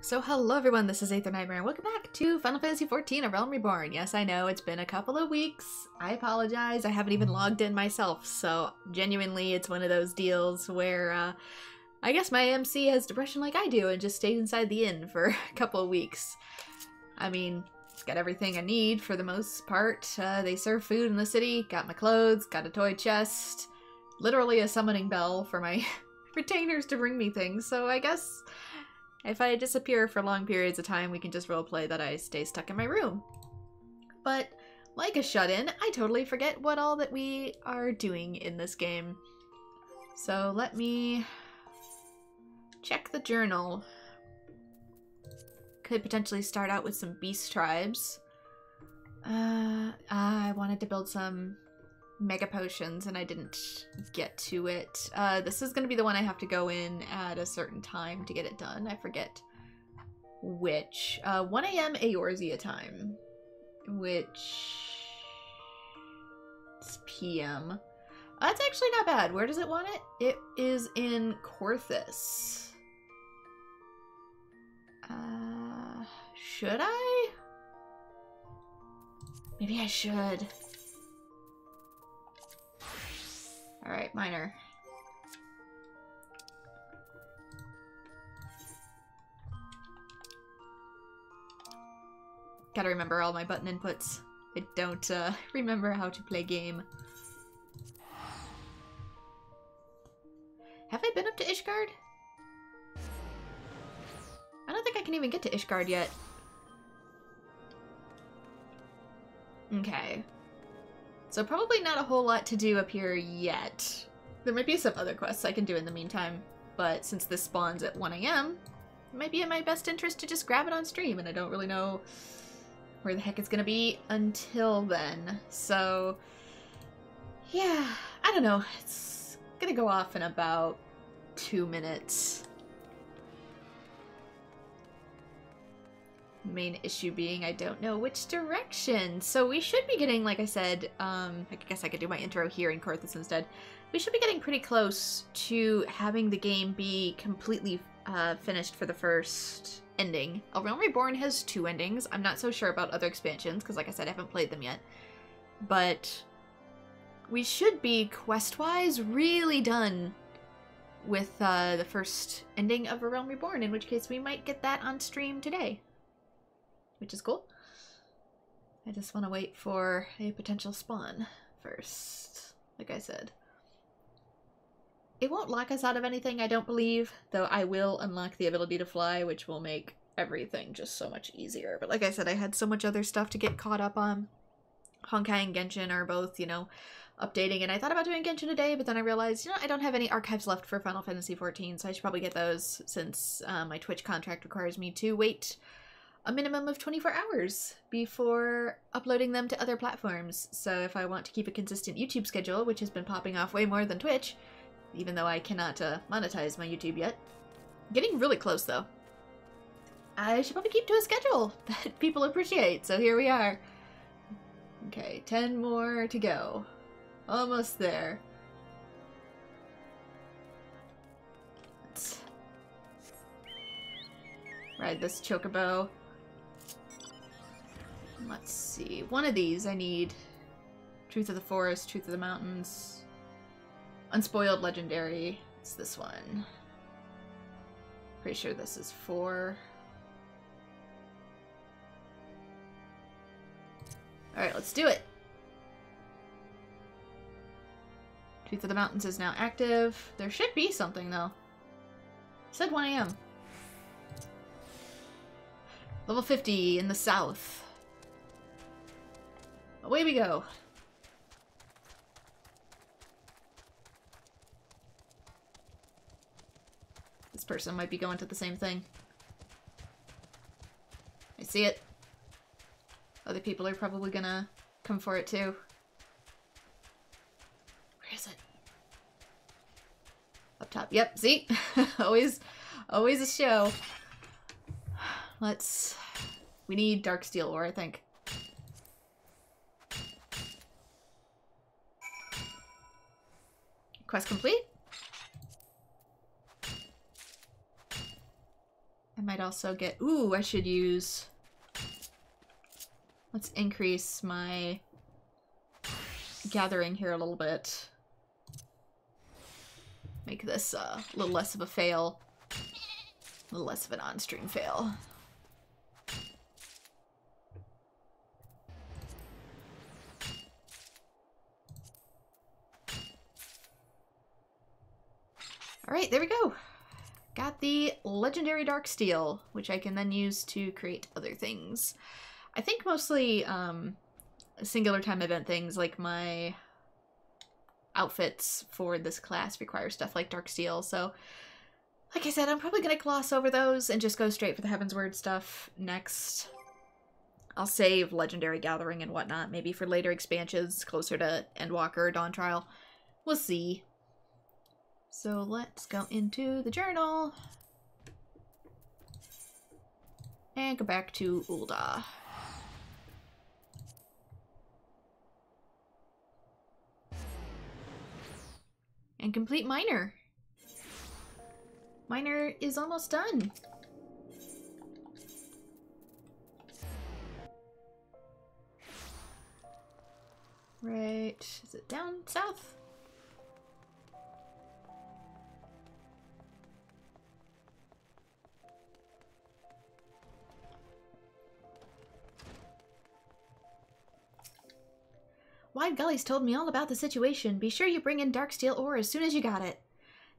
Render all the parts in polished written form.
So hello everyone, this is AetherNightmare and welcome back to Final Fantasy XIV: A Realm Reborn. Yes, I know, it's been a couple of weeks. I apologize, I haven't even logged in myself, so genuinely it's one of those deals where I guess my MC has depression like I do and just stayed inside the inn for a couple of weeks. I mean, it's got everything I need for the most part. They serve food in the city, got my clothes, got a toy chest, literally a summoning bell for my retainers to bring me things, so I guess if I disappear for long periods of time, we can just roleplay that I stay stuck in my room. But, like a shut-in, I totally forget what all that we are doing in this game. So let me check the journal. Could potentially start out with some beast tribes. I wanted to build some mega potions and I didn't get to it. This is going to be the one I have to go in at a certain time to get it done. I forget which. 1 AM Eorzea time, which is PM. That's actually not bad. Where does it want it? It is in Korthus. Should I? Maybe I should. Alright, minor. Gotta remember all my button inputs. I don't remember how to play game. Have I been up to Ishgard? I don't think I can even get to Ishgard yet. Okay. So probably not a whole lot to do up here yet. There might be some other quests I can do in the meantime, but since this spawns at 1 AM, it might be in my best interest to just grab it on stream, and I don't really know where the heck it's gonna be until then. So, yeah, I don't know. It's gonna go off in about 2 minutes. Main issue being I don't know which direction. So we should be getting, like I said, I guess I could do my intro here in Korthus instead. We should be getting pretty close to having the game be completely finished for the first ending. A Realm Reborn has 2 endings. I'm not so sure about other expansions because, like I said, I haven't played them yet. But we should be, quest-wise, really done with the first ending of A Realm Reborn, in which case we might get that on stream today, which is cool. I just want to wait for a potential spawn first, like I said. It won't lock us out of anything, I don't believe, though I will unlock the ability to fly, which will make everything just so much easier. But like I said, I had so much other stuff to get caught up on. Honkai and Genshin are both, you know, updating, and I thought about doing Genshin today, but then I realized, you know, I don't have any archives left for Final Fantasy XIV, so I should probably get those since my Twitch contract requires me to wait a minimum of 24 hours before uploading them to other platforms. So if I want to keep a consistent YouTube schedule, which has been popping off way more than Twitch, even though I cannot monetize my YouTube yet. Getting really close though. I should probably keep to a schedule that people appreciate, so here we are. Okay, 10 more to go. Almost there. Let's ride this chocobo. Let's see. One of these I need. Truth of the Forest, Truth of the Mountains. Unspoiled Legendary. It's this one. Pretty sure this is 4. Alright, let's do it. Truth of the Mountains is now active. There should be something though. It said 1 AM. Level 50 in the south. Away we go. This person might be going to the same thing. I see it. Other people are probably gonna come for it too. Where is it? Up top. Yep, see? always a show. We need dark steel ore, I think. Quest complete. I might also get... Ooh, I should use... Let's increase my gathering here a little bit. Make this a little less of a fail. A little less of an on-stream fail. Alright, there we go. Got the legendary dark steel, which I can then use to create other things. I think mostly singular time event things, like my outfits for this class require stuff like dark steel, so like I said, I'm probably going to gloss over those and just go straight for the Heaven's Word stuff next. I'll save legendary gathering and whatnot, maybe for later expansions closer to Endwalker, Dawn Trial. We'll see. So let's go into the journal and go back to Ulda. And complete Miner. Miner is almost done. Right, is it down south? Wide Gully's told me all about the situation. Be sure you bring in Darksteel ore as soon as you got it.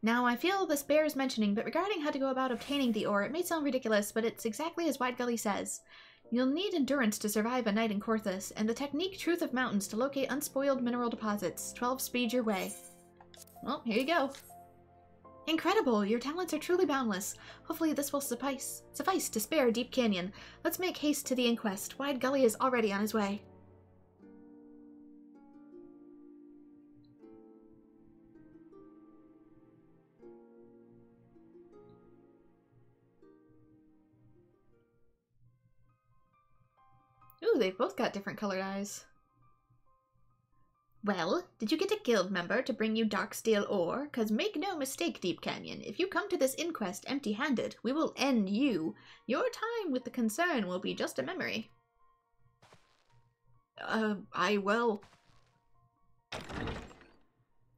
Now, I feel this bears mentioning, but regarding how to go about obtaining the ore, it may sound ridiculous, but it's exactly as Wide Gully says. You'll need endurance to survive a night in Korthus, and the technique Truth of Mountains to locate unspoiled mineral deposits. 12 speed your way. Well, here you go. Incredible! Your talents are truly boundless. Hopefully this will suffice to spare Deep Canyon. Let's make haste to the inquest. Wide Gully is already on his way. Ooh, they've both got different colored eyes. Well, did you get a guild member to bring you Darksteel ore? 'Cause make no mistake, Deep Canyon, if you come to this inquest empty-handed, we will end you. Your time with the concern will be just a memory.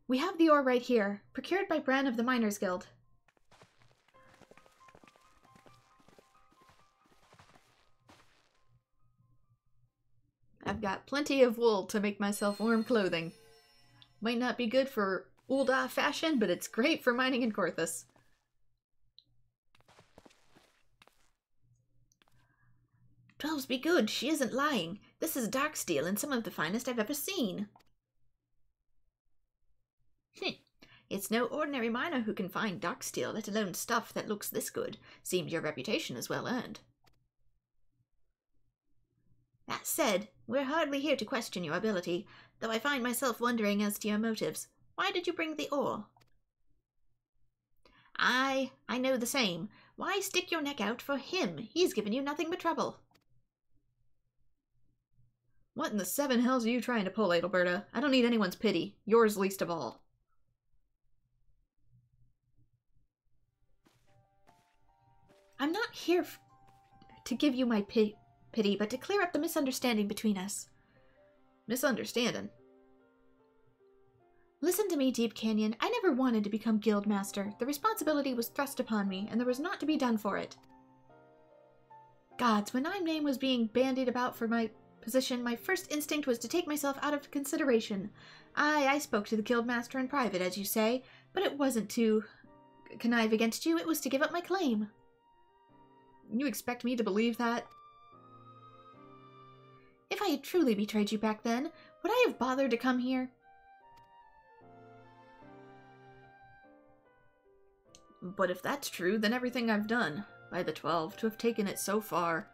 We have the ore right here, procured by Bran of the Miners Guild. I've got plenty of wool to make myself warm clothing. Might not be good for Ulda fashion, but it's great for mining in Korthus. Twelves be good, she isn't lying. This is Darksteel and some of the finest I've ever seen. It's no ordinary miner who can find Darksteel, let alone stuff that looks this good. Seems your reputation is well earned. That said, we're hardly here to question your ability, though I find myself wondering as to your motives. Why did you bring the ore? I know the same. Why stick your neck out for him? He's given you nothing but trouble. What in the seven hells are you trying to pull, Adelberta? I don't need anyone's pity. Yours least of all. I'm not here to give you my pity, but to clear up the misunderstanding between us. Misunderstanding? Listen to me, Deep Canyon. I never wanted to become Guildmaster. The responsibility was thrust upon me, and there was naught to be done for it. Gods, when my name was being bandied about for my position, my first instinct was to take myself out of consideration. I spoke to the Guildmaster in private, as you say, but it wasn't to connive against you, it was to give up my claim. You expect me to believe that? If I had truly betrayed you back then, would I have bothered to come here? But if that's true, then everything I've done, by the 12, to have taken it so far.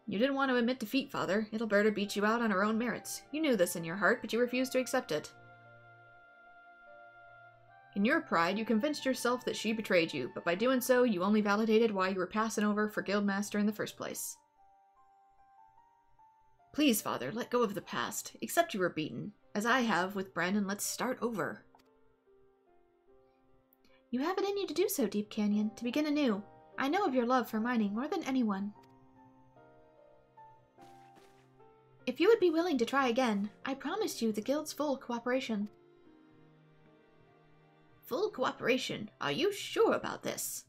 You didn't want to admit defeat, Father. Adelberta beat you out on her own merits. You knew this in your heart, but you refused to accept it. In your pride, you convinced yourself that she betrayed you, but by doing so, you only validated why you were passing over for Guildmaster in the first place. Please, Father, let go of the past. Accept you were beaten. As I have with Bran, and let's start over. You have it in you to do so, Deep Canyon, to begin anew. I know of your love for mining more than anyone. If you would be willing to try again, I promise you the Guild's full cooperation. Full cooperation? Are you sure about this?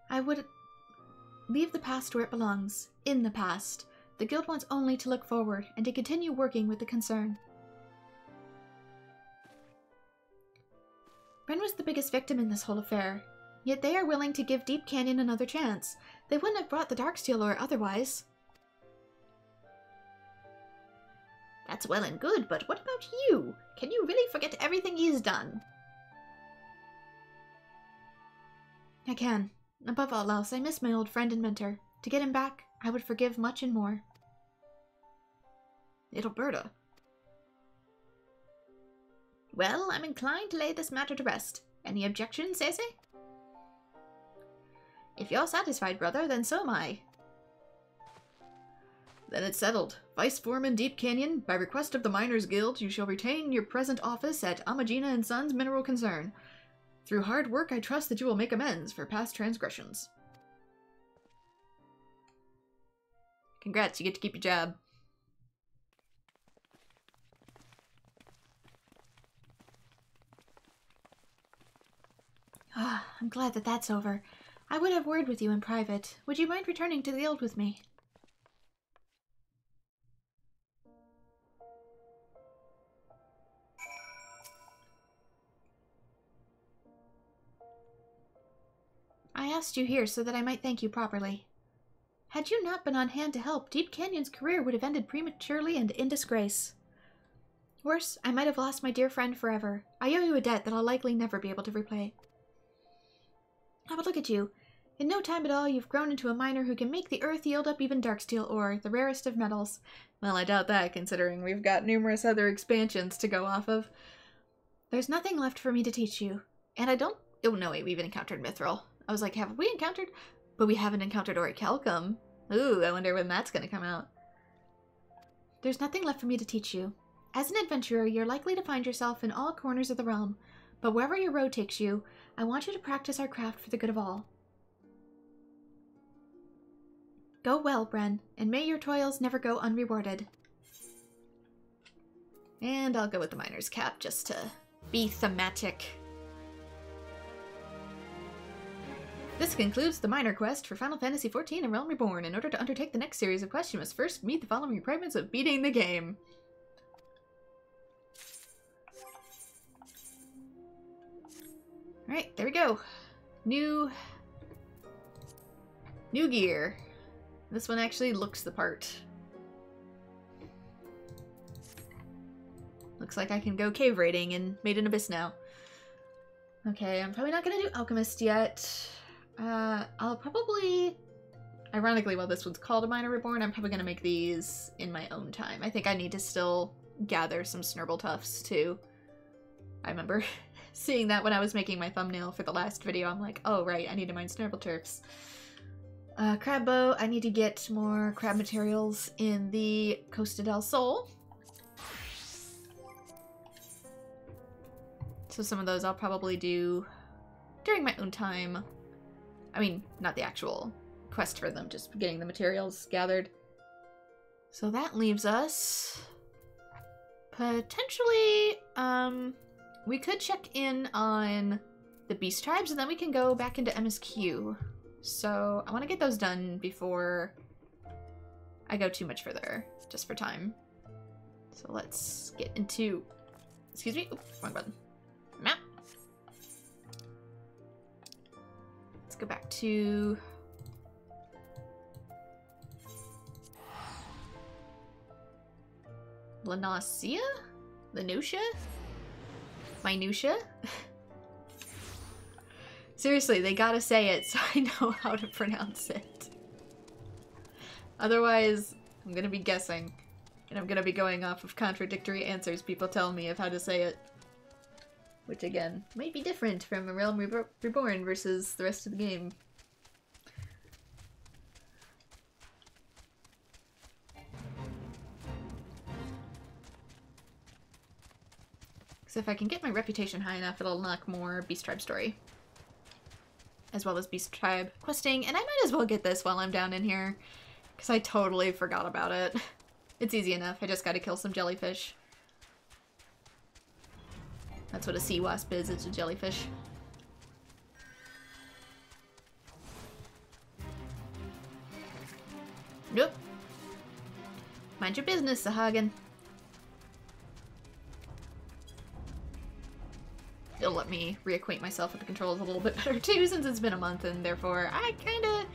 I would leave the past where it belongs, in the past. The Guild wants only to look forward and to continue working with the concern. Ren was the biggest victim in this whole affair, yet they are willing to give Deep Canyon another chance. They wouldn't have brought the Darksteel ore otherwise. That's well and good, but what about you? Can you really forget everything he's done? I can. Above all else, I miss my old friend and mentor. To get him back, I would forgive much and more. Berta. Well, I'm inclined to lay this matter to rest. Any objections, Sese? If you're satisfied, brother, then so am I. Then it's settled. Vice Foreman Deep Canyon, by request of the Miners Guild, you shall retain your present office at Amagina & Sons Mineral Concern. Through hard work, I trust that you will make amends for past transgressions. Congrats, you get to keep your job. Ah, I'm glad that that's over. I would have word with you in private. Would you mind returning to the guild with me? I asked you here so that I might thank you properly. Had you not been on hand to help, Deep Canyon's career would have ended prematurely and in disgrace. Worse, I might have lost my dear friend forever. I owe you a debt that I'll likely never be able to repay. Ah, but look at you. In no time at all, you've grown into a miner who can make the earth yield up even Darksteel ore, the rarest of metals. Well, I doubt that, considering we've got numerous other expansions to go off of. There's nothing left for me to teach you. And I don't... Oh, no, wait, we've encountered Mithril. I was like, have we encountered... But we haven't encountered Orichalcum. Ooh, I wonder when that's gonna come out. There's nothing left for me to teach you. As an adventurer, you're likely to find yourself in all corners of the realm. But wherever your road takes you, I want you to practice our craft for the good of all. Go well, Bren, and may your toils never go unrewarded. And I'll go with the miner's cap just to be thematic. This concludes the minor quest for Final Fantasy XIV and Realm Reborn. In order to undertake the next series of quests, you must first meet the following requirements of beating the game. Alright, there we go. New gear. This one actually looks the part. Looks like I can go cave raiding in Maiden Abyss now. Okay, I'm probably not gonna do Alchemist yet. I'll probably... Ironically, while this one's called a Minor Reborn, I'm probably gonna make these in my own time. I think I need to still gather some Snurble Tufts, too. I remember seeing that when I was making my thumbnail for the last video. I'm like, oh, right, I need to mine Snurble Turfs. Crab Bow, I need to get more crab materials in the Costa del Sol. So some of those I'll probably do during my own time. I mean, not the actual quest for them, just getting the materials gathered. So that leaves us potentially, we could check in on the Beast Tribes and then we can go back into MSQ. So I want to get those done before I go too much further, just for time. So let's get into, excuse me, oops, wrong button. Map. Let's go back to Lanacia? Lanucia? Minutia? Seriously, they gotta say it so I know how to pronounce it. Otherwise, I'm gonna be guessing. And I'm gonna be going off of contradictory answers people tell me of how to say it. Which, again, might be different from A Realm Reborn versus the rest of the game. So if I can get my reputation high enough, it'll unlock more Beast Tribe story. As well as Beast Tribe questing. And I might as well get this while I'm down in here. Because I totally forgot about it. It's easy enough. I just gotta kill some jellyfish. That's what a sea wasp is. It's a jellyfish. Nope. Mind your business, Sahagin. It'll let me reacquaint myself with the controls a little bit better too, since it's been a month, and therefore I kinda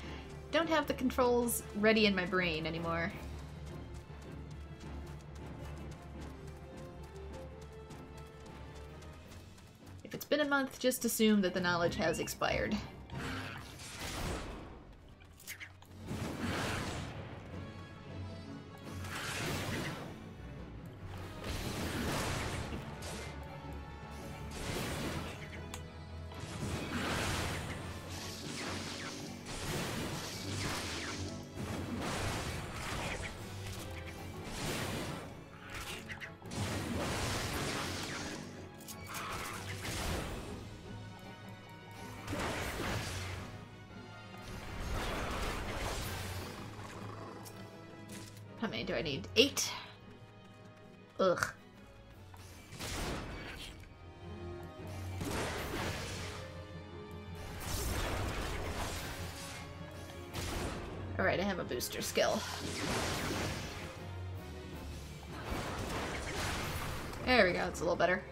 don't have the controls ready in my brain anymore. If it's been a month, just assume that the knowledge has expired. How many do I need? 8? Ugh. Alright, I have a booster skill. There we go, it's a little better.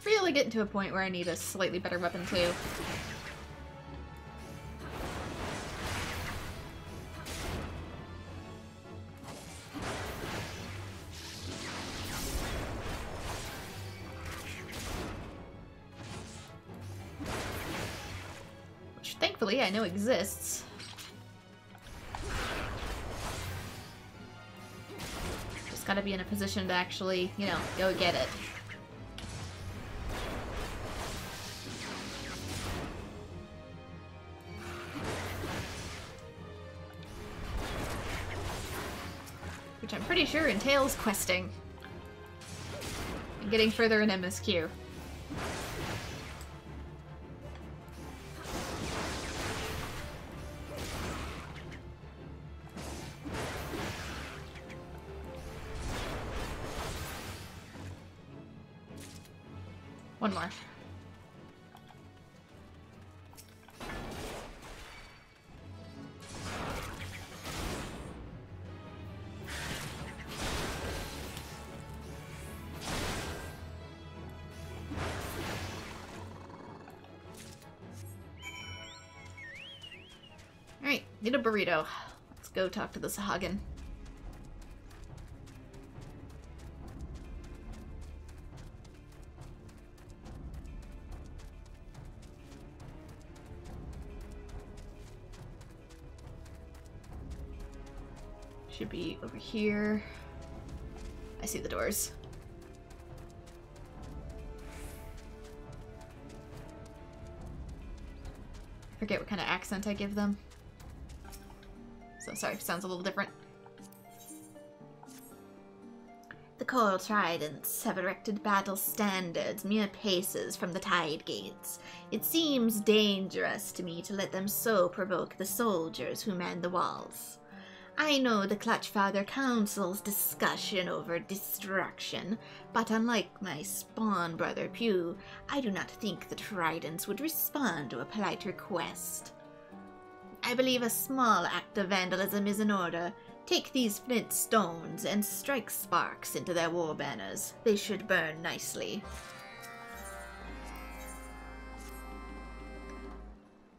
Really getting to a point where I need a slightly better weapon too. Which thankfully I know exists. Just gotta be in a position to actually, you know, go get it. Which I'm pretty sure entails questing. And getting further in MSQ. One more. Alright, need a burrito. Let's go talk to the Sahagin. Should be over here. I see the doors. I forget what kind of accent I give them. So sorry, sounds a little different. The Coral Tridents have erected battle standards mere paces from the tide gates. It seems dangerous to me to let them so provoke the soldiers who man the walls. I know the Clutchfather Council's discussion over destruction, but unlike my spawn brother Pew, I do not think the Tridents would respond to a polite request. I believe a small act of vandalism is in order. Take these flint stones and strike sparks into their war banners. They should burn nicely.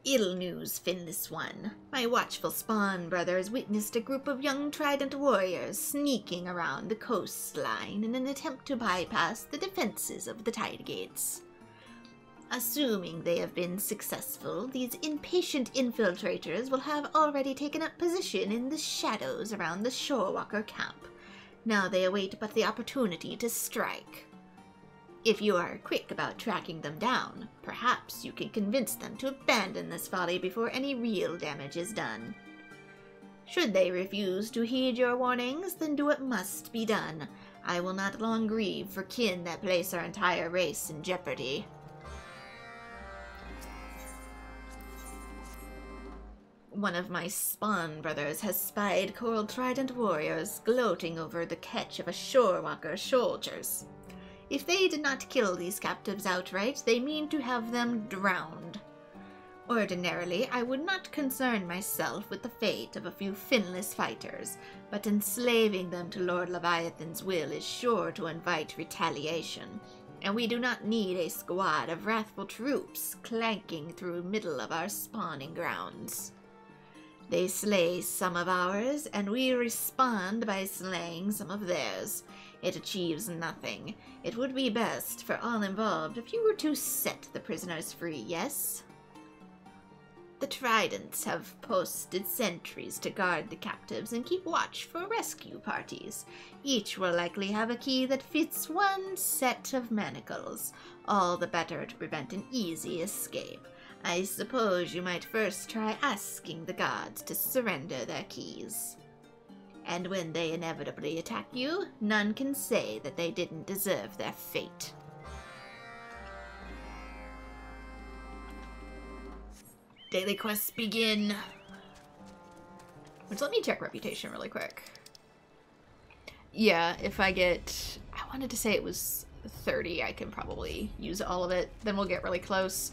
Ill news, Finless One. My watchful spawn brothers witnessed a group of young Trident warriors sneaking around the coastline in an attempt to bypass the defenses of the tide gates. Assuming they have been successful, these impatient infiltrators will have already taken up position in the shadows around the Shorewalker camp. Now they await but the opportunity to strike. If you are quick about tracking them down, perhaps you can convince them to abandon this folly before any real damage is done. Should they refuse to heed your warnings, then do what must be done. I will not long grieve for kin that place our entire race in jeopardy. One of my spawn brothers has spied Coral Trident warriors gloating over the catch of a shorewalker soldiers. If they did not kill these captives outright, they mean to have them drowned. Ordinarily, I would not concern myself with the fate of a few finless fighters, but enslaving them to Lord Leviathan's will is sure to invite retaliation, and we do not need a squad of wrathful troops clanking through the middle of our spawning grounds. They slay some of ours, and we respond by slaying some of theirs. It achieves nothing. It would be best for all involved if you were to set the prisoners free, yes? The Tridents have posted sentries to guard the captives and keep watch for rescue parties. Each will likely have a key that fits one set of manacles, all the better to prevent an easy escape. I suppose you might first try asking the gods to surrender their keys. And when they inevitably attack you, none can say that they didn't deserve their fate. Daily quests begin. Which, let me check reputation really quick. Yeah, if I get... I wanted to say it was 30. I can probably use all of it. Then we'll get really close.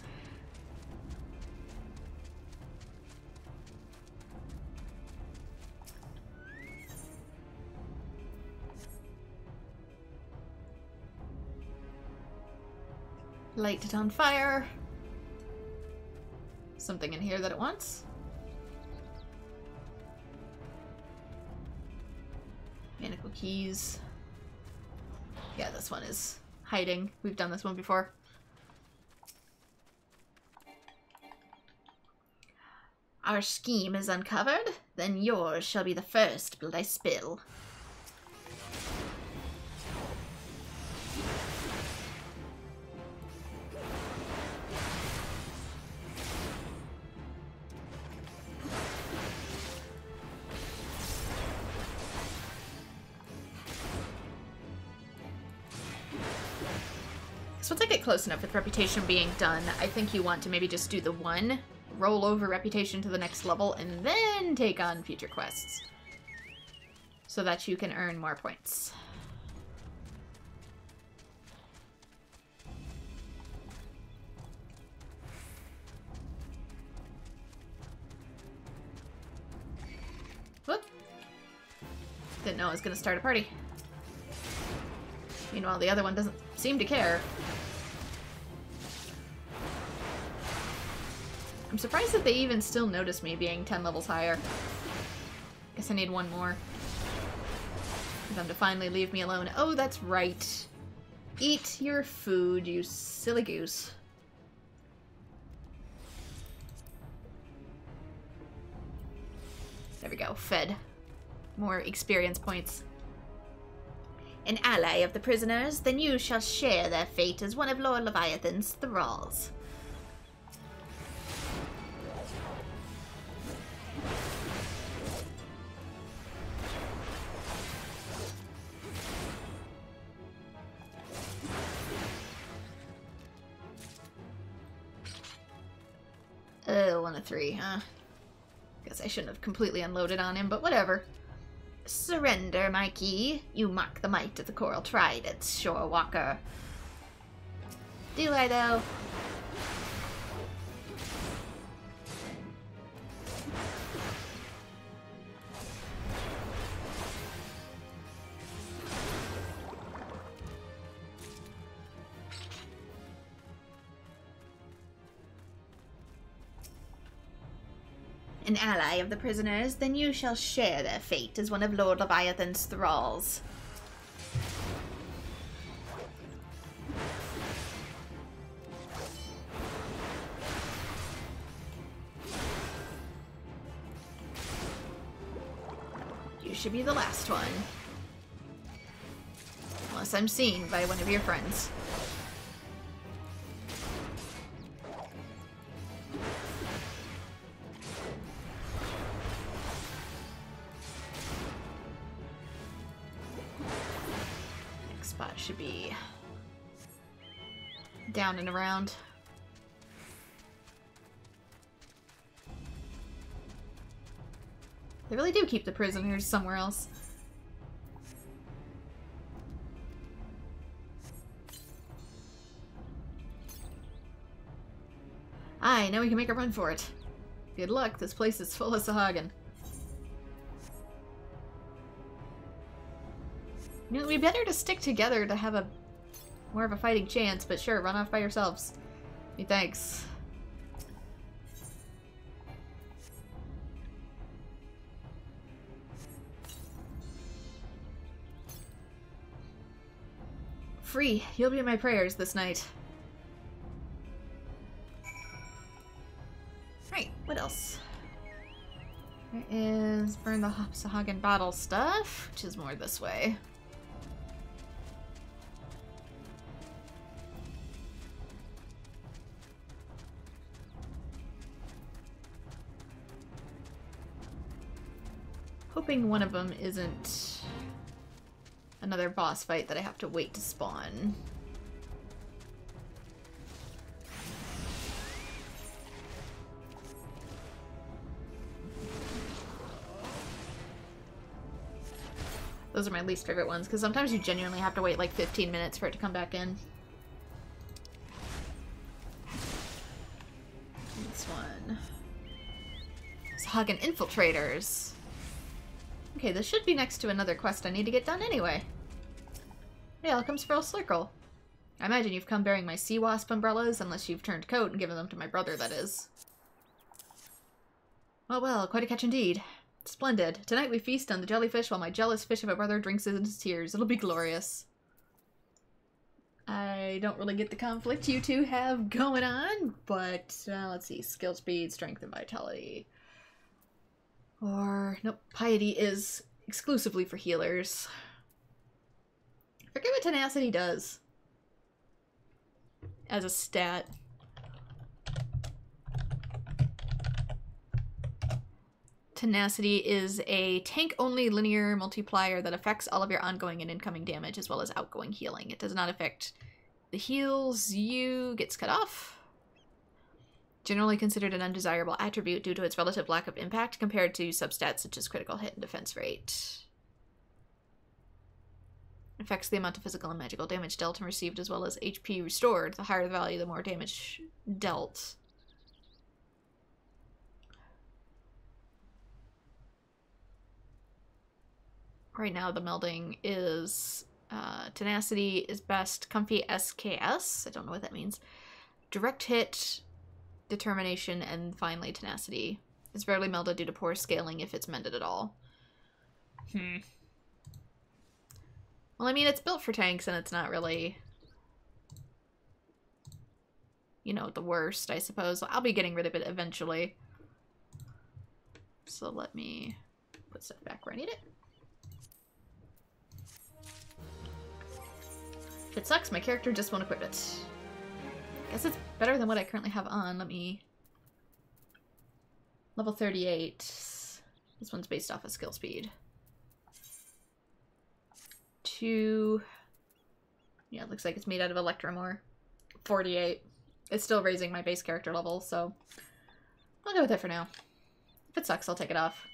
Light it on fire. Something in here that it wants. Manacle keys. Yeah, this one is hiding. We've done this one before. Our scheme is uncovered, then yours shall be the first blood I spill. So once I get close enough with reputation being done, I think you want to maybe just do the one, roll over reputation to the next level, and then take on future quests. So that you can earn more points. Whoop. Didn't know I was going to start a party. Meanwhile, the other one doesn't seem to care. I'm surprised that they even still notice me being 10 levels higher. Guess I need one more for them to finally leave me alone. Oh, that's right. Eat your food, you silly goose. There we go. Fed. More experience points. An ally of the prisoners, then you shall share their fate as one of Lord Leviathan's thralls. One of three, huh? Guess I shouldn't have completely unloaded on him, but whatever. Surrender my key. You mock the might of the Coral Trident, shore walker. Do I, though? An ally of the prisoners, then you shall share their fate as one of Lord Leviathan's thralls. You should be the last one. unless I'm seen by one of your friends. Next spot should be down and around. They really do keep the prisoners somewhere else. Aye, now we can make a run for it. Good luck, this place is full of Sahagin. You know, it'd be better to stick together to have a more of a fighting chance, but sure, run off by yourselves. Hey, thanks. Free, you'll be in my prayers this night. Right, what else? There is burn the Sahagin bottle stuff, which is more this way. Hoping one of them isn't another boss fight that I have to wait to spawn. Those are my least favorite ones, because sometimes you genuinely have to wait like 15 minutes for it to come back in. This one. Sahagin Infiltrators. Okay, this should be next to another quest I need to get done anyway. Hey, all comes full circle. I imagine you've come bearing my sea wasp umbrellas, unless you've turned coat and given them to my brother, that is. Well, well, quite a catch indeed. Splendid. Tonight we feast on the jellyfish while my jealous fish of a brother drinks his tears. It'll be glorious. I don't really get the conflict you two have going on, but let's see. Skill, speed, strength, and vitality. Or, nope, piety is exclusively for healers. I forget what tenacity does as a stat. Tenacity is a tank-only linear multiplier that affects all of your ongoing and incoming damage as well as outgoing healing. It does not affect the heals you gets cut off. Generally considered an undesirable attribute due to its relative lack of impact compared to substats such as critical hit and defense rate. Affects the amount of physical and magical damage dealt and received as well as HP restored. The higher the value, the more damage dealt. Right now the melding is tenacity is best, comfy SKS, I don't know what that means. Direct hit, determination, and finally tenacity. It's rarely melded due to poor scaling if it's mended at all. Well, I mean, it's built for tanks and it's not really, you know, the worst, I suppose. I'll be getting rid of it eventually. So let me put stuff back where I need it. If it sucks, my character just won't equip it. Guess it's better than what I currently have on. Let me... Level 38. This one's based off of skill speed. 2... Yeah, it looks like it's made out of Electromore. 48. It's still raising my base character level, so... I'll go with it for now. If it sucks, I'll take it off.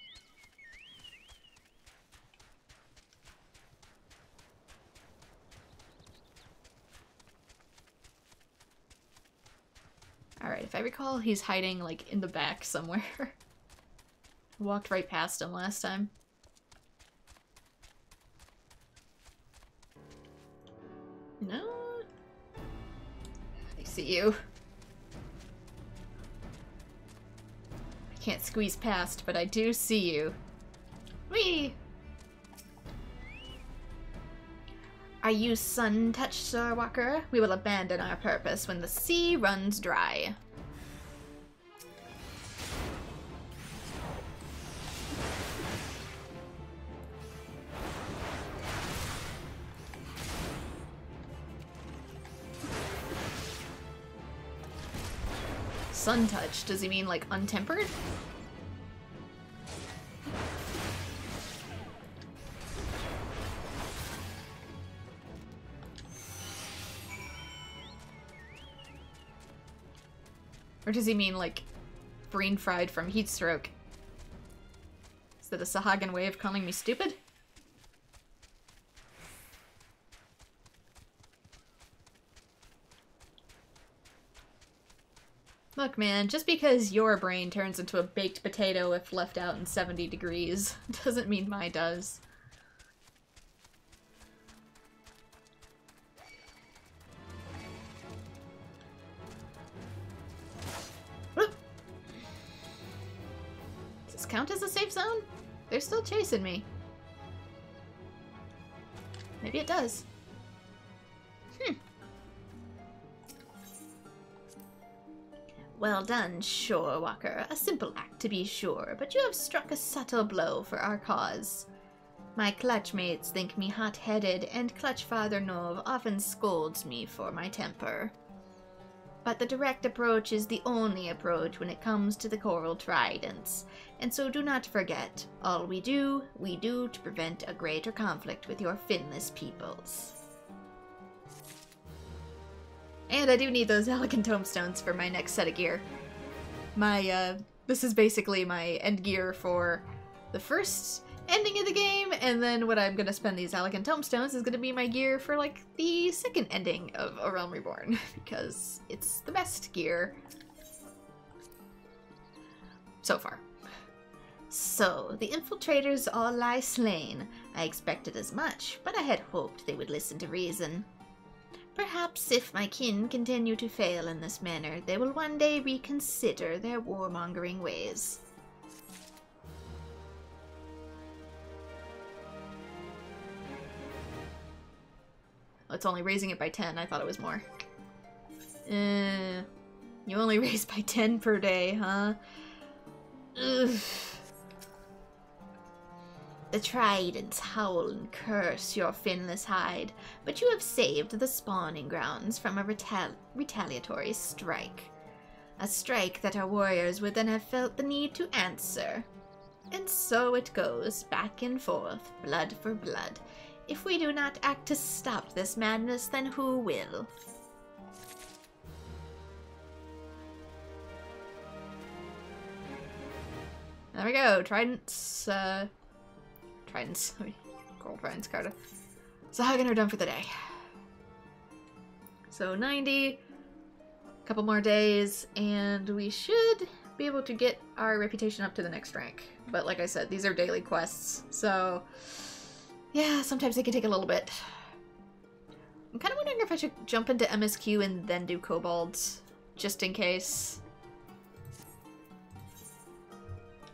Alright, if I recall, he's hiding, like, in the back somewhere. Walked right past him last time. No? I see you. I can't squeeze past, but I do see you. Whee! Are you sun-touched, Sir Walker? We will abandon our purpose when the sea runs dry. sun touch? Does he mean, like, untempered? Or does he mean, like, brain fried from heat stroke? Is that a Sahagan way of calling me stupid? Look, man, just because your brain turns into a baked potato if left out in 70 degrees doesn't mean mine does. Does this count as a safe zone? They're still chasing me. Maybe it does. Well done, Shore Walker. A simple act, to be sure, but you have struck a subtle blow for our cause. My clutch mates think me hot-headed, and Clutch Father Nov often scolds me for my temper. But the direct approach is the only approach when it comes to the Coral Tridents, and so do not forget, all we do to prevent a greater conflict with your finless peoples. And I do need those elegant tomestones for my next set of gear. This is basically my end gear for the first ending of the game, and then what I'm gonna spend these elegant tomestones is gonna be my gear for, like, the second ending of A Realm Reborn, because it's the best gear so far. So, the infiltrators all lie slain. I expected as much, but I had hoped they would listen to reason. Perhaps if my kin continue to fail in this manner, they will one day reconsider their warmongering ways. It's only raising it by 10. I thought it was more. You only raise by 10 per day, huh? Ugh. The Tridents howl and curse your finless hide, but you have saved the spawning grounds from a retaliatory strike. A strike that our warriors would then have felt the need to answer. And so it goes, back and forth, blood for blood. If we do not act to stop this madness, then who will? There we go, Tridents, Coral Tridents, Carta. Sahagan are done for the day. So 90, a couple more days, and we should be able to get our reputation up to the next rank. But like I said, these are daily quests, so yeah, sometimes they can take a little bit. I'm kind of wondering if I should jump into MSQ and then do Kobolds, just in case.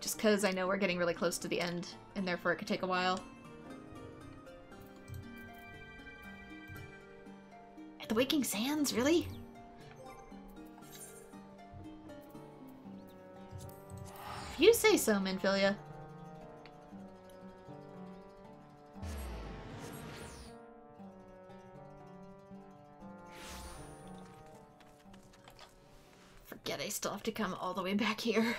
Just because I know we're getting really close to the end, and therefore it could take a while. At the Waking Sands, really? If you say so, Minfilia. Forget I still have to come all the way back here.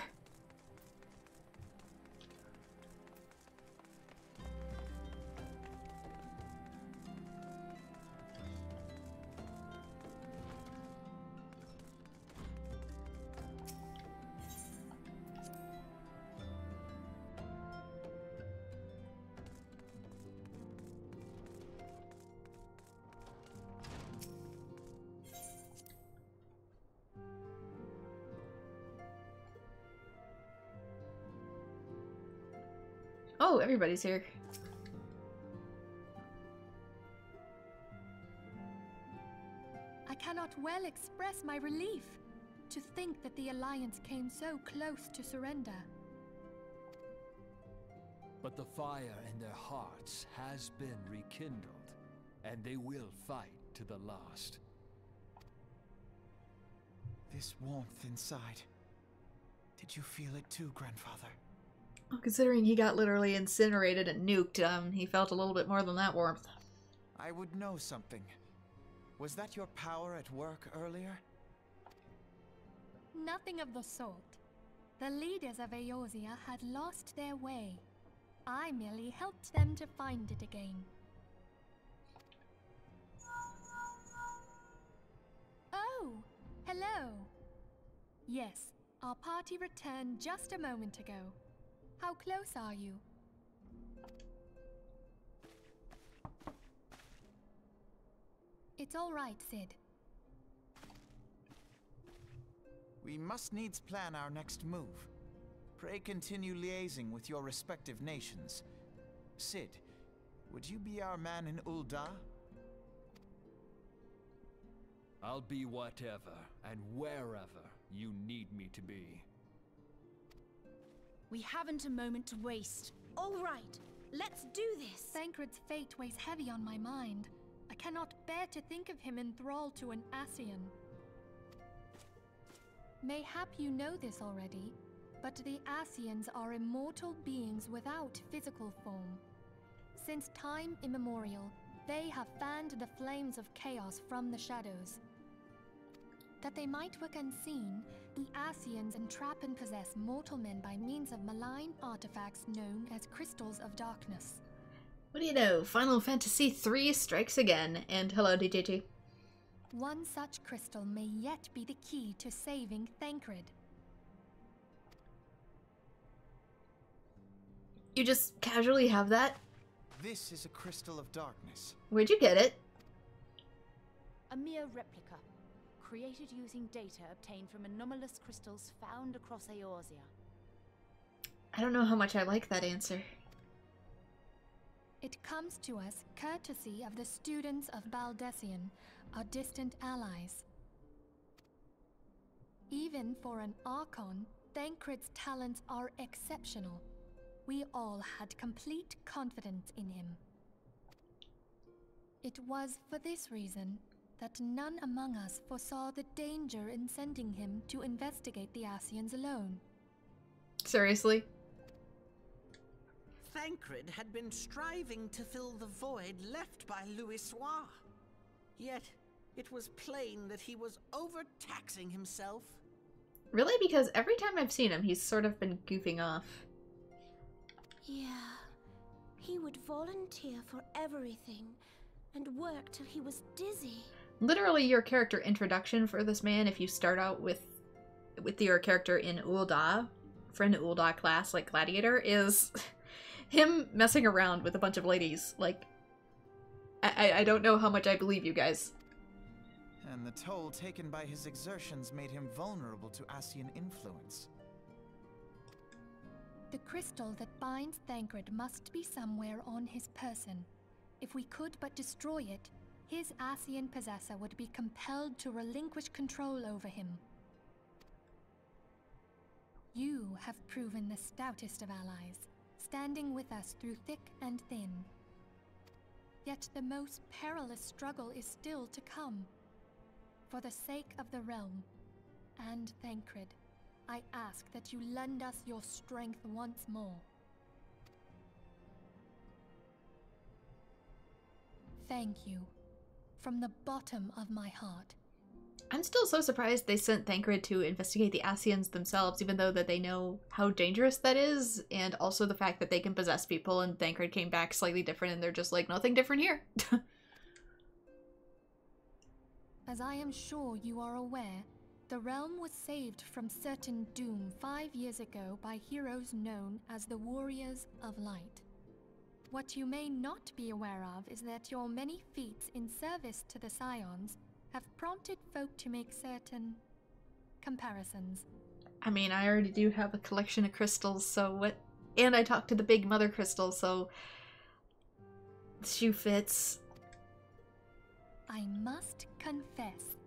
Oh, everybody's here. I cannot well express my relief to think that the Alliance came so close to surrender. But the fire in their hearts has been rekindled, and they will fight to the last. This warmth inside. Did you feel it too, Grandfather? Well, considering he got literally incinerated and nuked, he felt a little bit more than that warmth. I would know something. Was that your power at work earlier? Nothing of the sort. The leaders of Eorzea had lost their way. I merely helped them to find it again. Oh, hello. Yes, our party returned just a moment ago. How close are you? It's all right, Sid. We must needs plan our next move. Pray continue liaising with your respective nations. Sid, would you be our man in Ul'dah? I'll be whatever and wherever you need me to be. We haven't a moment to waste. All right, let's do this. Thancred's fate weighs heavy on my mind. I cannot bear to think of him in thrall to an Ascian. Mayhap you know this already, but the Ascians are immortal beings without physical form. Since time immemorial, they have fanned the flames of chaos from the shadows. That they might work unseen, the Ascians entrap and possess mortal men by means of malign artifacts known as crystals of darkness. What do you know? Final Fantasy III strikes again. And hello, DJT. One such crystal may yet be the key to saving Thancred. You just casually have that? This is a crystal of darkness. Where'd you get it? A mere replica, created using data obtained from anomalous crystals found across Eorzea. I don't know how much I like that answer. It comes to us courtesy of the students of Baldessian, our distant allies. Even for an Archon, Thancred's talents are exceptional. We all had complete confidence in him. It was for this reason that none among us foresaw the danger in sending him to investigate the Ascians alone. Seriously? Thancred had been striving to fill the void left by Louisoix. Yet, it was plain that he was overtaxing himself. Really? Because every time I've seen him, he's sort of been goofing off. Yeah, he would volunteer for everything and work till he was dizzy. Literally, your character introduction for this man, if you start out with your character in Ul'dah, for an Ul'dah class like Gladiator, is him messing around with a bunch of ladies. Like, I don't know how much I believe you guys. And the toll taken by his exertions made him vulnerable to Ascian influence. The crystal that binds Thancred must be somewhere on his person. If we could but destroy it, his Ascian possessor would be compelled to relinquish control over him. You have proven the stoutest of allies, standing with us through thick and thin. Yet the most perilous struggle is still to come. For the sake of the realm, and Thancred, I ask that you lend us your strength once more. Thank you, from the bottom of my heart. I'm still so surprised they sent Thancred to investigate the Ascians themselves, even though that they know how dangerous that is, and also the fact that they can possess people, and Thancred came back slightly different, and they're just like, nothing different here. As I am sure you are aware, the realm was saved from certain doom 5 years ago by heroes known as the Warriors of Light. What you may not be aware of is that your many feats in service to the Scions have prompted folk to make certain comparisons. I mean, I already do have a collection of crystals, so what? And I talked to the big mother crystal, so the shoe fits. I must confess,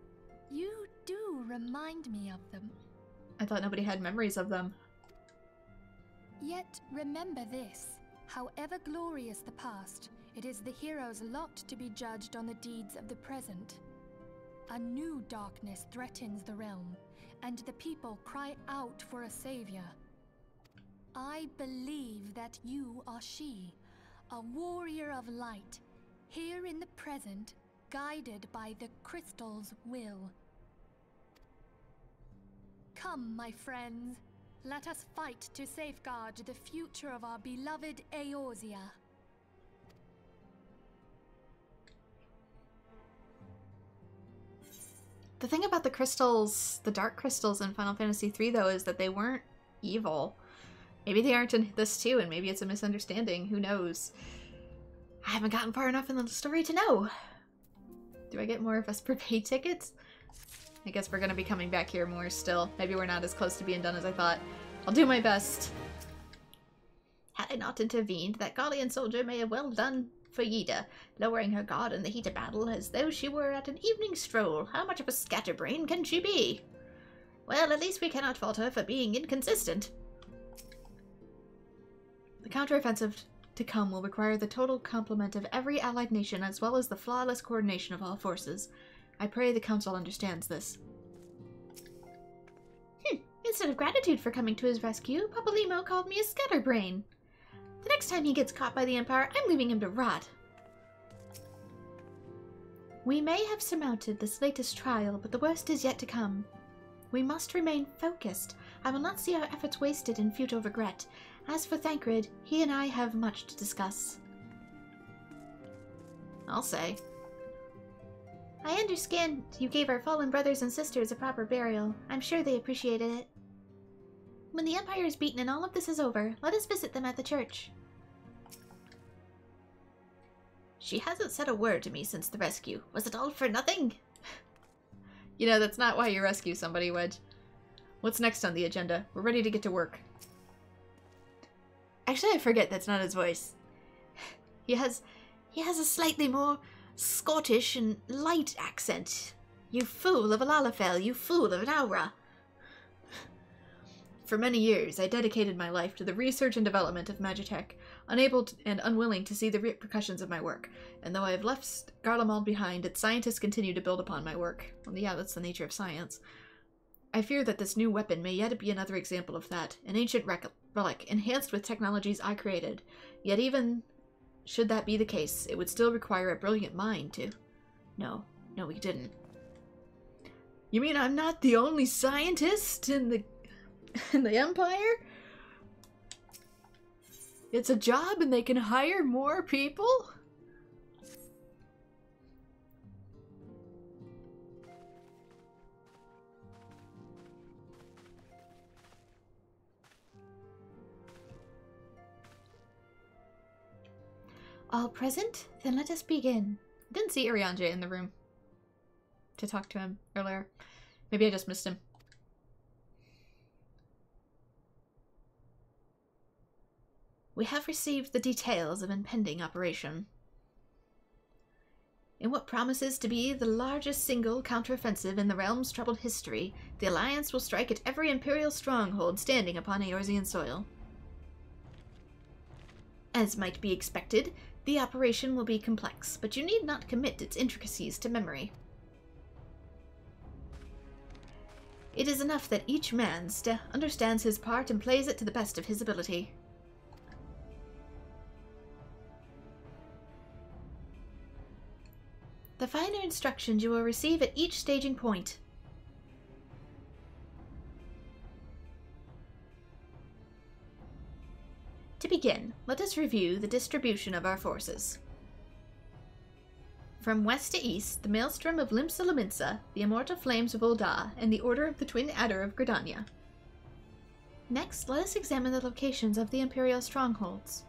you do remind me of them. I thought nobody had memories of them. Yet remember this, however glorious the past, it is the hero's lot to be judged on the deeds of the present. A new darkness threatens the realm, and the people cry out for a savior. I believe that you are she, a warrior of light, here in the present, guided by the crystal's will. Come, my friends. Let us fight to safeguard the future of our beloved Eorzea. The thing about the crystals, the dark crystals in Final Fantasy III, though, is that they weren't evil. Maybe they aren't in this too, and maybe it's a misunderstanding. Who knows? I haven't gotten far enough in the story to know. Do I get more Vesper Pay tickets? I guess we're gonna be coming back here more still. Maybe we're not as close to being done as I thought. I'll do my best. Had I not intervened, that Gallian soldier may have well done for Yida, lowering her guard in the heat of battle as though she were at an evening stroll. How much of a scatterbrain can she be? Well, at least we cannot fault her for being inconsistent. The counteroffensive to come will require the total complement of every allied nation as well as the flawless coordination of all forces. I pray the Council understands this. Instead of gratitude for coming to his rescue, Papa Limo called me a scatterbrain. The next time he gets caught by the Empire, I'm leaving him to rot. We may have surmounted this latest trial, but the worst is yet to come. We must remain focused. I will not see our efforts wasted in futile regret. As for Thancred, he and I have much to discuss. I'll say. I understand you gave our fallen brothers and sisters a proper burial. I'm sure they appreciated it. When the Empire is beaten and all of this is over, let us visit them at the church. She hasn't said a word to me since the rescue. Was it all for nothing? You know, that's not why you rescue somebody, Wedge. What's next on the agenda? We're ready to get to work. Actually, I forget that's not his voice. He has a slightly more Scottish and light accent. You fool of a Lalafell, you fool of an Aura. For many years, I dedicated my life to the research and development of Magitech, unable and unwilling to see the repercussions of my work. And though I have left Garlemald behind, its scientists continue to build upon my work. Well, yeah, that's the nature of science. I fear that this new weapon may yet be another example of that, an ancient relic, enhanced with technologies I created. Yet even should that be the case, it would still require a brilliant mind to... No, we didn't. You mean I'm not the only scientist in the Empire? It's a job and they can hire more people? All present? Then let us begin. I didn't see Irianje in the room to talk to him earlier. Maybe I just missed him. We have received the details of impending operation. In what promises to be the largest single counteroffensive in the realm's troubled history, the Alliance will strike at every Imperial stronghold standing upon Eorzean soil. As might be expected, the operation will be complex, but you need not commit its intricacies to memory. It is enough that each man understands his part and plays it to the best of his ability. The finer instructions you will receive at each staging point. To begin, let us review the distribution of our forces. From west to east, the Maelstrom of Limsa, the Immortal Flames of Ul'dah, and the Order of the Twin Adder of Gridania. Next, let us examine the locations of the Imperial strongholds.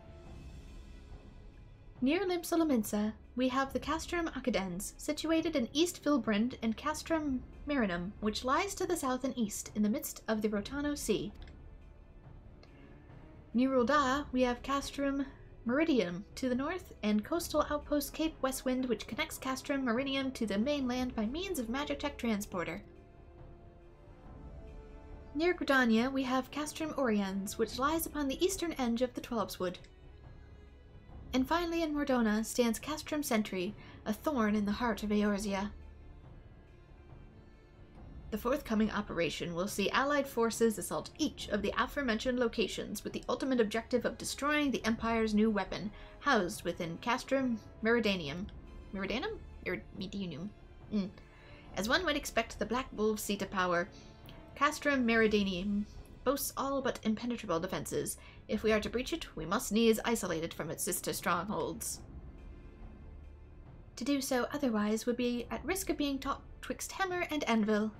Near Limsa, we have the Castrum Acadens, situated in East Vilbrand, and Castrum Marinum, which lies to the south and east, in the midst of the Rotano Sea. Near Ul'dah, we have Castrum Meridium to the north, and coastal outpost Cape Westwind, which connects Castrum Meridium to the mainland by means of Magitech transporter. Near Gridania, we have Castrum Oriens, which lies upon the eastern edge of the Twelbswood. And finally in Mordona stands Castrum Sentry, a thorn in the heart of Eorzea. The forthcoming operation will see Allied forces assault each of the aforementioned locations with the ultimate objective of destroying the Empire's new weapon, housed within Castrum Meridianum. Meridianum? Meridianum. As one might expect, the Black Wolf's seat of power, Castrum Meridianum boasts all but impenetrable defenses. If we are to breach it, we must needs isolate it from its sister strongholds. To do so otherwise would be at risk of being caught twixt hammer and anvil.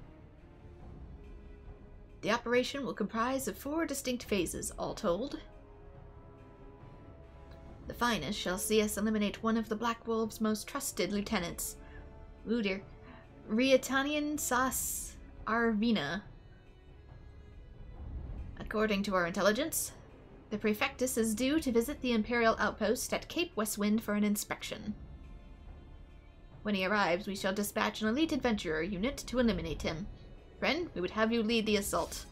The operation will comprise of 4 distinct phases, all told. The finest shall see us eliminate one of the Black Wolf's most trusted lieutenants. Ooh dear. Rietanian Sas Arvina. According to our intelligence, the Prefectus is due to visit the Imperial outpost at Cape Westwind for an inspection. When he arrives, we shall dispatch an elite adventurer unit to eliminate him. Bren, we would have you lead the assault.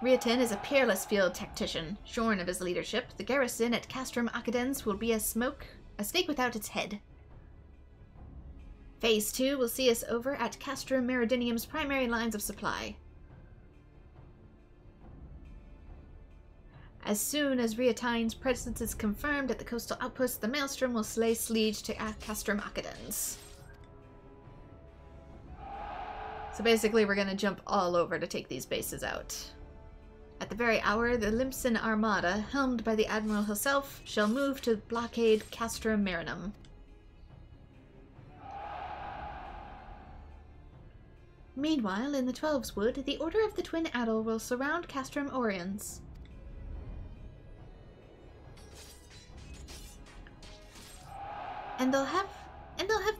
Riatan is a peerless field tactician. Shorn of his leadership, the garrison at Castrum Acadens will be a snake without its head. Phase 2 will see us over at Castrum Meridianum's primary lines of supply. As soon as Riatane's presence is confirmed at the coastal outpost, the Maelstrom will slay siege to Castrum Acadens. So basically we're going to jump all over to take these bases out. At the very hour, the Limpson Armada, helmed by the Admiral himself, shall move to blockade Castrum Marinum. Meanwhile, in the Twelves Wood, the Order of the Twin Adel will surround Castrum Orions. And they'll have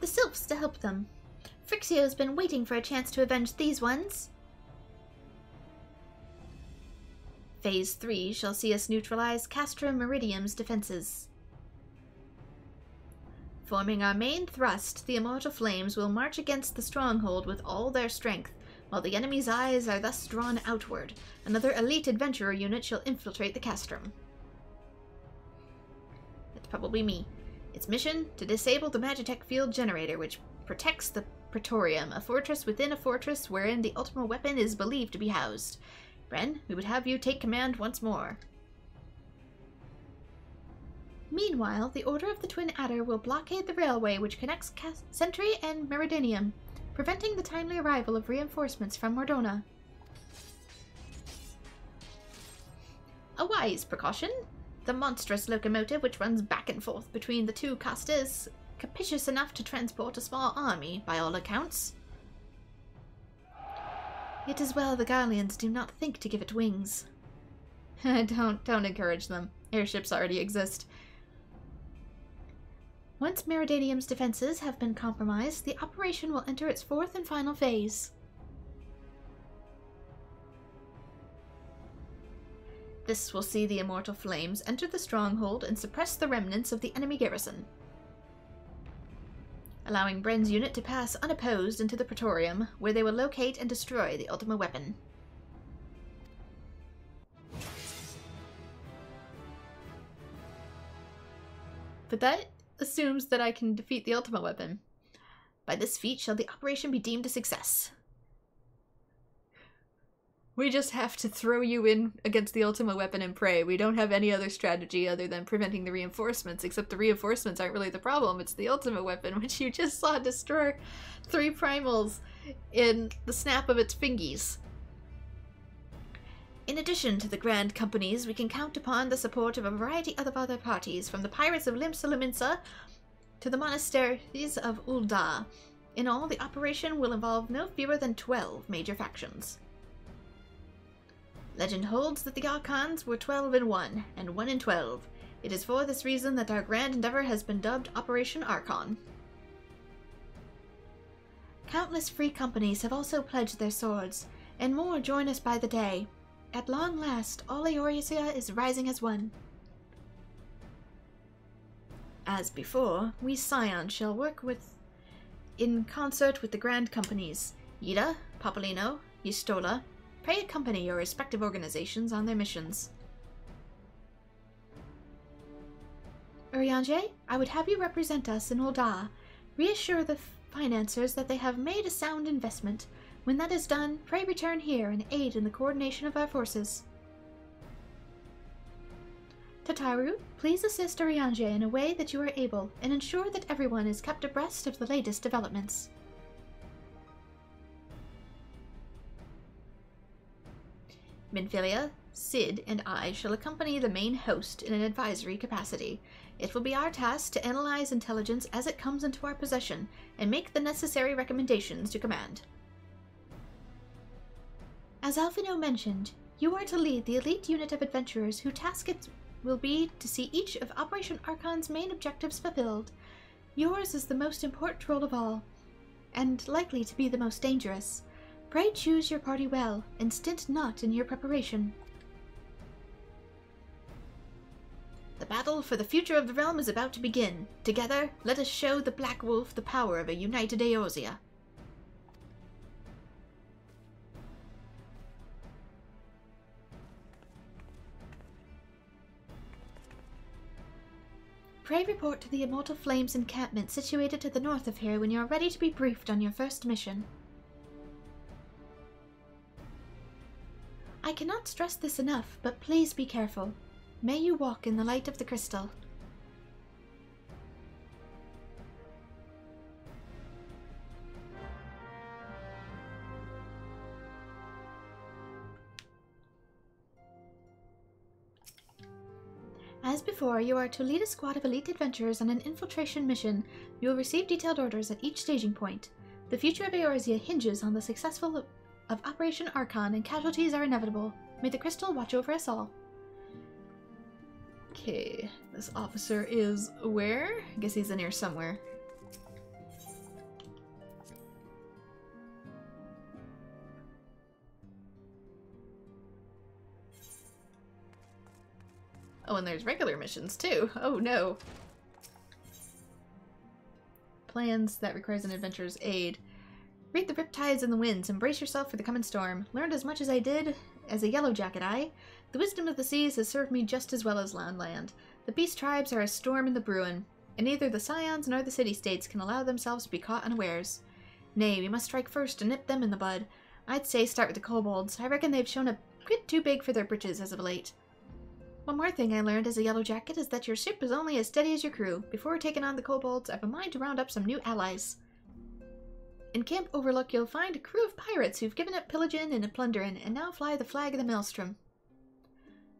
the Sylphs to help them. Frixio's been waiting for a chance to avenge these ones. Phase 3 shall see us neutralize Castrum Meridium's defenses. Forming our main thrust, the Immortal Flames will march against the stronghold with all their strength, while the enemy's eyes are thus drawn outward. Another elite adventurer unit shall infiltrate the Castrum. It's probably me. Its mission? To disable the Magitech field generator, which protects the Praetorium, a fortress within a fortress wherein the Ultima weapon is believed to be housed. Bren, we would have you take command once more. Meanwhile, the Order of the Twin Adder will blockade the railway which connects Sentry and Meridianium, preventing the timely arrival of reinforcements from Mordona. A wise precaution. The monstrous locomotive which runs back and forth between the two coastas is capacious enough to transport a small army, by all accounts. It is well the Garleans do not think to give it wings. Don't encourage them. Airships already exist. Once Meridianium's defenses have been compromised, the operation will enter its 4th and final phase. This will see the Immortal Flames enter the stronghold and suppress the remnants of the enemy garrison, allowing Bren's unit to pass unopposed into the Praetorium, where they will locate and destroy the Ultima weapon. But that assumes that I can defeat the Ultima weapon. By this feat shall the operation be deemed a success. We just have to throw you in against the Ultima weapon and pray. We don't have any other strategy other than preventing the reinforcements, except the reinforcements aren't really the problem. It's the Ultima weapon, which you just saw destroy 3 primals in the snap of its fingies. In addition to the Grand Companies, we can count upon the support of a variety of other parties, from the Pirates of Limsa to the Monasteries of Ul'dah. In all, the operation will involve no fewer than 12 major factions. Legend holds that the Archons were 12 in 1, and 1 in 12. It is for this reason that our grand endeavor has been dubbed Operation Archon. Countless free companies have also pledged their swords, and more join us by the day. At long last, all Eorzea is rising as one. As before, we Scions shall work in concert with the Grand Companies. Yida, Popolino, Yistola, pray accompany your respective organizations on their missions. Urianger, I would have you represent us in Ul'dah. Reassure the financiers that they have made a sound investment. When that is done, pray return here and aid in the coordination of our forces. Tataru, please assist Urianger in a way that you are able, and ensure that everyone is kept abreast of the latest developments. Minfilia, Sid, and I shall accompany the main host in an advisory capacity. It will be our task to analyze intelligence as it comes into our possession and make the necessary recommendations to command. As Alphino mentioned, you are to lead the elite unit of adventurers whose task it will be to see each of Operation Archon's main objectives fulfilled. Yours is the most important role of all, and likely to be the most dangerous. Pray choose your party well, and stint not in your preparation. The battle for the future of the realm is about to begin. Together, let us show the Black Wolf the power of a united Eorzea. Pray report to the Immortal Flames encampment situated to the north of here when you are ready to be briefed on your first mission. I cannot stress this enough, but please be careful. May you walk in the light of the crystal. As before, you are to lead a squad of elite adventurers on an infiltration mission. You will receive detailed orders at each staging point. The future of Eorzea hinges on the successful of Operation Archon, and casualties are inevitable. May the crystal watch over us all. Okay, this officer is where? I guess he's in here somewhere. Oh, and there's regular missions too. Oh no. Plans that requires an adventurer's aid. Read the riptides and the winds, and brace yourself for the coming storm. Learned as much as I did as a yellow jacket, The wisdom of the seas has served me just as well as land. The beast tribes are a storm in the brewin', and neither the scions nor the city-states can allow themselves to be caught unawares. Nay, we must strike first and nip them in the bud. I'd say start with the kobolds. I reckon they've shown a bit too big for their britches as of late. One more thing I learned as a yellow jacket is that your ship is only as steady as your crew. Before taking on the kobolds, I've a mind to round up some new allies. In Camp Overlook, you'll find a crew of pirates who've given up pillaging and plundering, and now fly the flag of the Maelstrom.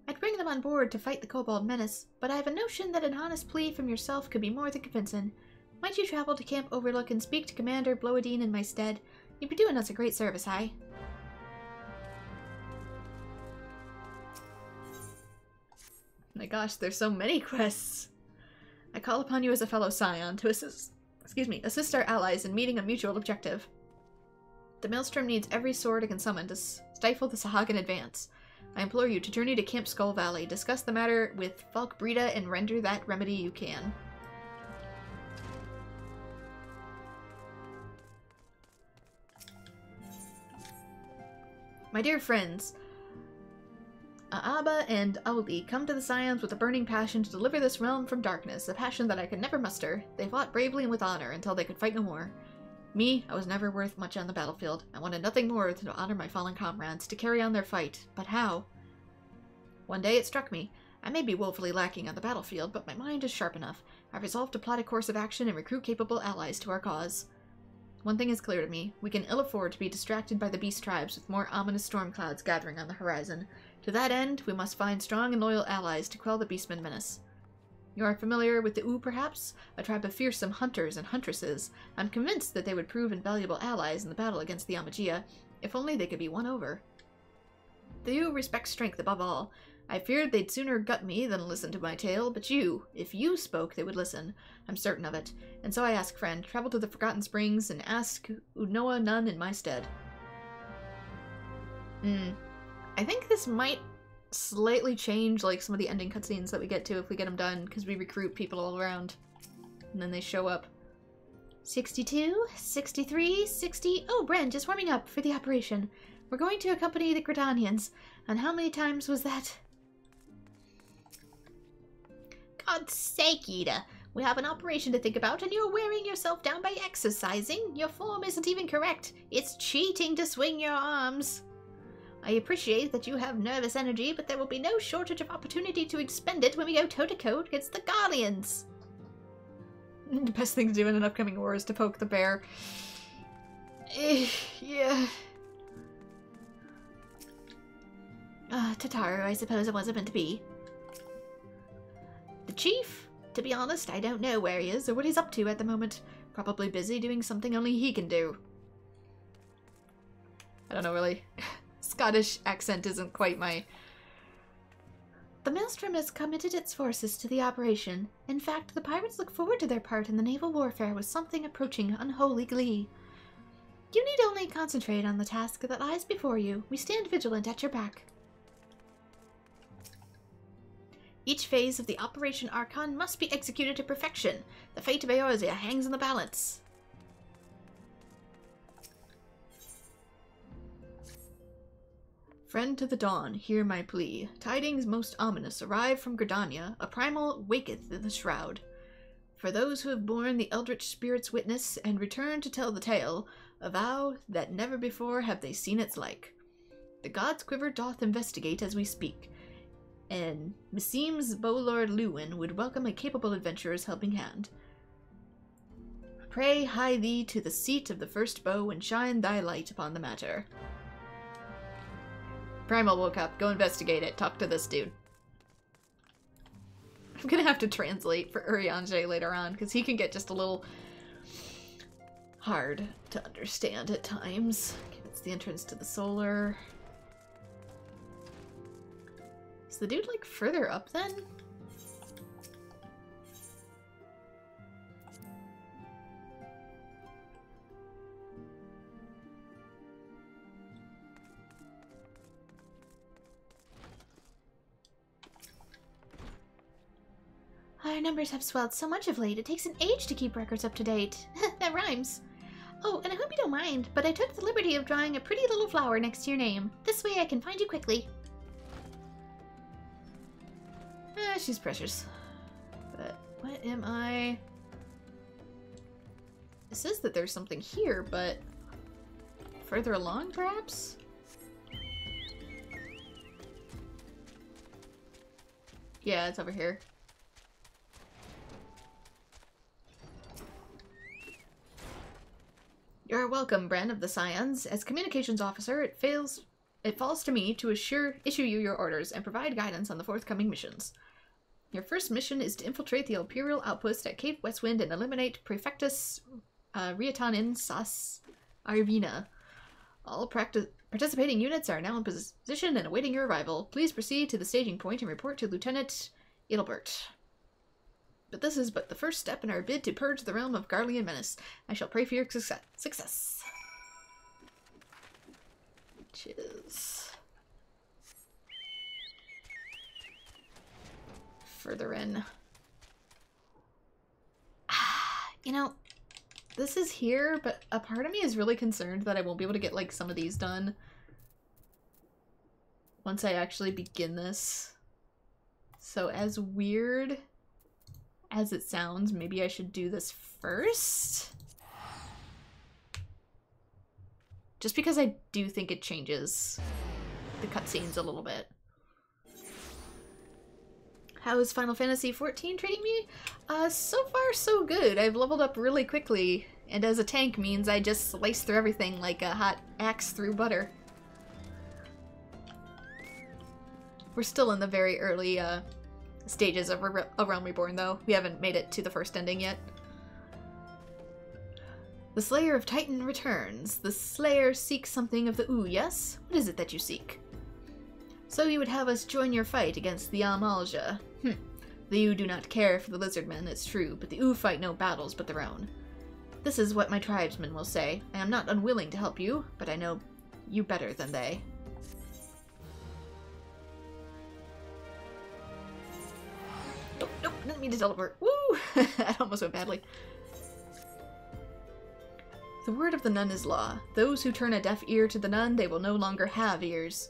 I'd bring them on board to fight the kobold menace, but I have a notion that an honest plea from yourself could be more than convincing. Might you travel to Camp Overlook and speak to Commander Bloedine in my stead? You'd be doing us a great service, My gosh, there's so many quests. I call upon you as a fellow scion to assist our allies in meeting a mutual objective. The Maelstrom needs every sword it can summon to stifle the Sahagan advance. I implore you to journey to Camp Skull Valley, discuss the matter with Falk Brita, and render that remedy you can. My dear friends, Aaba and Auli come to the Scions with a burning passion to deliver this realm from darkness, a passion that I could never muster. They fought bravely and with honor until they could fight no more. Me, I was never worth much on the battlefield. I wanted nothing more than to honor my fallen comrades, to carry on their fight. But how? One day it struck me. I may be woefully lacking on the battlefield, but my mind is sharp enough. I resolved to plot a course of action and recruit capable allies to our cause. One thing is clear to me. We can ill afford to be distracted by the beast tribes with more ominous storm clouds gathering on the horizon. To that end, we must find strong and loyal allies to quell the beastman menace. You are familiar with the Oo, perhaps? A tribe of fearsome hunters and huntresses. I'm convinced that they would prove invaluable allies in the battle against the Amagia, if only they could be won over. The Oo respect strength above all. I feared they'd sooner gut me than listen to my tale, but if you spoke, they would listen. I'm certain of it. And so I ask, friend, travel to the Forgotten Springs and ask Udnoa Nun in my stead. I think this might slightly change like some of the ending cutscenes that we get to if we get them done, because we recruit people all around. And then they show up. 62, 63, 60... Oh, Bren, just warming up for the operation. We're going to accompany the Gridanians. And how many times was that? God's sake, Ida. We have an operation to think about, and you're wearing yourself down by exercising. Your form isn't even correct. It's cheating to swing your arms. I appreciate that you have nervous energy, but there will be no shortage of opportunity to expend it when we go toe-to-toe against the Guardians. The best thing to do in an upcoming war is to poke the bear. Yeah. Tataru, I suppose it wasn't meant to be. The chief? To be honest, I don't know where he is or what he's up to at the moment. Probably busy doing something only he can do. I don't know, really. Scottish accent isn't quite my... The Maelstrom has committed its forces to the operation. In fact, the pirates look forward to their part in the naval warfare with something approaching unholy glee. You need only concentrate on the task that lies before you. We stand vigilant at your back. Each phase of the Operation Archon must be executed to perfection. The fate of Eorzea hangs in the balance. Friend to the dawn, hear my plea. Tidings most ominous arrive from Gridania. A primal waketh in the shroud. For those who have borne the eldritch spirit's witness and return to tell the tale, avow that never before have they seen its like. The god's quiver doth investigate as we speak, and meseems Bowlord Lewin would welcome a capable adventurer's helping hand. Pray hie thee to the seat of the first bow and shine thy light upon the matter. Primal woke up. Go investigate it. Talk to this dude. I'm gonna have to translate for Urianger later on, because he can get just a little hard to understand at times. Okay, that's the entrance to the solar. Is the dude, like, further up then? Our numbers have swelled so much of late, it takes an age to keep records up to date. That rhymes. Oh, and I hope you don't mind, but I took the liberty of drawing a pretty little flower next to your name. This way I can find you quickly. She's precious. But what am I... It says that there's something here, but... Further along, perhaps? Yeah, it's over here. You're welcome, Bren of the Scions. As communications officer, it falls to me to issue you your orders and provide guidance on the forthcoming missions. Your first mission is to infiltrate the Imperial outpost at Cape Westwind and eliminate Prefectus Riatanin Sas Arvina. All participating units are now in position and awaiting your arrival. Please proceed to the staging point and report to Lieutenant Edelbert. But this is but the first step in our bid to purge the realm of Garlean menace. I shall pray for your success. Which is... further in. You know, this is here, but a part of me is really concerned that I won't be able to get, like, some of these done once I actually begin this. So as weird as it sounds, maybe I should do this first? Just because I do think it changes the cutscenes a little bit. How is Final Fantasy XIV treating me? So far so good. I've leveled up really quickly, and as a tank means I just slice through everything like a hot axe through butter. We're still in the very early stages of A Realm Reborn, though. We haven't made it to the first ending yet. The Slayer of Titan returns. The Slayer seeks something of the Ooh, yes? What is it that you seek? So you would have us join your fight against the Amalja. The Ooh do not care for the Lizardmen, it's true, but the Ooh fight no battles but their own. This is what my tribesmen will say. I am not unwilling to help you, but I know you better than they. Nope, didn't mean to teleport. Woo! That almost went badly. The word of the nun is law. Those who turn a deaf ear to the nun, they will no longer have ears.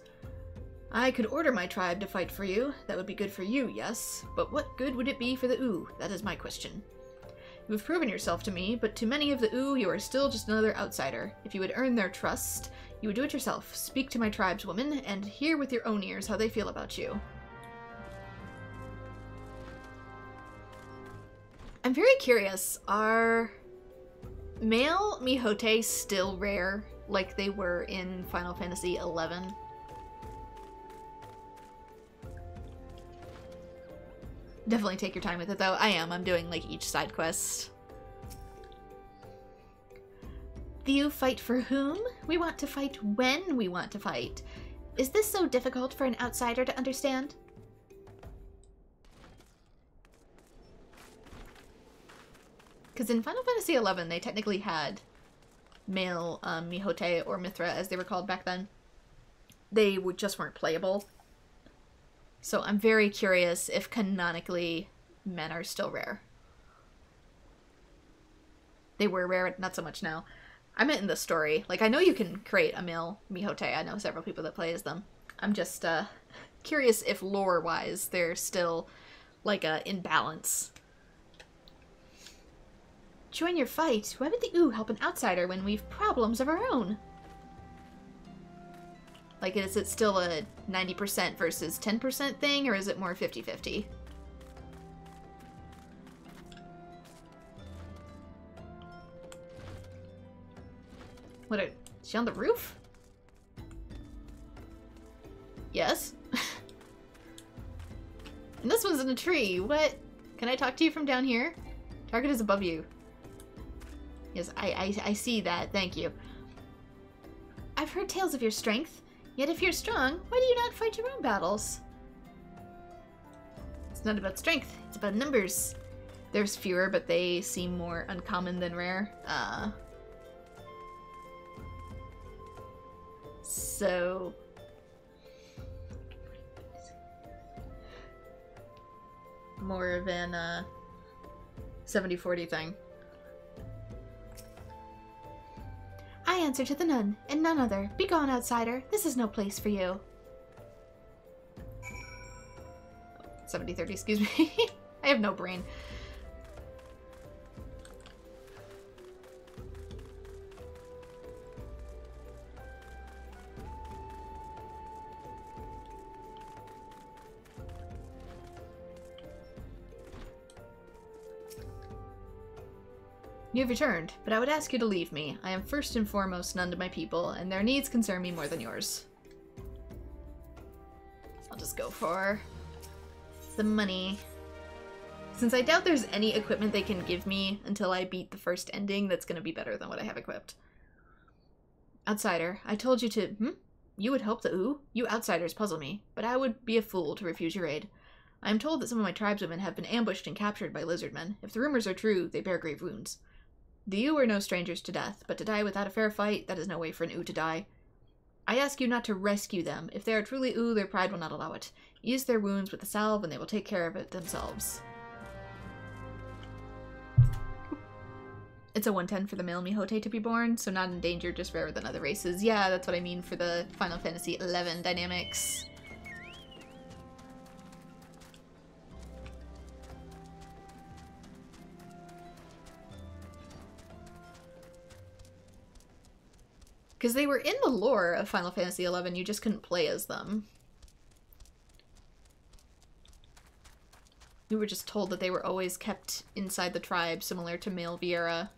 I could order my tribe to fight for you. That would be good for you, yes. But what good would it be for the Ooh? That is my question. You have proven yourself to me, but to many of the Ooh, you are still just another outsider. If you would earn their trust, you would do it yourself. Speak to my tribeswoman, and hear with your own ears how they feel about you. I'm very curious, are male Mihote still rare like they were in Final Fantasy XI? Definitely take your time with it, though. I'm doing, like, each side quest. You fight for whom? We want to fight when we want to fight. Is this so difficult for an outsider to understand? Because in Final Fantasy XI, they technically had male Mihote, or Mithra, as they were called back then. They just weren't playable. So I'm very curious if canonically men are still rare. They were rare, not so much now. I meant in the story. Like, I know you can create a male Mihote. I know several people that play as them. I'm just curious if lore-wise they're still, like, in balance. Join your fight. Why would the OO help an outsider when we've problems of our own? Like, is it still a 90% versus 10% thing, or is it more 50-50? What, is she on the roof? Yes. And this one's in a tree. What? Can I talk to you from down here? Target is above you. Yes, I see that. Thank you. I've heard tales of your strength. Yet if you're strong, why do you not fight your own battles? It's not about strength. It's about numbers. There's fewer, but they seem more uncommon than rare. So... more of an 70-40 thing. I answer to the nun, and none other. Begone, outsider. This is no place for you. 70-30, excuse me. I have no brain. You have returned, but I would ask you to leave me. I am first and foremost none to my people, and their needs concern me more than yours. I'll just go for the money. Since I doubt there's any equipment they can give me until I beat the first ending that's going to be better than what I have equipped. Outsider, I told you to... You would help the OO? You outsiders puzzle me, but I would be a fool to refuse your aid. I am told that some of my tribeswomen have been ambushed and captured by lizardmen. If the rumors are true, they bear grave wounds. The OO are no strangers to death, but to die without a fair fight, that is no way for an OO to die. I ask you not to rescue them. If they are truly OO, their pride will not allow it. Ease their wounds with a salve, and they will take care of it themselves. It's a 110 for the male Mihote to be born, so not endangered, just rarer than other races. Yeah, that's what I mean for the Final Fantasy XI dynamics. Because they were in the lore of Final Fantasy XI, you just couldn't play as them. You were just told that they were always kept inside the tribe, similar to male Viera.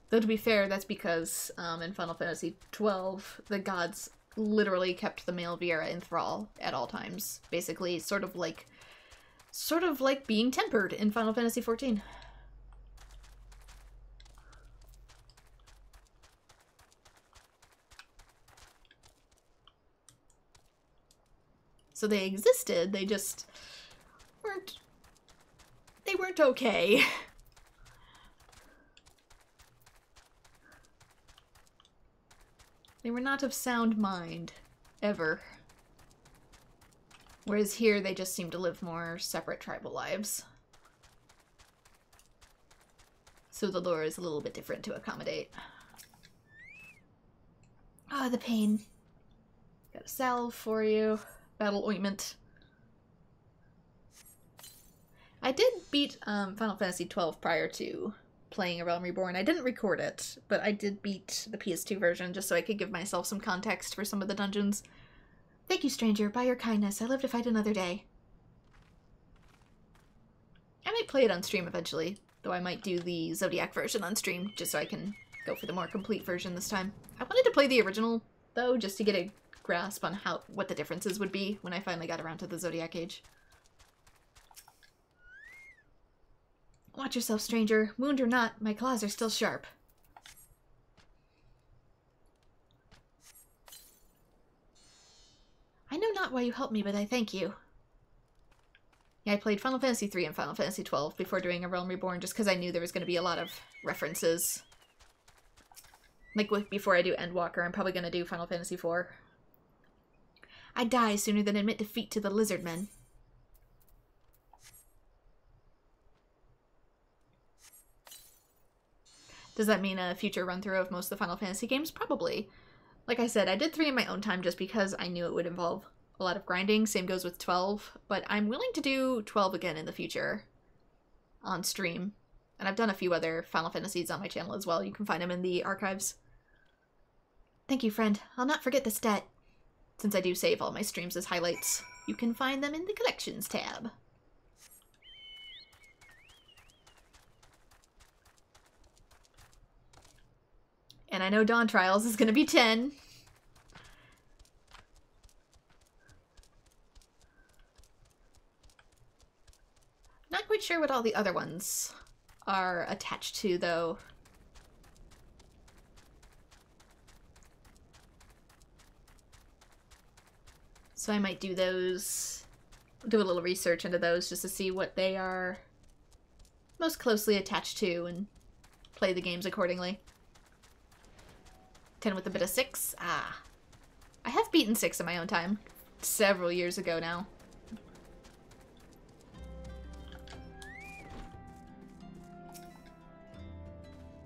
Though to be fair, that's because in Final Fantasy XII, the gods literally kept the male Viera in thrall at all times. Basically, sort of like being tempered in Final Fantasy XIV. So they existed, they just weren't... They weren't okay. They were not of sound mind, ever. Whereas here, they just seem to live more separate tribal lives. So the lore is a little bit different to accommodate. Ah, the pain. Got a salve for you. Battle ointment. I did beat Final Fantasy XII prior to playing A Realm Reborn. I didn't record it, but I did beat the PS2 version just so I could give myself some context for some of the dungeons. Thank you, stranger. By your kindness, I live to fight another day. I might play it on stream eventually, though I might do the Zodiac version on stream, just so I can go for the more complete version this time. I wanted to play the original though, just to get a grasp on what the differences would be when I finally got around to the Zodiac Age. Watch yourself, stranger. Wound or not, my claws are still sharp. I know not why you helped me, but I thank you. Yeah, I played Final Fantasy III and Final Fantasy XII before doing A Realm Reborn, just because I knew there was going to be a lot of references. Like, before I do Endwalker, I'm probably going to do Final Fantasy IV. I'd die sooner than admit defeat to the Lizardmen. Does that mean a future run-through of most of the Final Fantasy games? Probably. Like I said, I did 3 in my own time just because I knew it would involve a lot of grinding. Same goes with 12, but I'm willing to do 12 again in the future on stream. And I've done a few other Final Fantasies on my channel as well. You can find them in the archives. Thank you, friend. I'll not forget this debt. Since I do save all my streams as highlights, you can find them in the Collections tab. And I know Dawn Trials is going to be 10. Not quite sure what all the other ones are attached to, though. So I might do those, do a little research into those just to see what they are most closely attached to and play the games accordingly. 10 with a bit of 6. Ah. I have beaten 6 in my own time. Several years ago now.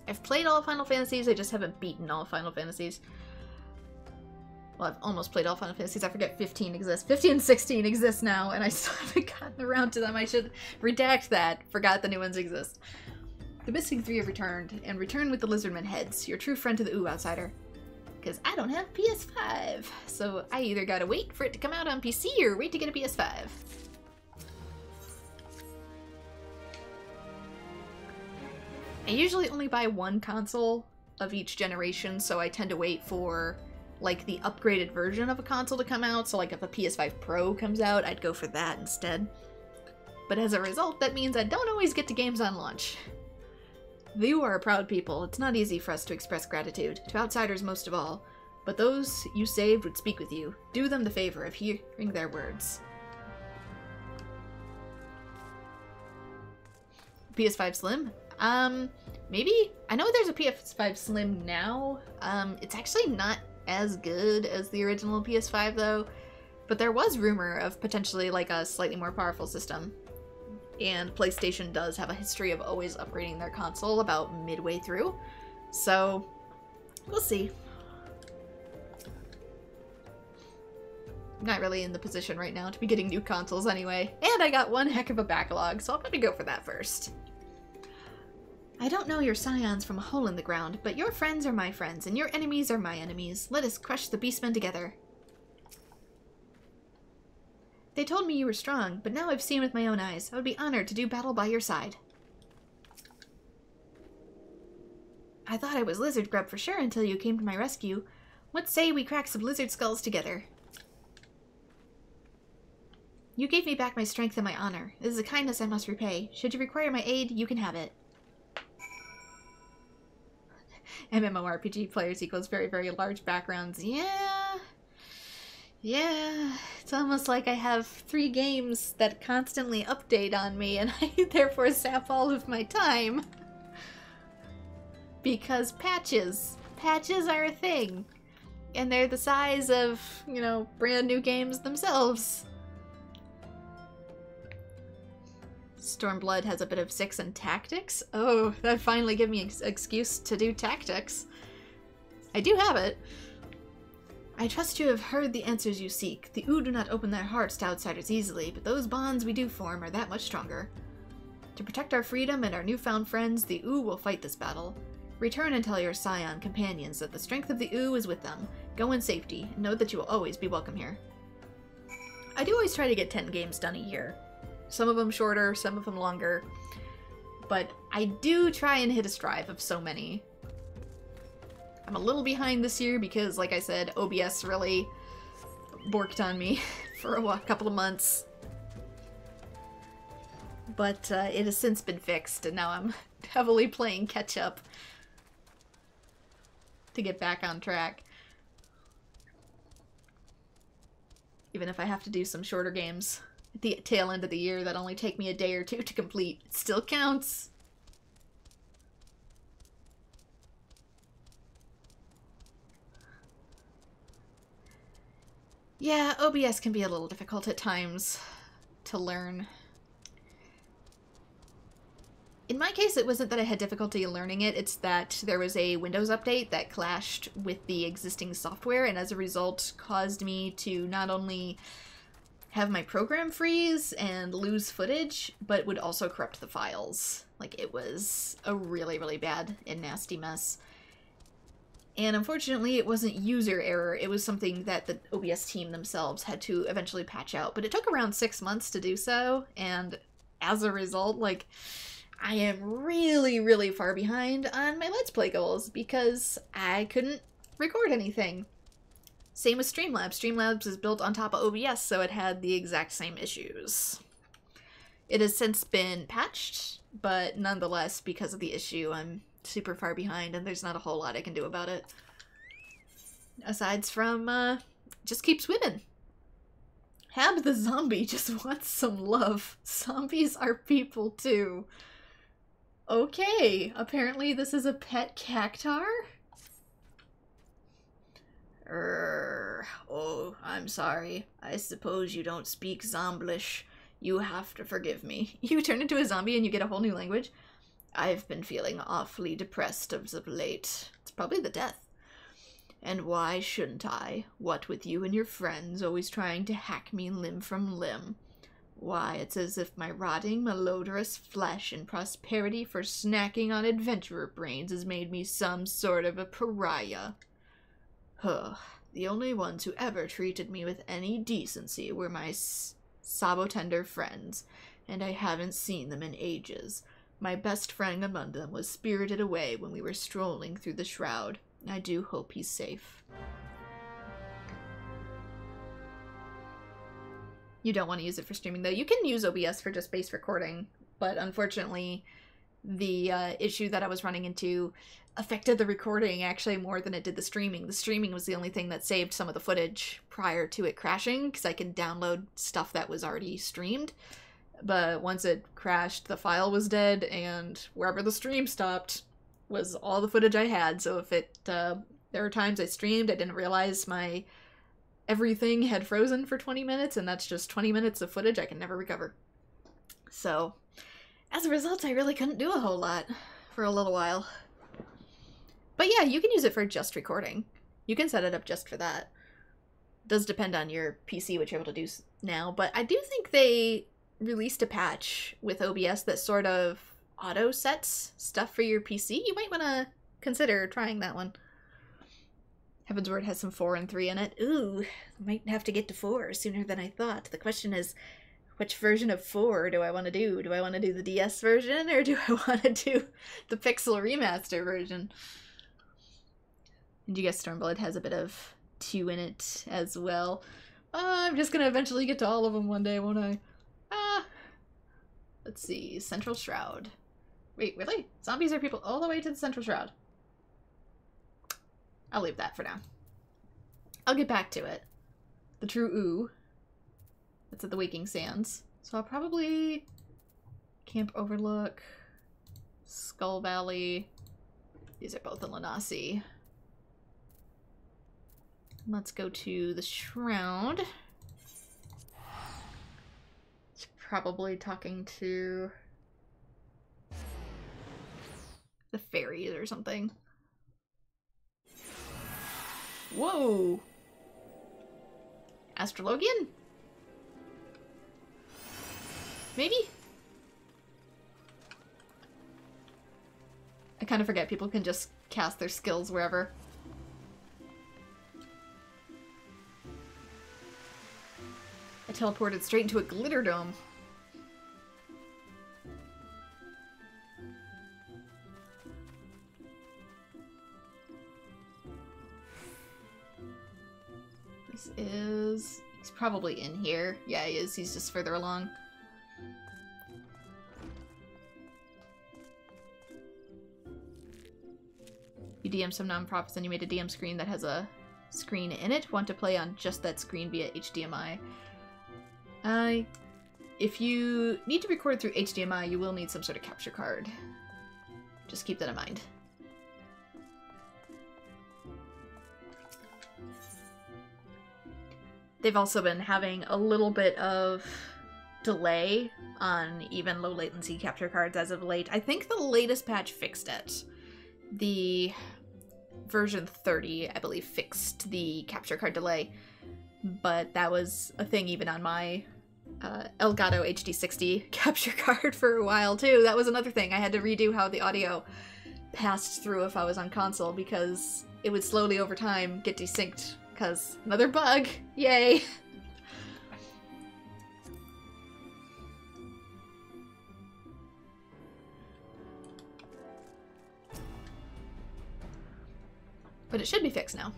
I've played all Final Fantasies, I just haven't beaten all Final Fantasies. Well, I've almost played all Final Fantasies. I forget 15 exists. 15 and 16 exist now, and I still haven't gotten around to them. I should redact that. Forgot the new ones exist. The missing 3 have returned, and return with the Lizardmen heads, your true friend to the outsider. Because I don't have PS5, so I either gotta wait for it to come out on PC or wait to get a PS5. I usually only buy one console of each generation, so I tend to wait for, like, the upgraded version of a console to come out. So, like, if a PS5 Pro comes out, I'd go for that instead. But as a result, that means I don't always get to games on launch. You are a proud people. It's not easy for us to express gratitude, to outsiders most of all, but those you saved would speak with you. Do them the favor of hearing their words. PS5 Slim? Maybe? I know there's a PS5 Slim now. It's actually not as good as the original PS5 though, but there was rumor of potentially like a slightly more powerful system. And PlayStation does have a history of always upgrading their console about midway through. So, we'll see. I'm not really in the position right now to be getting new consoles anyway. And I got one heck of a backlog, so I'll probably go for that first. I don't know your scions from a hole in the ground, but your friends are my friends, and your enemies are my enemies. Let us crush the beastmen together. They told me you were strong, but now I've seen with my own eyes. I would be honored to do battle by your side. I thought I was lizard grub for sure until you came to my rescue. What say we crack some lizard skulls together? You gave me back my strength and my honor. This is a kindness I must repay. Should you require my aid, you can have it. MMORPG players equals very, very large backgrounds. Yeah, it's almost like I have 3 games that constantly update on me and I therefore sap all of my time. Because patches are a thing. And they're the size of, you know, brand new games themselves. Stormblood has a bit of 6 in tactics. Oh, that finally gave me an excuse to do tactics. I do have it. I trust you have heard the answers you seek. The do not open their hearts to outsiders easily, but those bonds we do form are that much stronger. To protect our freedom and our newfound friends, the will fight this battle. Return and tell your scion companions that the strength of the is with them. Go in safety, and know that you will always be welcome here. I do always try to get 10 games done a year. Some of them shorter, some of them longer. But I do try and hit a strive of so many. I'm a little behind this year because, like I said, OBS really borked on me for a couple of months. But it has since been fixed, and now I'm heavily playing catch-up to get back on track. Even if I have to do some shorter games at the tail end of the year that only take me a day or two to complete, it still counts. Yeah, OBS can be a little difficult at times to learn. In my case, it wasn't that I had difficulty learning it, it's that there was a Windows update that clashed with the existing software, and as a result caused me to not only have my program freeze and lose footage, but would also corrupt the files. Like, it was a really, really bad and nasty mess. And unfortunately, it wasn't user error, it was something that the OBS team themselves had to eventually patch out. But it took around 6 months to do so, and as a result, like, I am really, really far behind on my Let's Play goals because I couldn't record anything. Same with Streamlabs. Streamlabs is built on top of OBS, so it had the exact same issues. It has since been patched, but nonetheless, because of the issue, I'm super far behind, and there's not a whole lot I can do about it. Aside from, just keep swimming. Hab the zombie just wants some love. Zombies are people too. Okay, apparently this is a pet cactar? Oh, I'm sorry. I suppose you don't speak Zomblish. You have to forgive me. You turn into a zombie and you get a whole new language? I've been feeling awfully depressed as of late. It's probably the death. And why shouldn't I? What with you and your friends always trying to hack me limb from limb? Why, it's as if my rotting, malodorous flesh and prosperity for snacking on adventurer brains has made me some sort of a pariah. Huh. The only ones who ever treated me with any decency were my sabotender friends, and I haven't seen them in ages. My best friend among them was spirited away when we were strolling through the shroud. I do hope he's safe. You don't want to use it for streaming, though. You can use OBS for just base recording, but unfortunately, the issue that I was running into affected the recording actually more than it did the streaming. The streaming was the only thing that saved some of the footage prior to it crashing, because I can download stuff that was already streamed. But once it crashed, the file was dead, and wherever the stream stopped was all the footage I had. So if it, there were times I streamed, I didn't realize my everything had frozen for 20 minutes, and that's just 20 minutes of footage I can never recover. So, as a result, I really couldn't do a whole lot for a little while. But yeah, you can use it for just recording. You can set it up just for that. It does depend on your PC, what you're able to do now, but I do think they released a patch with OBS that sort of auto sets stuff for your PC. You might want to consider trying that one. Heaven's Word has some 4 and 3 in it. Ooh, might have to get to 4 sooner than I thought. The question is, which version of 4 do I want to do? Do I want to do the DS version, or do I want to do the Pixel Remaster version? And you guess Stormblood has a bit of 2 in it as well. I'm just going to eventually get to all of them one day, won't I? Let's see. Central Shroud. Wait, really? Zombies are people all the way to the Central Shroud. I'll leave that for now. I'll get back to it. The True Ooh. That's at the Waking Sands. So I'll probably Camp Overlook, Skull Valley. These are both in Lanasi. Let's go to the Shroud. It's probably talking to the fairies or something. Whoa! Astrologian? Maybe? I kind of forget people can just cast their skills wherever. I teleported straight into a glitter dome. is. He's probably in here. Yeah, he is. He's just further along. You DM some nonprofits and you made a DM screen that has a screen in it. Want to play on just that screen via HDMI. If you need to record through HDMI, you will need some sort of capture card. Just keep that in mind. They've also been having a little bit of delay on even low latency capture cards as of late. I think the latest patch fixed it. The version 30, I believe, fixed the capture card delay, but that was a thing even on my Elgato HD60 capture card for a while too. That was another thing. I had to redo how the audio passed through if I was on console because it would slowly over time get desynced because another bug. Yay! But it should be fixed now.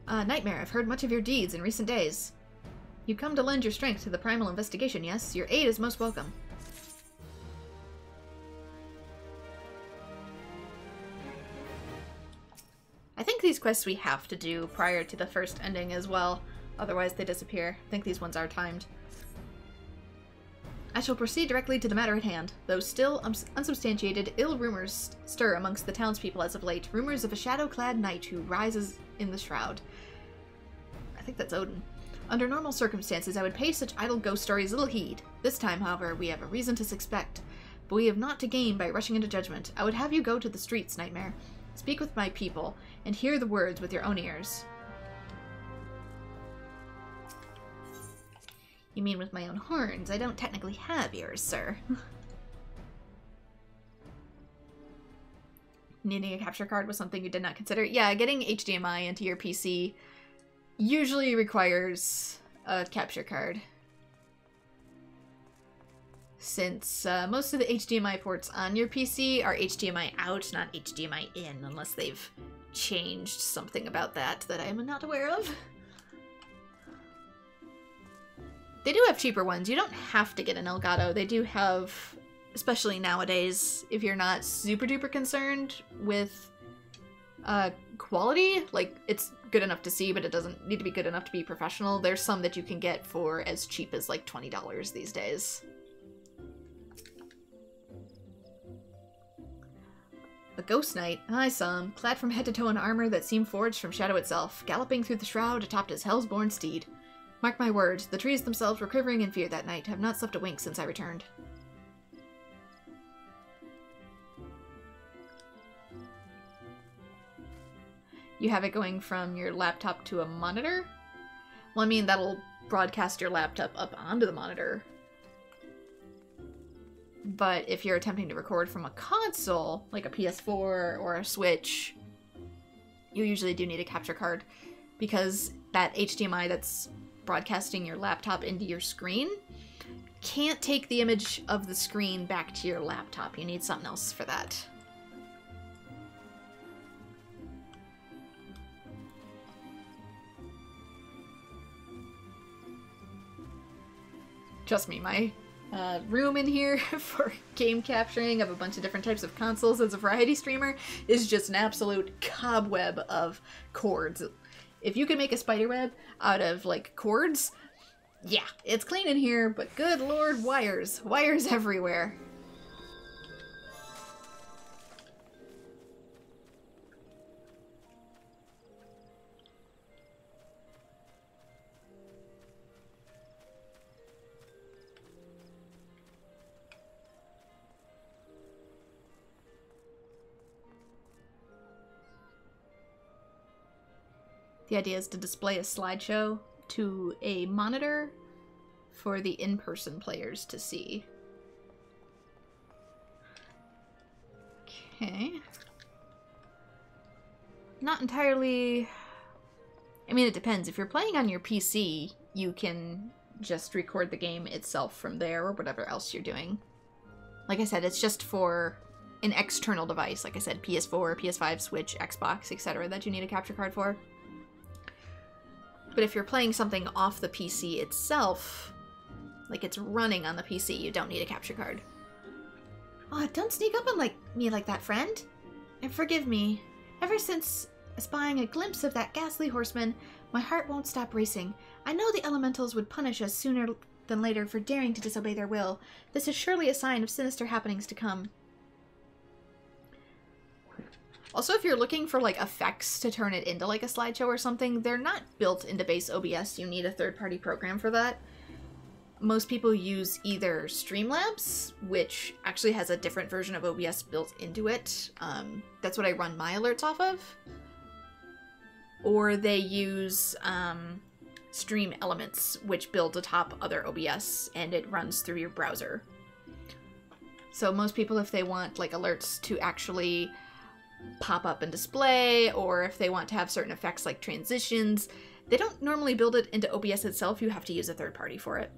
Nightmare, I've heard much of your deeds in recent days. You come to lend your strength to the primal investigation, yes? Your aid is most welcome. I think these quests we have to do prior to the first ending as well, otherwise they disappear. I think these ones are timed. I shall proceed directly to the matter at hand. Though still unsubstantiated, ill rumors stir amongst the townspeople as of late. Rumors of a shadow-clad knight who rises in the shroud. I think that's Odin. Under normal circumstances, I would pay such idle ghost stories little heed. This time, however, we have a reason to suspect. But we have not to gain by rushing into judgment. I would have you go to the streets, Nightmare. Speak with my people, and hear the words with your own ears. You mean with my own horns? I don't technically have ears, sir. Needing a capture card was something you did not consider? Yeah, getting HDMI into your PC usually requires a capture card. Since most of the HDMI ports on your PC are HDMI out, not HDMI in, unless they've changed something about that I am not aware of. They do have cheaper ones. You don't have to get an Elgato. They do have, especially nowadays, if you're not super duper concerned with quality, like it's good enough to see, but it doesn't need to be good enough to be professional. There's some that you can get for as cheap as like $20 these days. A ghost knight. I saw him, clad from head to toe in armor that seemed forged from shadow itself, galloping through the shroud atop his hell's-born steed. Mark my words, the trees themselves were quivering in fear that night. Have not slept a wink since I returned. You have it going from your laptop to a monitor? Well, I mean, that'll broadcast your laptop up onto the monitor. But if you're attempting to record from a console, like a PS4 or a Switch, you usually do need a capture card because that HDMI that's broadcasting your laptop into your screen can't take the image of the screen back to your laptop. You need something else for that. Trust me, my room in here for game capturing of a bunch of different types of consoles as a variety streamer is just an absolute cobweb of cords. If you can make a spider web out of, like, cords, yeah, it's clean in here, but good lord, wires. Wires everywhere. The idea is to display a slideshow to a monitor for the in-person players to see. Okay. Not entirely... I mean, it depends. If you're playing on your PC, you can just record the game itself from there or whatever else you're doing. Like I said, it's just for an external device. Like I said, PS4, PS5, Switch, Xbox, etc. that you need a capture card for. But if you're playing something off the PC itself, like it's running on the PC, you don't need a capture card. Oh, don't sneak up on me like that, friend. And forgive me. Ever since espying a glimpse of that ghastly horseman, my heart won't stop racing. I know the elementals would punish us sooner than later for daring to disobey their will. This is surely a sign of sinister happenings to come. Also, if you're looking for like effects to turn it into like a slideshow or something, they're not built into base OBS. You need a third-party program for that. Most people use either Streamlabs, which actually has a different version of OBS built into it. That's what I run my alerts off of. Or they use Stream Elements, which build atop other OBS, and it runs through your browser. So most people, if they want like alerts to actually pop up and display, or if they want to have certain effects like transitions, they don't normally build it into OBS itself. You have to use a third party for it,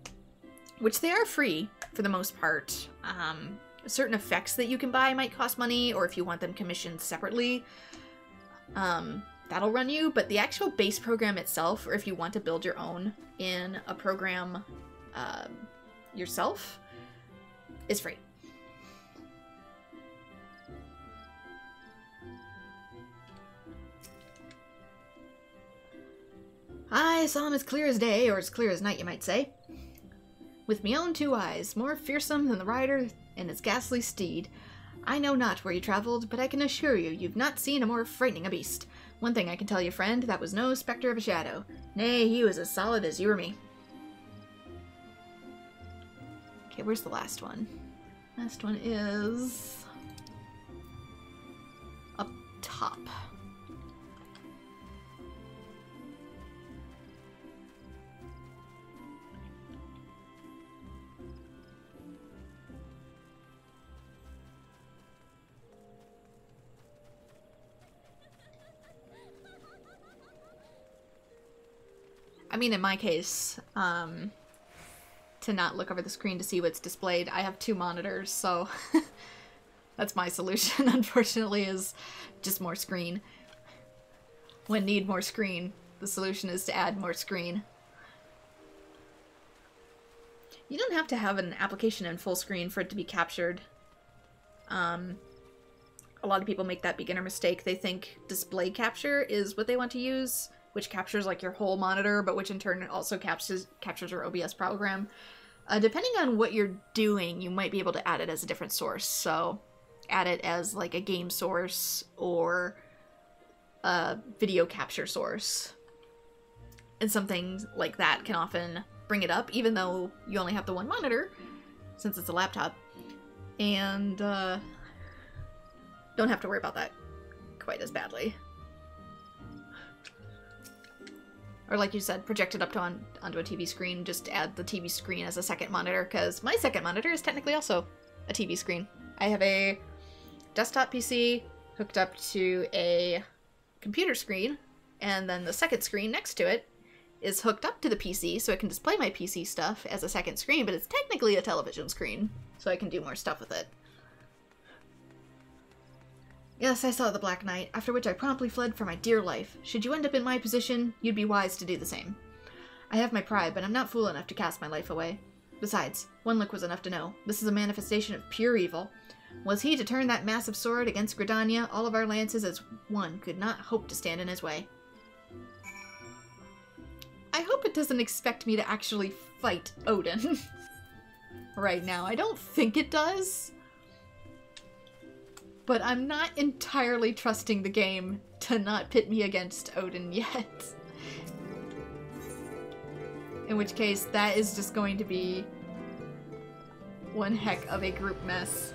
which they are free for the most part. Certain effects that you can buy might cost money, or if you want them commissioned separately, that'll run you. But the actual base program itself, or if you want to build your own in a program yourself, is free. I saw him as clear as day, or as clear as night, you might say. With me own 2 eyes, more fearsome than the rider and his ghastly steed. I know not where you traveled, but I can assure you, you've not seen a more frightening a beast. One thing I can tell you, friend, that was no spectre of a shadow. Nay, he was as solid as you or me. Okay, where's the last one? Last one is up top. I mean, in my case, to not look over the screen to see what's displayed, I have 2 monitors, so that's my solution, unfortunately, is just more screen. When need more screen, the solution is to add more screen. You don't have to have an application in full screen for it to be captured. A lot of people make that beginner mistake. They think display capture is what they want to use, which captures like your whole monitor, but which in turn also captures your OBS program. Depending on what you're doing, you might be able to add it as a different source. So add it as like a game source or a video capture source. And something like that can often bring it up, even though you only have the 1 monitor, since it's a laptop. And don't have to worry about that quite as badly. Or like you said, project it up onto a TV screen. Just add the TV screen as a second monitor, because my second monitor is technically also a TV screen. I have a desktop PC hooked up to a computer screen, and then the second screen next to it is hooked up to the PC, so it can display my PC stuff as a second screen, but it's technically a television screen, so I can do more stuff with it. Yes, I saw the Black Knight, after which I promptly fled for my dear life. Should you end up in my position, you'd be wise to do the same. I have my pride, but I'm not fool enough to cast my life away. Besides, one look was enough to know. This is a manifestation of pure evil. Was he to turn that massive sword against Gridania, all of our lances as one could not hope to stand in his way. I hope it doesn't expect me to actually fight Odin right now. I don't think it does. But I'm not entirely trusting the game to not pit me against Odin yet. In which case, that is just going to be one heck of a group mess.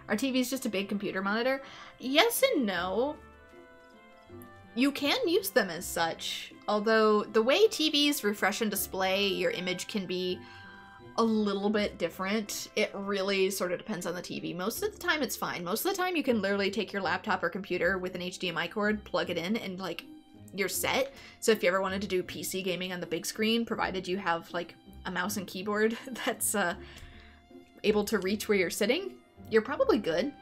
Our TV is just a big computer monitor. Yes and no. You can use them as such, although the way TVs refresh and display your image can be a little bit different. It really sort of depends on the TV. Most of the time it's fine. Most of the time you can literally take your laptop or computer with an HDMI cord, plug it in, and like you're set. So if you ever wanted to do PC gaming on the big screen, provided you have like a mouse and keyboard that's able to reach where you're sitting, you're probably good.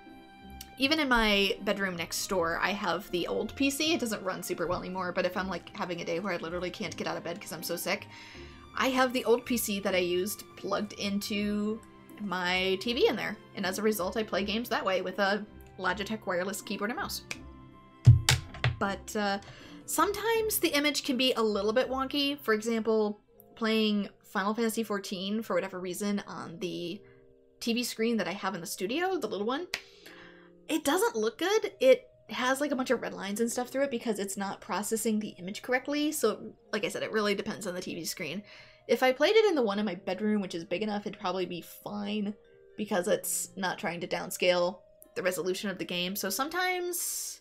even in my bedroom next door, I have the old PC. It doesn't run super well anymore, but if I'm like having a day where I literally can't get out of bed because I'm so sick, I have the old PC that I used plugged into my TV in there. And as a result, I play games that way with a Logitech wireless keyboard and mouse. But sometimes the image can be a little bit wonky. For example, playing Final Fantasy XIV for whatever reason on the TV screen that I have in the studio, the little one, it doesn't look good. It has like a bunch of red lines and stuff through it because it's not processing the image correctly. So like I said, it really depends on the TV screen. If I played it in the one in my bedroom, which is big enough, it'd probably be fine because it's not trying to downscale the resolution of the game. So sometimes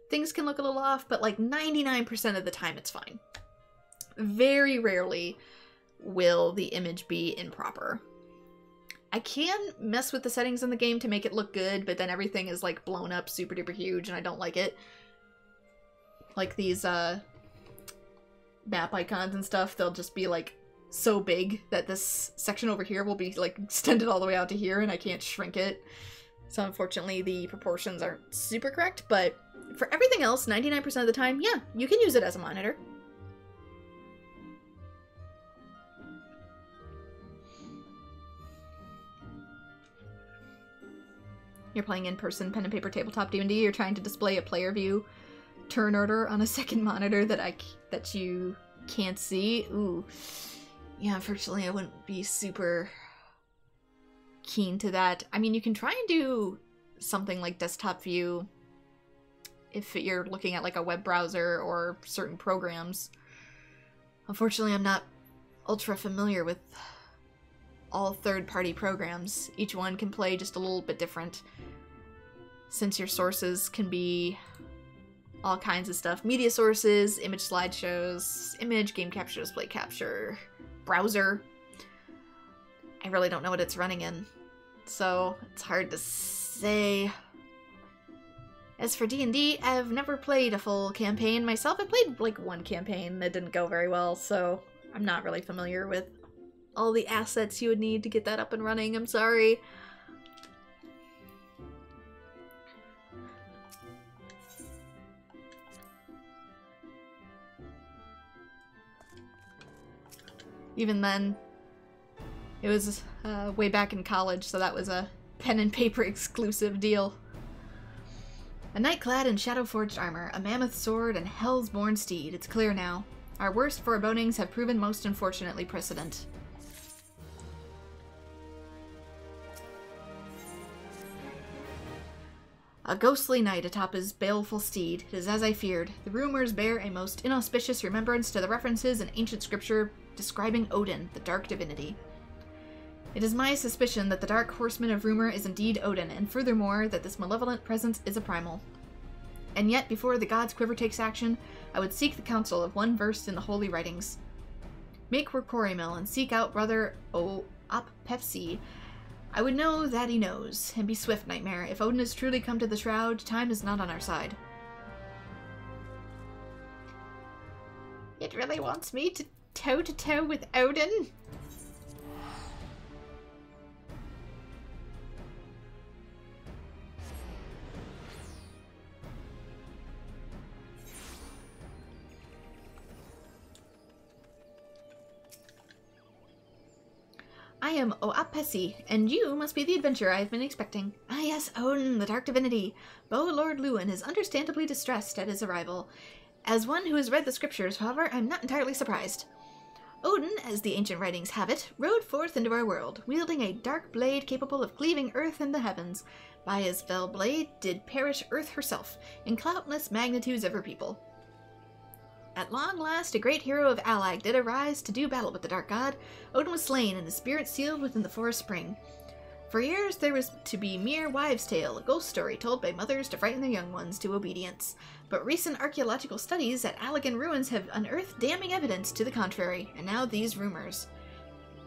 things can look a little off, but like 99% of the time it's fine. Very rarely will the image be improper. I can mess with the settings in the game to make it look good, but then everything is like blown up super duper huge and I don't like it. Like these map icons and stuff, they'll just be like so big that this section over here will be like extended all the way out to here and I can't shrink it. So unfortunately the proportions aren't super correct, but for everything else, 99% of the time, yeah, you can use it as a monitor. You're playing in-person pen and paper tabletop D&D, you're trying to display a player view turn order on a second monitor that you can't see. Ooh. Yeah, unfortunately I wouldn't be super keen to that. I mean, you can try and do something like desktop view if you're looking at like a web browser or certain programs. Unfortunately, I'm not ultra familiar with all third-party programs. Each one can play just a little bit different, since your sources can be all kinds of stuff. Media sources, image slideshows, image, game capture, display capture, browser. I really don't know what it's running in, so it's hard to say. As for D&D, I've never played a full campaign myself. I played like one campaign that didn't go very well, so I'm not really familiar with all the assets you would need to get that up and running. I'm sorry. Even then, it was way back in college, so that was a pen and paper exclusive deal. A knight clad in shadow-forged armor, a mammoth sword, and hell's born steed. It's clear now. Our worst forebodings have proven most unfortunately precedent. A ghostly knight atop his baleful steed. It is as I feared. The rumors bear a most inauspicious remembrance to the references in ancient scripture describing Odin, the dark divinity. It is my suspicion that the dark horseman of rumor is indeed Odin, and furthermore, that this malevolent presence is a primal. And yet, before the god's quiver takes action, I would seek the counsel of one versed in the holy writings. Make Corcorimel and seek out brother Opepsi. I would know that he knows, and be swift, Nightmare. If Odin has truly come to the Shroud, time is not on our side. It really wants me to toe-to-toe with Odin? I am Oapesi, and you must be the adventurer I have been expecting. Ah yes, Odin, the dark divinity. Beau Lord Lewin is understandably distressed at his arrival. As one who has read the scriptures, however, I'm not entirely surprised. Odin, as the ancient writings have it, rode forth into our world, wielding a dark blade capable of cleaving earth and the heavens. By his fell blade did perish earth herself, in countless magnitudes of her people. At long last, a great hero of Allag did arise to do battle with the dark god. Odin was slain, and his spirit sealed within the forest spring. For years there was to be mere wives' tale, a ghost story told by mothers to frighten their young ones to obedience. But recent archaeological studies at Allagan ruins have unearthed damning evidence to the contrary, and now these rumors.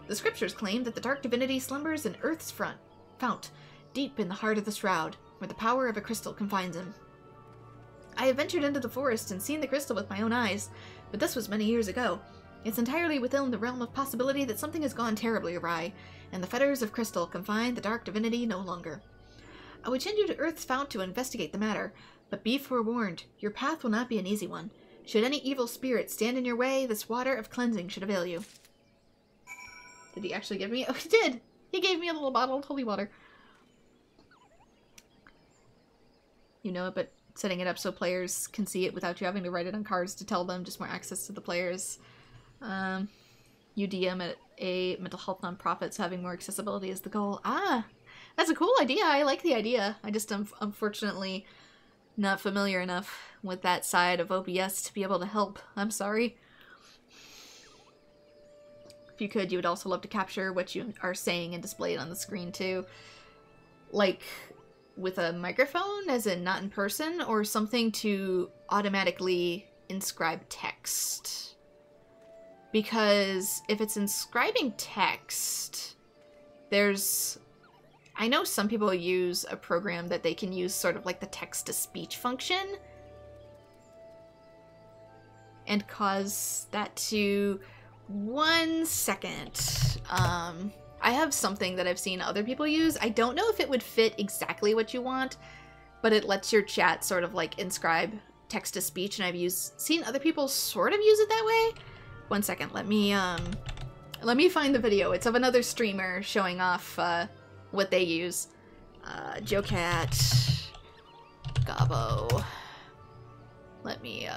The scriptures claim that the dark divinity slumbers in Earth's fount, deep in the heart of the Shroud, where the power of a crystal confines him. I have ventured into the forest and seen the crystal with my own eyes, but this was many years ago. It's entirely within the realm of possibility that something has gone terribly awry, and the fetters of crystal confine the dark divinity no longer. I would send you to Earth's fount to investigate the matter, but be forewarned, your path will not be an easy one. Should any evil spirit stand in your way, this water of cleansing should avail you. Did he actually give me? Oh, he did! He gave me a little bottle of holy water. You know it, but setting it up so players can see it without you having to write it on cards to tell them, just more access to the players. You DM at a mental health nonprofit, so having more accessibility is the goal. Ah! That's a cool idea. I like the idea. I just am unfortunately not familiar enough with that side of OBS to be able to help. I'm sorry. If you could, you would also love to capture what you are saying and display it on the screen too. Like with a microphone, as in not in person, or something to automatically inscribe text. Because if it's inscribing text, there's... I know some people use a program that they can use sort of like the text-to-speech function and cause that to... 1 second. I have something that I've seen other people use. I don't know if it would fit exactly what you want, but it lets your chat sort of like inscribe text-to-speech, and I've seen other people sort of use it that way. 1 second, let me find the video. It's of another streamer showing off what they use. JoeCat, Gabo. Let me,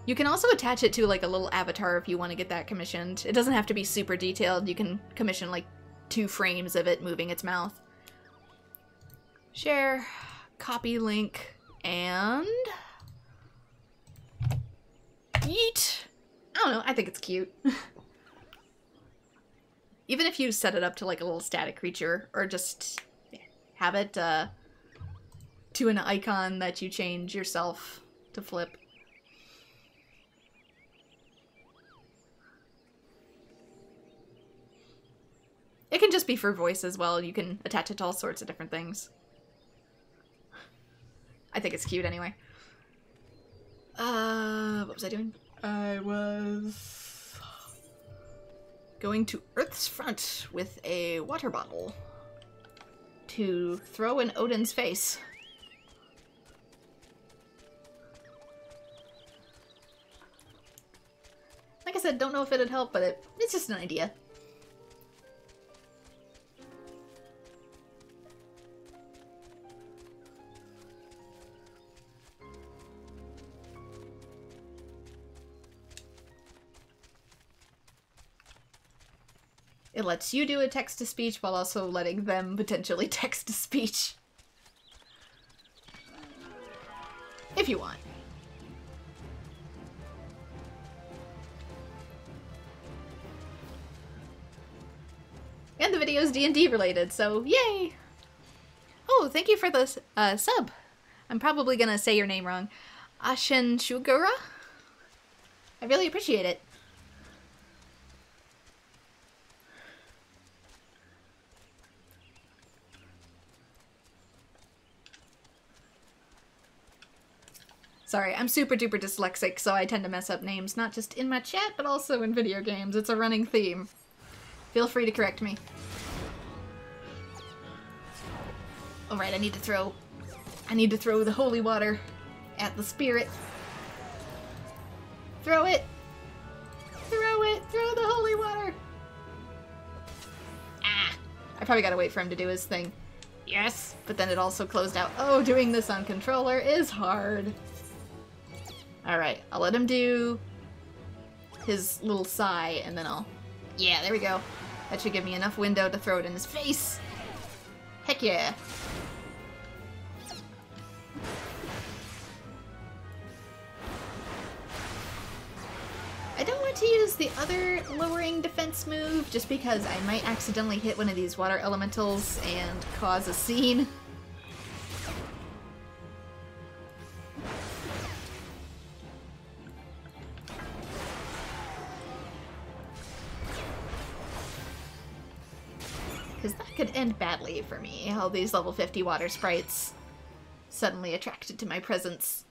You can also attach it to like a little avatar if you want to get that commissioned. It doesn't have to be super detailed. You can commission like 2 frames of it moving its mouth. Share, copy link, and... yeet! I don't know, I think it's cute. Even if you set it up to like a little static creature, or just have it to an icon that you change yourself to flip. It can just be for voice as well. You can attach it to all sorts of different things. I think it's cute anyway. What was I doing? I was going to Earth's front with a water bottle to throw in Odin's face. Like I said, don't know if it'd help, but it's just an idea. It lets you do a text-to-speech while also letting them potentially text-to-speech. If you want. And the video is D&D related, so yay! Oh, thank you for the sub. I'm probably gonna say your name wrong. Ashen Shugura? I really appreciate it. Sorry, I'm super duper dyslexic, so I tend to mess up names, not just in my chat, but also in video games. It's a running theme. Feel free to correct me. Alright, I need to throw the holy water at the spirit. Throw it! Throw it! Throw the holy water! Ah! I probably gotta wait for him to do his thing. Yes! But then it also closed out. Oh, doing this on controller is hard. Alright, I'll let him do his little sigh, and then I'll... Yeah, there we go. That should give me enough window to throw it in his face. Heck yeah. I don't want to use the other lowering defense move, just because I might accidentally hit one of these water elementals and cause a scene. Because that could end badly for me, how these level 50 water sprites suddenly attracted to my presence.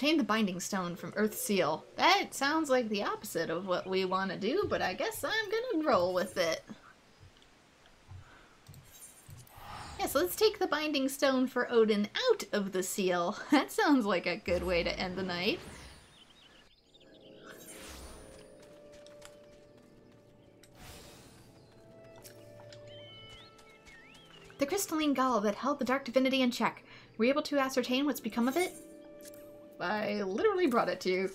Obtain the binding stone from Earth's seal. That sounds like the opposite of what we want to do, but I guess I'm gonna roll with it. Yeah, so let's take the binding stone for Odin out of the seal. That sounds like a good way to end the night. The crystalline gall that held the dark divinity in check. Were you able to ascertain what's become of it? I literally brought it to you.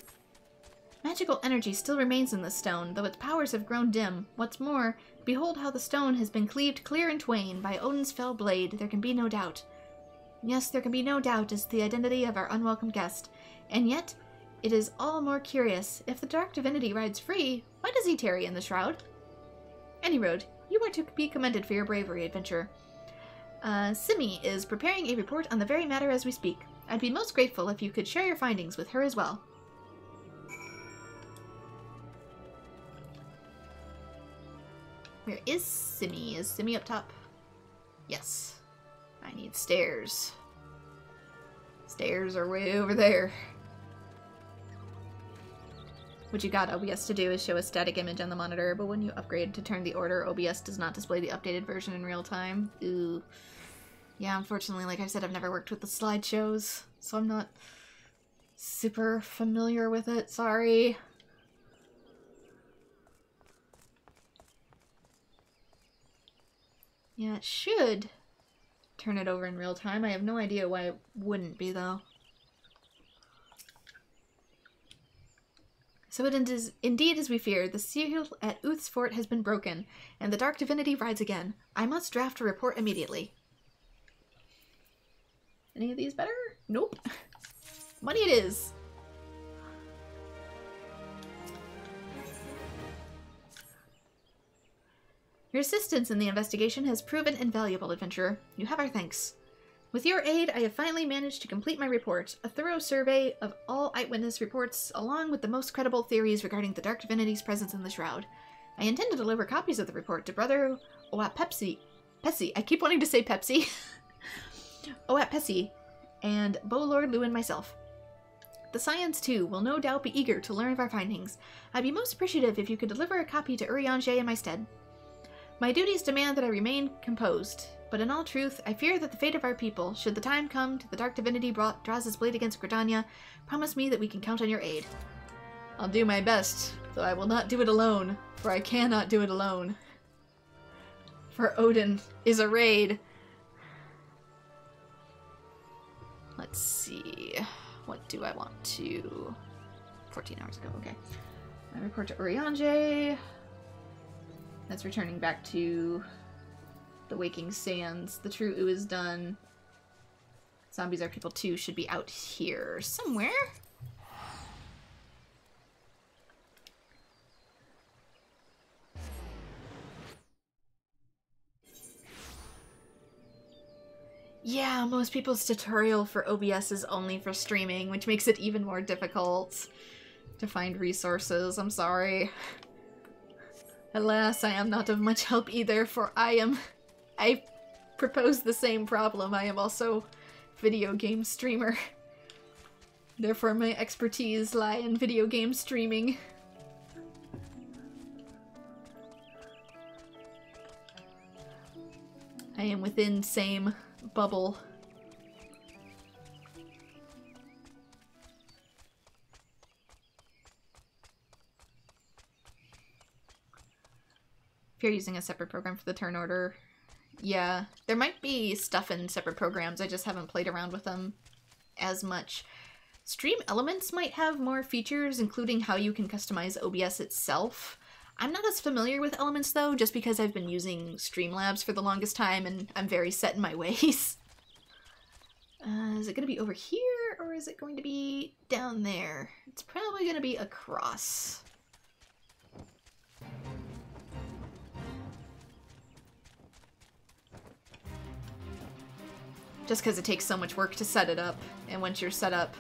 Magical energy still remains in the stone, though its powers have grown dim. What's more, behold how the stone has been cleaved clear in twain by Odin's fell blade. There can be no doubt. Yes, there can be no doubt as to the identity of our unwelcome guest. And yet, it is all more curious. If the dark divinity rides free, why does he tarry in the shroud? Any road, you are to be commended for your bravery, adventurer. Simi is preparing a report on the very matter as we speak. I'd be most grateful if you could share your findings with her as well. Where is Simi? Is Simi up top? Yes. I need stairs. Stairs are way over there. What you got OBS to do is show a static image on the monitor, but when you upgrade to turn the order, OBS does not display the updated version in real time. Ooh. Yeah, unfortunately, like I said, I've never worked with the slideshows, so I'm not super familiar with it. Sorry. Yeah, it should turn it over in real time. I have no idea why it wouldn't be, though. So it is indeed as we feared. The seal at Uth's fort has been broken, and the dark divinity rides again. I must draft a report immediately. Any of these better? Nope. Money it is. Your assistance in the investigation has proven invaluable, adventurer. You have our thanks. With your aid, I have finally managed to complete my report, a thorough survey of all eyewitness reports, along with the most credible theories regarding the dark divinity's presence in the shroud. I intend to deliver copies of the report to Brother Oatpepsi. I keep wanting to say Pepsi. Oatpesi, and Lord Lou and myself. The Scions, too, will no doubt be eager to learn of our findings. I'd be most appreciative if you could deliver a copy to Urianger in my stead. My duties demand that I remain composed, but in all truth, I fear that the fate of our people, should the time come to the dark divinity draws his blade against Gridania, promise me that we can count on your aid. I'll do my best, though I will not do it alone, for I cannot do it alone. For Odin is a raid. Let's see. What do I want to... 14 hours ago, okay. I report to Urianger. That's returning back to the Waking Sands. The True Ooh is done. Zombies Are People 2 should be out here somewhere. Yeah, most people's tutorial for OBS is only for streaming, which makes it even more difficult to find resources. I'm sorry. Alas, I am not of much help either, for I propose the same problem. I am also video game streamer. Therefore, my expertise lie in video game streaming. I am within same bubble. If you're using a separate program for the turn order, yeah, there might be stuff in separate programs. I just haven't played around with them as much. Stream Elements might have more features, including how you can customize OBS itself. I'm not as familiar with Elements, though, just because I've been using Streamlabs for the longest time, and I'm very set in my ways. Is it going to be over here, or is it going to be down there? It's probably going to be across. Just because it takes so much work to set it up, and once you're set up,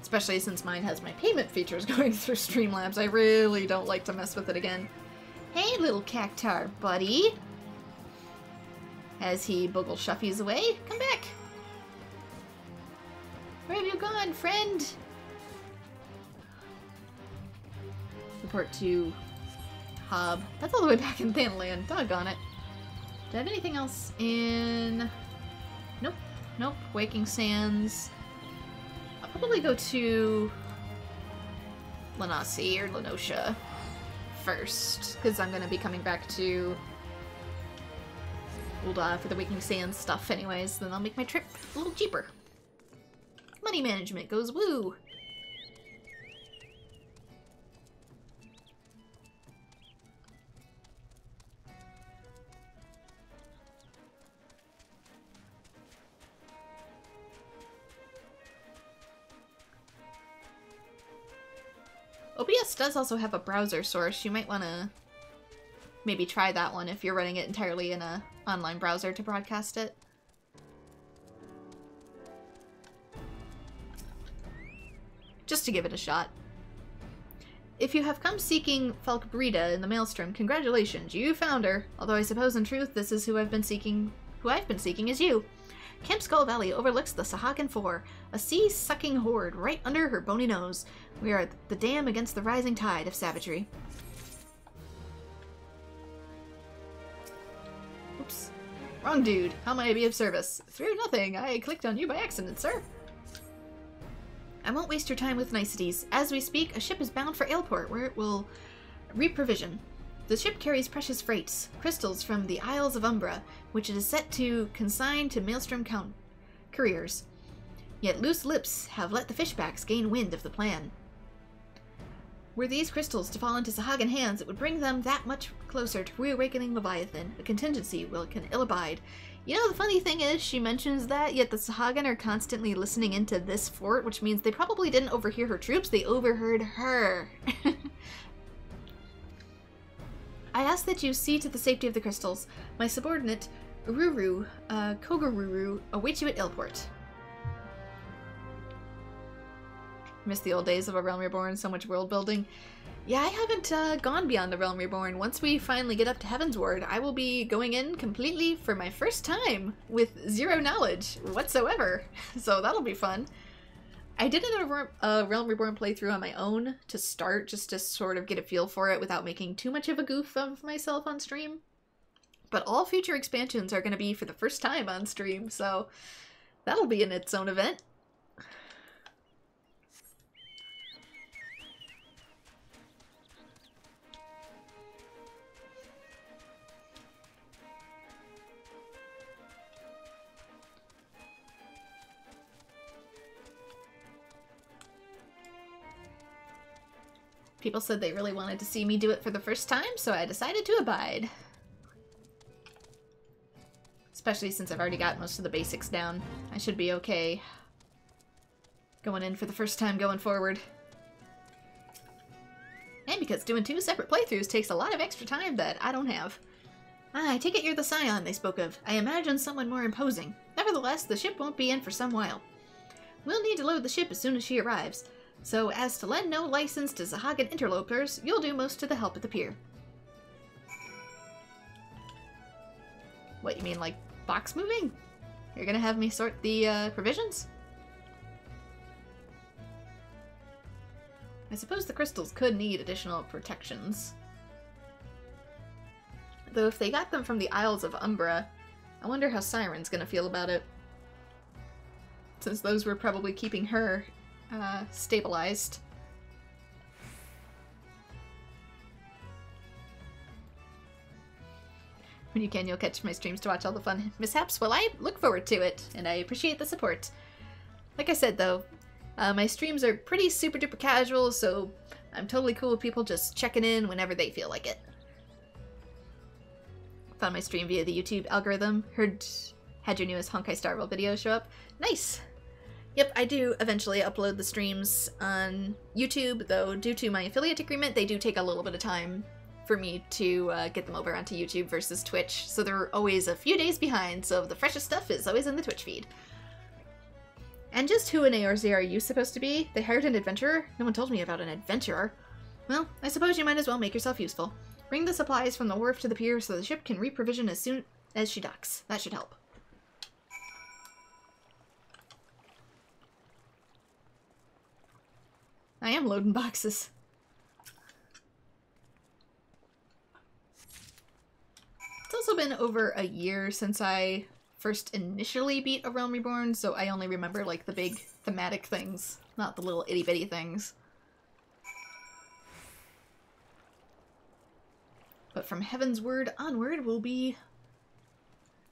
especially since mine has my payment features going through Streamlabs, I really don't like to mess with it again. Hey, little cactar buddy! As he boogle shuffies away, come back! Where have you gone, friend? report to Hub. That's all the way back in Thanland. Doggone it. Do I have anything else in... Nope. Nope. Waking Sands. I'll probably go to Lanasi or Lenosha first, because I'm going to be coming back to Ulda for the Waking Sands stuff anyways. Then I'll make my trip a little cheaper. Money management goes woo! OBS does also have a browser source. You might want to maybe try that one if you're running it entirely in an online browser to broadcast it. Just to give it a shot. If you have come seeking Falkbrida in the Maelstrom, congratulations, you found her. Although I suppose in truth this is who I've been seeking is you. Camp Skull Valley overlooks the Sahagan Four, a sea-sucking horde right under her bony nose. We are the dam against the rising tide of savagery. Oops. Wrong dude. How may I be of service? Through nothing. I clicked on you by accident, sir. I won't waste your time with niceties. As we speak, a ship is bound for Ailport, where it will reprovision. The ship carries precious freights, crystals from the Isles of Umbra, which it is set to consign to Maelstrom couriers. Yet loose lips have let the fishbacks gain wind of the plan. Were these crystals to fall into Sahagan hands, it would bring them that much closer to reawakening Leviathan, a contingency Will can ill abide. You know, the funny thing is, she mentions that, yet the Sahagan are constantly listening into this fort, which means they probably didn't overhear her troops, they overheard her. I ask that you see to the safety of the crystals. My subordinate, Ururu, Kogururu, awaits you at Ailport. Miss the old days of A Realm Reborn, so much world building. Yeah, I haven't gone beyond The Realm Reborn. Once we finally get up to Heavensward, I will be going in completely for my first time with zero knowledge whatsoever. So that'll be fun. I did a Realm Reborn playthrough on my own to start, just to sort of get a feel for it without making too much of a goof of myself on stream. But all future expansions are going to be for the first time on stream, so that'll be in its own event. People said they really wanted to see me do it for the first time, so I decided to abide. Especially since I've already got most of the basics down. I should be okay going in for the first time going forward. And because doing 2 separate playthroughs takes a lot of extra time that I don't have. Ah, I take it you're the scion they spoke of. I imagine someone more imposing. Nevertheless, the ship won't be in for some while. We'll need to load the ship as soon as she arrives. So, as to lend no license to Sahagan interlopers, you'll do most of the help at the pier. What, you mean like box moving? You're gonna have me sort the provisions? I suppose the crystals could need additional protections. Though if they got them from the Isles of Umbra, I wonder how Siren's gonna feel about it. Since those were probably keeping her stabilized. When you can, you'll catch my streams to watch all the fun mishaps. Well, I look forward to it, and I appreciate the support. Like I said, though, my streams are pretty super duper casual, so I'm totally cool with people just checking in whenever they feel like it. Found my stream via the YouTube algorithm. Had your newest Honkai Star Rail video show up. Nice! Yep, I do eventually upload the streams on YouTube, though due to my affiliate agreement, they do take a little bit of time for me to get them over onto YouTube versus Twitch, so they're always a few days behind, so the freshest stuff is always in the Twitch feed. And just who in ARZ are you supposed to be? They hired an adventurer? No one told me about an adventurer. Well, I suppose you might as well make yourself useful. Bring the supplies from the wharf to the pier so the ship can reprovision as soon as she docks. That should help. I am loading boxes. been over a year since I first initially beat A Realm Reborn, so I only remember, like, the big thematic things, not the little itty-bitty things. But from Heaven's Word onward will be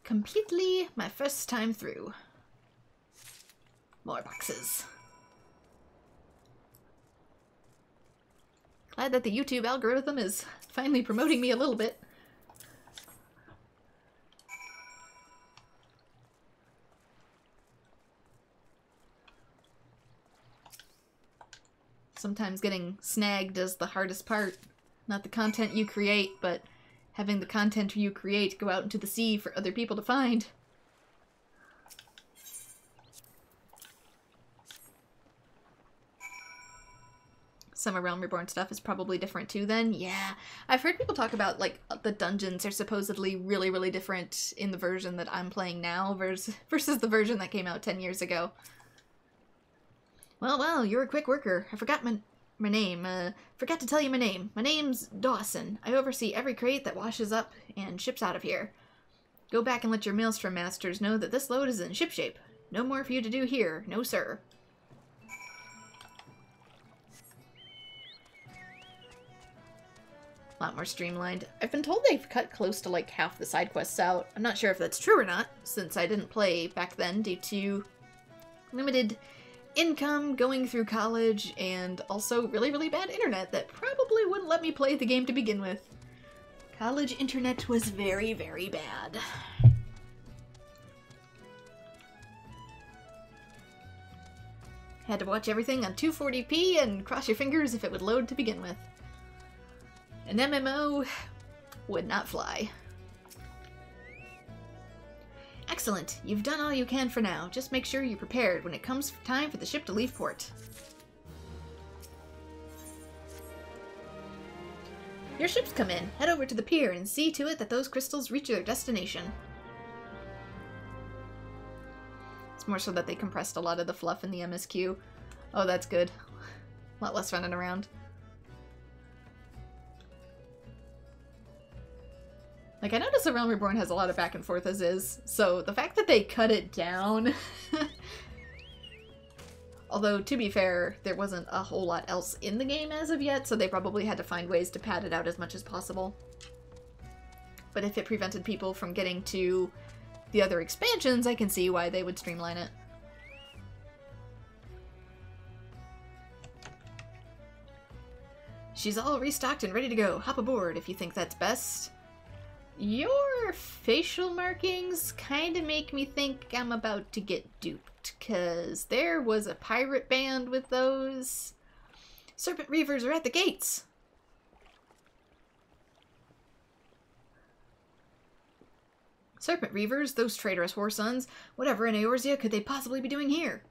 completely my first time through. More boxes. Glad that the YouTube algorithm is finally promoting me a little bit. Sometimes getting snagged is the hardest part. Not the content you create, but having the content you create go out into the sea for other people to find. Some of Realm Reborn stuff is probably different too then. Yeah, I've heard people talk about, like, the dungeons are supposedly really, really different in the version that I'm playing now versus the version that came out 10 years ago. Well, you're a quick worker. I forgot my name. Forgot to tell you my name. My name's Dawson. I oversee every crate that washes up and ships out of here. Go back and let your Maelstrom masters know that this load is in shipshape. No more for you to do here. No, sir. A lot more streamlined. I've been told they've cut close to, like, half the side quests out. I'm not sure if that's true or not, since I didn't play back then due to limited income, going through college, and also really, really bad internet that probably wouldn't let me play the game to begin with. College internet was very, very bad. Had to watch everything on 240p and cross your fingers if it would load to begin with. An MMO would not fly. Excellent. You've done all you can for now. Just make sure you're prepared when it comes time for the ship to leave port. Your ship's come in. Head over to the pier and see to it that those crystals reach their destination. It's more so that they compressed a lot of the fluff in the MSQ. Oh, that's good. A lot less running around. Like, I noticed The Realm Reborn has a lot of back and forth as is, so the fact that they cut it down... Although, to be fair, there wasn't a whole lot else in the game as of yet, so they probably had to find ways to pad it out as much as possible. But if it prevented people from getting to the other expansions, I can see why they would streamline it. She's all restocked and ready to go. Hop aboard if you think that's best. Your facial markings kind of make me think I'm about to get duped, because there was a pirate band with those. Serpent Reavers are at the gates! Serpent Reavers, those traitorous whoresons, whatever in Eorzea could they possibly be doing here?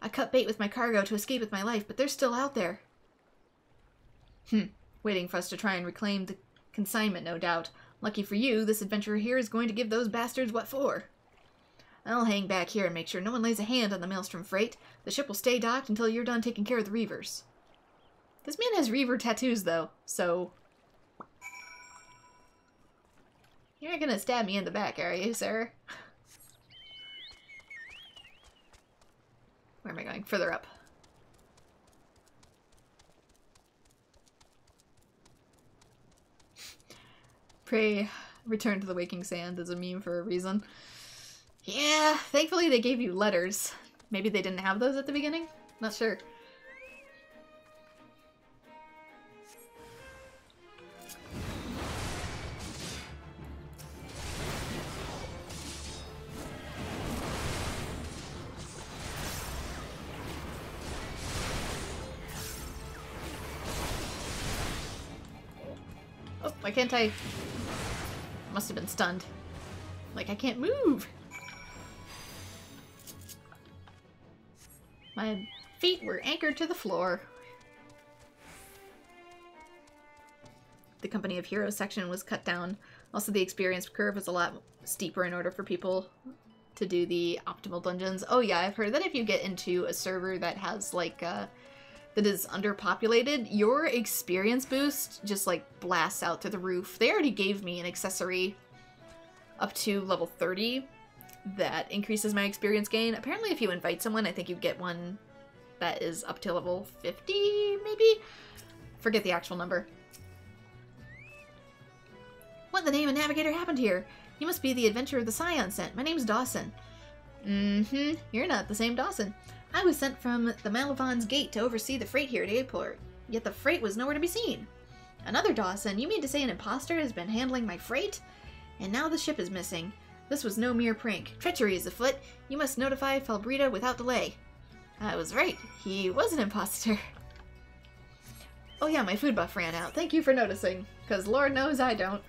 I cut bait with my cargo to escape with my life, but they're still out there. Waiting for us to try and reclaim the consignment, no doubt. Lucky for you, this adventurer here is going to give those bastards what for. I'll hang back here and make sure no one lays a hand on the Maelstrom freight. The ship will stay docked until you're done taking care of the Reavers. This man has Reaver tattoos, though, so... You're not gonna stab me in the back, are you, sir? Where am I going? Further up. Pray return to the waking sand is a meme for a reason. Yeah, thankfully they gave you letters. Maybe they didn't have those at the beginning? Not sure. Oh, why can't I... Must have been stunned. Like, I can't move! My feet were anchored to the floor. The Company of Heroes section was cut down. Also, the experience curve was a lot steeper in order for people to do the optimal dungeons. Oh yeah, I've heard that if you get into a server that has, like, that is underpopulated, your experience boost just, like, blasts out through the roof. They already gave me an accessory up to level 30, that increases my experience gain. Apparently if you invite someone, I think you get one that is up to level 50, maybe? Forget the actual number. What in the name of Navigator happened here? You must be the adventurer the Scion sent. My name's Dawson. You're not the same Dawson. I was sent from the Malivon's gate to oversee the freight here at Airport, yet the freight was nowhere to be seen. Another Dawson? You mean to say an imposter has been handling my freight? And now the ship is missing. This was no mere prank. Treachery is afoot. You must notify Falbrita without delay. I was right. He was an imposter. Oh yeah, my food buff ran out. Thank you for noticing, because Lord knows I don't.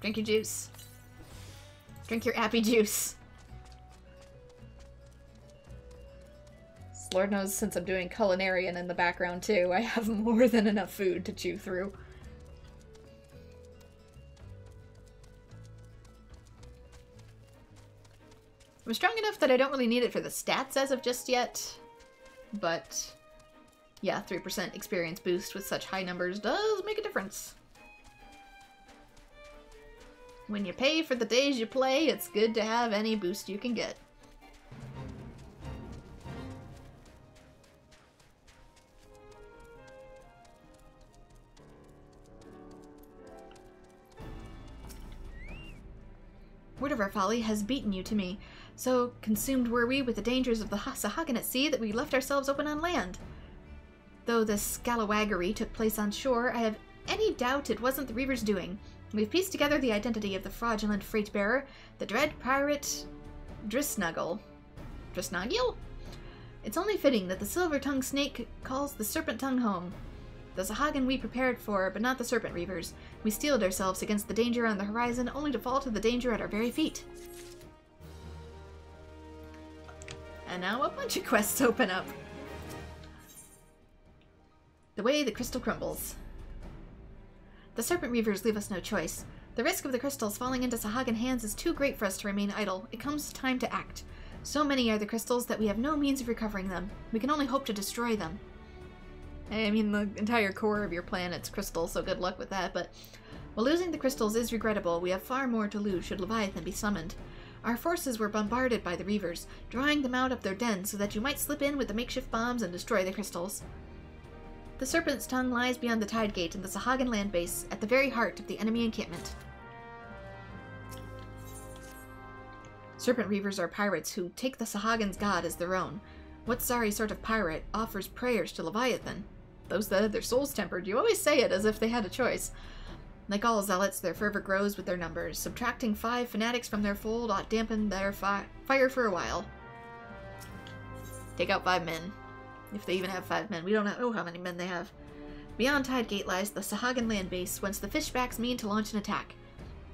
Drink your juice. Drink your appy juice. Lord knows, since I'm doing culinarian in the background too, I have more than enough food to chew through. I'm strong enough that I don't really need it for the stats as of just yet. But yeah, 3% experience boost with such high numbers does make a difference. When you pay for the days you play, it's good to have any boost you can get. Word of our folly has beaten you to me. So consumed were we with the dangers of the Sahagin at sea that we left ourselves open on land. Though this scalawaggery took place on shore, I have any doubt it wasn't the Reaver's doing. We've pieced together the identity of the fraudulent freight bearer, the dread pirate Drisnagil. Drisnagil? It's only fitting that the silver-tongued snake calls the serpent tongue home. The Sahagin we prepared for, but not the serpent reavers. We steeled ourselves against the danger on the horizon, only to fall to the danger at our very feet. And now a bunch of quests open up. The way the crystal crumbles. The serpent reavers leave us no choice. The risk of the crystals falling into Sahagin hands is too great for us to remain idle. It comes time to act. So many are the crystals that we have no means of recovering them. We can only hope to destroy them. I mean, the entire core of your planet's crystals, so good luck with that, but while losing the crystals is regrettable, we have far more to lose should Leviathan be summoned. Our forces were bombarded by the Reavers, drawing them out of their den so that you might slip in with the makeshift bombs and destroy the crystals. The Serpent's Tongue lies beyond the Tide Gate in the Sahagin land base, at the very heart of the enemy encampment. Serpent Reavers are pirates who take the Sahagin's god as their own. What sorry sort of pirate offers prayers to Leviathan? Those that had their souls tempered, you always say it as if they had a choice. Like all zealots, their fervor grows with their numbers. Subtracting 5 fanatics from their fold ought dampen their fire for a while. Take out 5 men. If they even have 5 men. We don't know how many men they have. Beyond Tide Gate lies the Sahagin land base, whence the fishbacks mean to launch an attack.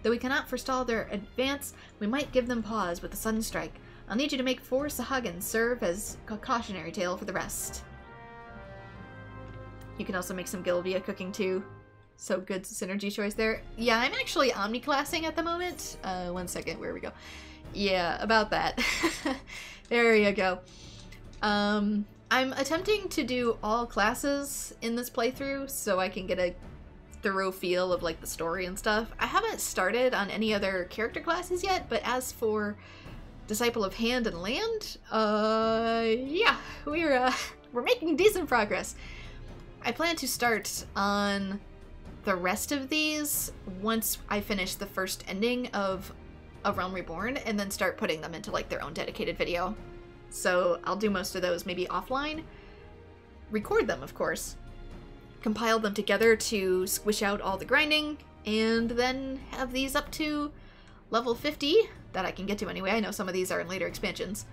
Though we cannot forestall their advance, we might give them pause with a sudden strike. I'll need you to make 4 Sahagins serve as a cautionary tale for the rest. You can also make some Gilvia cooking too. So good synergy choice there. Yeah, I'm actually omniclassing at the moment. One second, where we go? Yeah, about that. There you go. I'm attempting to do all classes in this playthrough so I can get a thorough feel of like the story and stuff. I haven't started on any other character classes yet, but as for Disciple of Hand and Land, yeah, we're making decent progress. I plan to start on the rest of these once I finish the first ending of A Realm Reborn, and then start putting them into like their own dedicated video. So I'll do most of those maybe offline, record them of course, compile them together to squish out all the grinding, and then have these up to level 50 that I can get to anyway. I know some of these are in later expansions.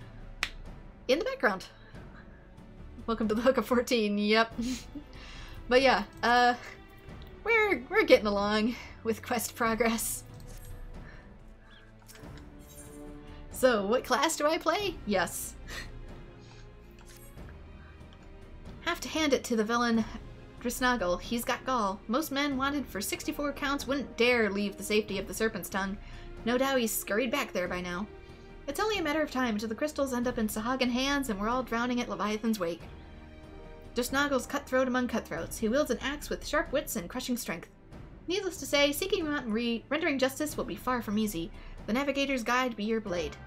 In the background. Welcome to the Hook of 14, yep. But yeah, we're getting along with quest progress. So, what class do I play? Yes. Have to hand it to the villain Drisnagil. He's got gall. Most men wanted for 64 counts wouldn't dare leave the safety of the Serpent's Tongue. No doubt he's scurried back there by now. It's only a matter of time until the crystals end up in Sahagin hands and we're all drowning at Leviathan's wake. Drisnagil's cutthroat among cutthroats. He wields an axe with sharp wits and crushing strength. Needless to say, seeking him out and rendering justice will be far from easy. The Navigator's Guide be your blade.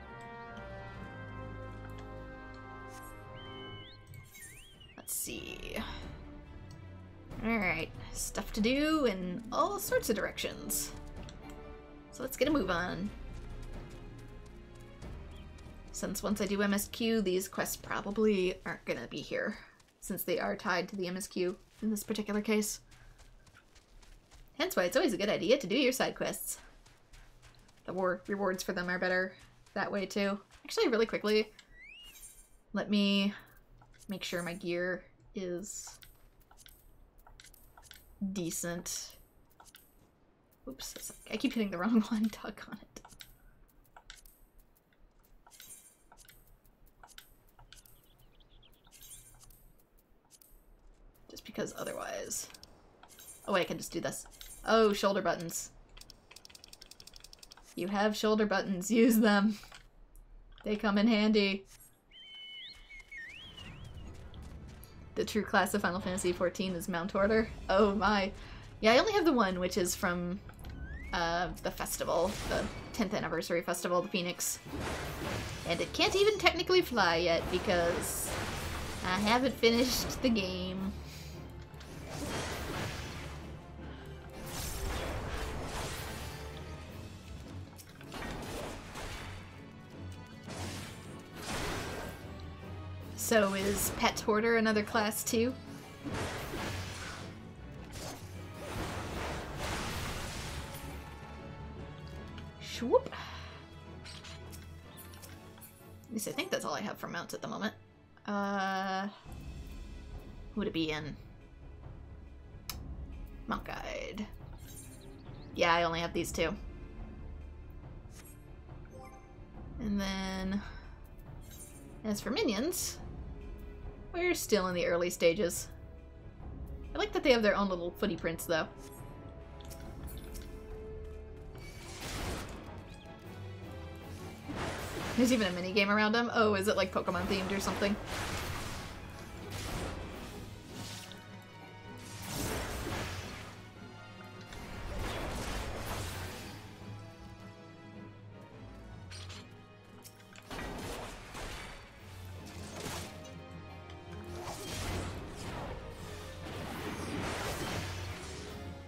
Let's see. Alright, stuff to do in all sorts of directions. So let's get a move on. Since once I do MSQ, these quests probably aren't gonna be here, since they are tied to the MSQ in this particular case. Hence why it's always a good idea to do your side quests. The rewards for them are better that way too. Actually, really quickly, let me make sure my gear is decent. Oops, I keep hitting the wrong one, doggone it. Just because otherwise... Oh wait, I can just do this. Oh, shoulder buttons. You have shoulder buttons, use them. They come in handy. The true class of Final Fantasy XIV is Mount Order. Oh my. Yeah, I only have the one, which is from the festival, the 10th anniversary festival, the Phoenix. And it can't even technically fly yet because I haven't finished the game. So is Pet Hoarder another class too? Swoop. At least I think that's all I have for mounts at the moment. Who would it be in? Mount Guide. Yeah, I only have these two. And then, as for minions, we're still in the early stages. I like that they have their own little footy prints, though. There's even a minigame around them. Oh, is it like Pokemon themed or something?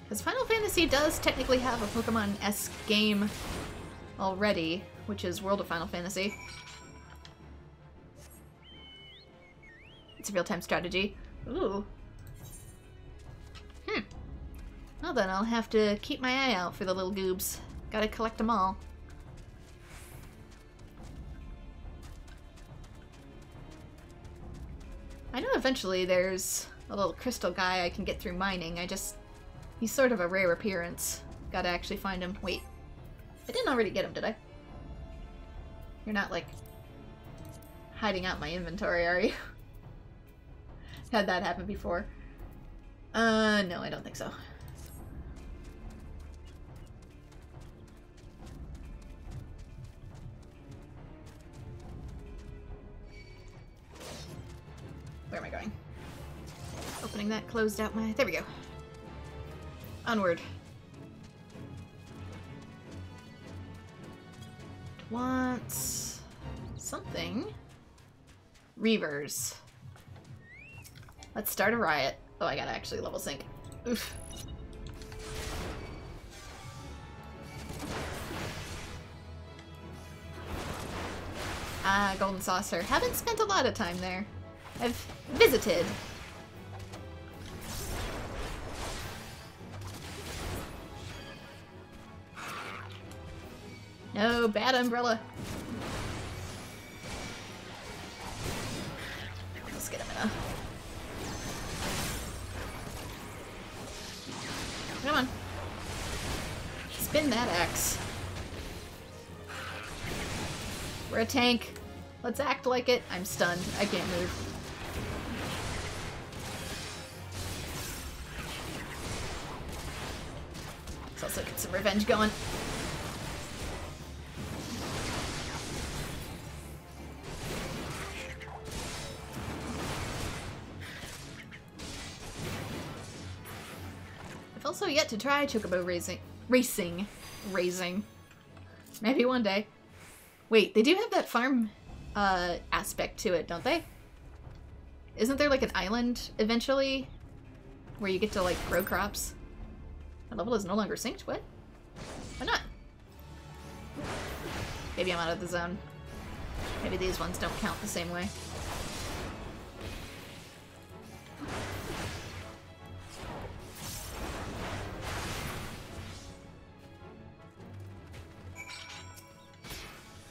Because Final Fantasy does technically have a Pokemon-esque game already, which is World of Final Fantasy. It's a real-time strategy. Ooh. Well then, I'll have to keep my eye out for the little goobs. Gotta collect them all. I know eventually there's a little crystal guy I can get through mining. He's sort of a rare appearance. Gotta actually find him. Wait. I didn't already get him, did I? You're not, like, hiding out my inventory, are you? Had that happen before. No, I don't think so. Where am I going? Opening that closed out my... There we go. Onward. Wants something. Reavers. Let's start a riot. Oh, I gotta actually level sync. Oof. Ah, Golden Saucer. Haven't spent a lot of time there. I've visited. No, bad umbrella. Let's get him in a... Come on. Spin that axe. We're a tank. Let's act like it. I'm stunned. I can't move. Let's also get some revenge going. also yet to try chocobo racing. Maybe one day. Wait, they do have that farm aspect to it, don't they? Isn't there like an island eventually where you get to like grow crops? My level is no longer synced. What? Why not? Maybe I'm out of the zone. Maybe these ones don't count the same way.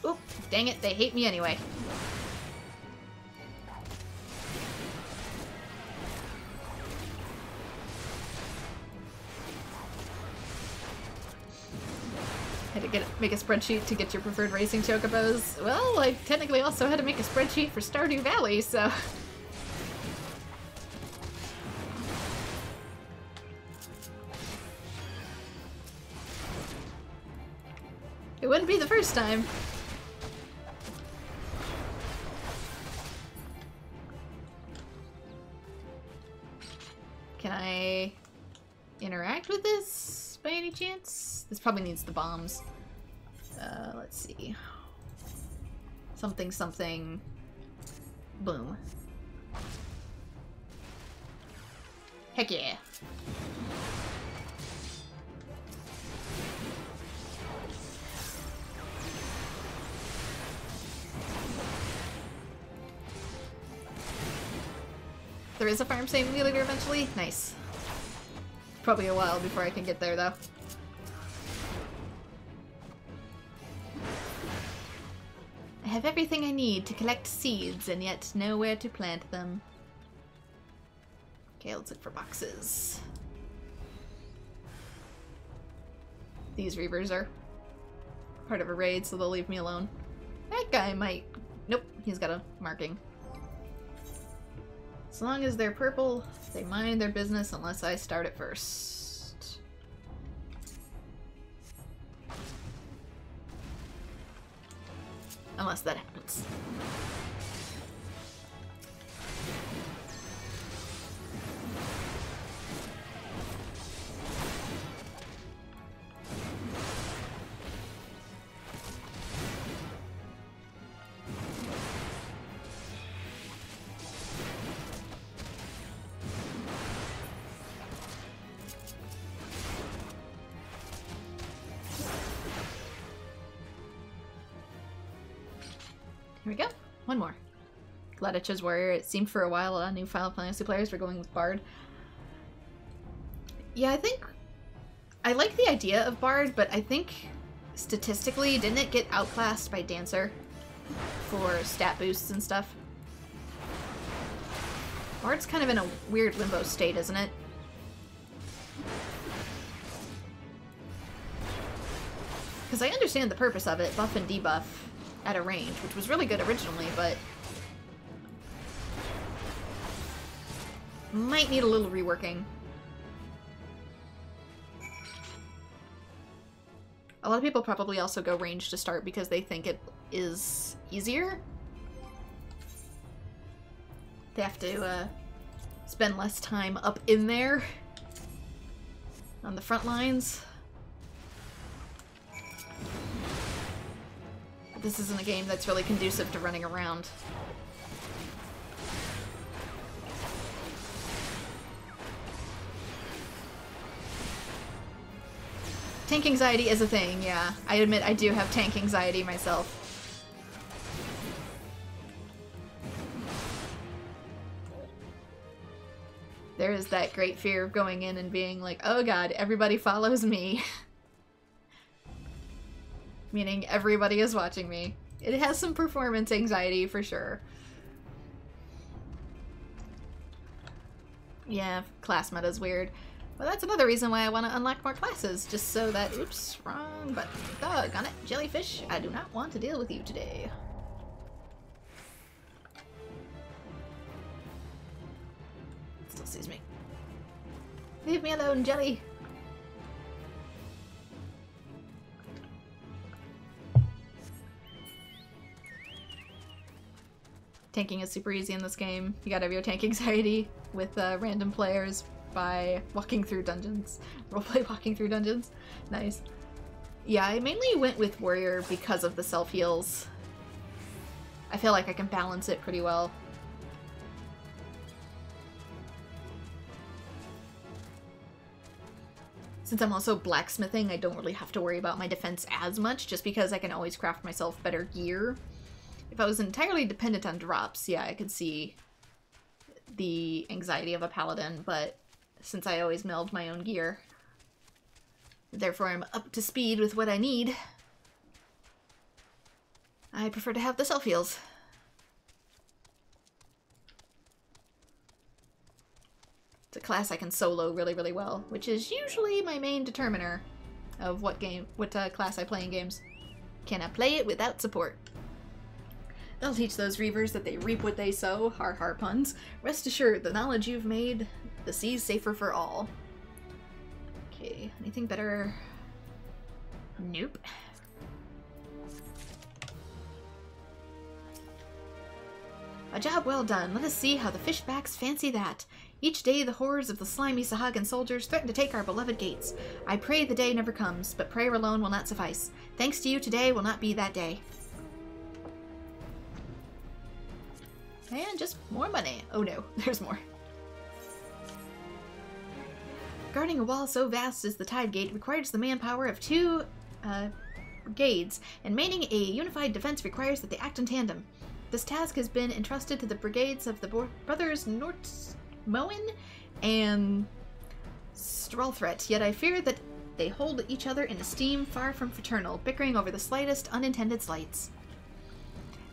Oop, dang it, they hate me anyway. Had to make a spreadsheet to get your preferred racing chocobos. Well, I technically also had to make a spreadsheet for Stardew Valley, so... It wouldn't be the first time. Can I interact with this by any chance? This probably needs the bombs. Let's see. Something, something. Boom. Heck yeah. There is a farm simulator eventually? Nice. Probably a while before I can get there, though. I have everything I need to collect seeds and yet know where to plant them. Okay, let's look for boxes. These reavers are part of a raid, so they'll leave me alone. That guy might... Nope, he's got a marking. As long as they're purple, they mind their business unless I start it first. Unless that happens. Here we go. One more. Gladich's Warrior. It seemed for a while new Final Fantasy players were going with Bard. Yeah, I think... I like the idea of Bard, but I think statistically, didn't it get outclassed by Dancer for stat boosts and stuff? Bard's kind of in a weird limbo state, isn't it? Because I understand the purpose of it, buff and debuff at a range, which was really good originally, but might need a little reworking. A lot of people probably also go range to start because they think it is easier. They have to spend less time up in there on the front lines. This isn't a game that's really conducive to running around. Tank anxiety is a thing, yeah. I admit I do have tank anxiety myself. There is that great fear of going in and being like, oh god, everybody follows me. Meaning everybody is watching me. It has some performance anxiety for sure. Yeah, class meta is weird. Well, that's another reason why I want to unlock more classes, just so that... Oops, wrong button. Doggone it. Jellyfish, I do not want to deal with you today. Still sees me. Leave me alone, Jelly! Tanking is super easy in this game. You gotta have your tank anxiety with random players. by walking through dungeons. Roleplay walking through dungeons. Nice. Yeah, I mainly went with warrior because of the self-heals. I feel like I can balance it pretty well. Since I'm also blacksmithing, I don't really have to worry about my defense as much, just because I can always craft myself better gear. If I was entirely dependent on drops, yeah, I could see the anxiety of a paladin, but since I always meld my own gear, therefore I'm up to speed with what I need, I prefer to have the self-heals. It's a class I can solo really, really well, which is usually my main determiner of what class I play in games. Can I play it without support? They'll teach those reavers that they reap what they sow, har har puns. Rest assured, the knowledge you've made the seas safer for all. Okay, anything better? Nope. A job well done. Let us see how the fishbacks fancy that. Each day the horrors of the slimy Sahagan soldiers threaten to take our beloved gates. I pray the day never comes, but prayer alone will not suffice. Thanks to you, today will not be that day. And just more money. Oh no, there's more. Guarding a wall so vast as the Tide Gate requires the manpower of 2 brigades, and maintaining a unified defense requires that they act in tandem. This task has been entrusted to the brigades of the brothers Nortmoen and Stralthret, yet I fear that they hold each other in esteem far from fraternal, bickering over the slightest unintended slights.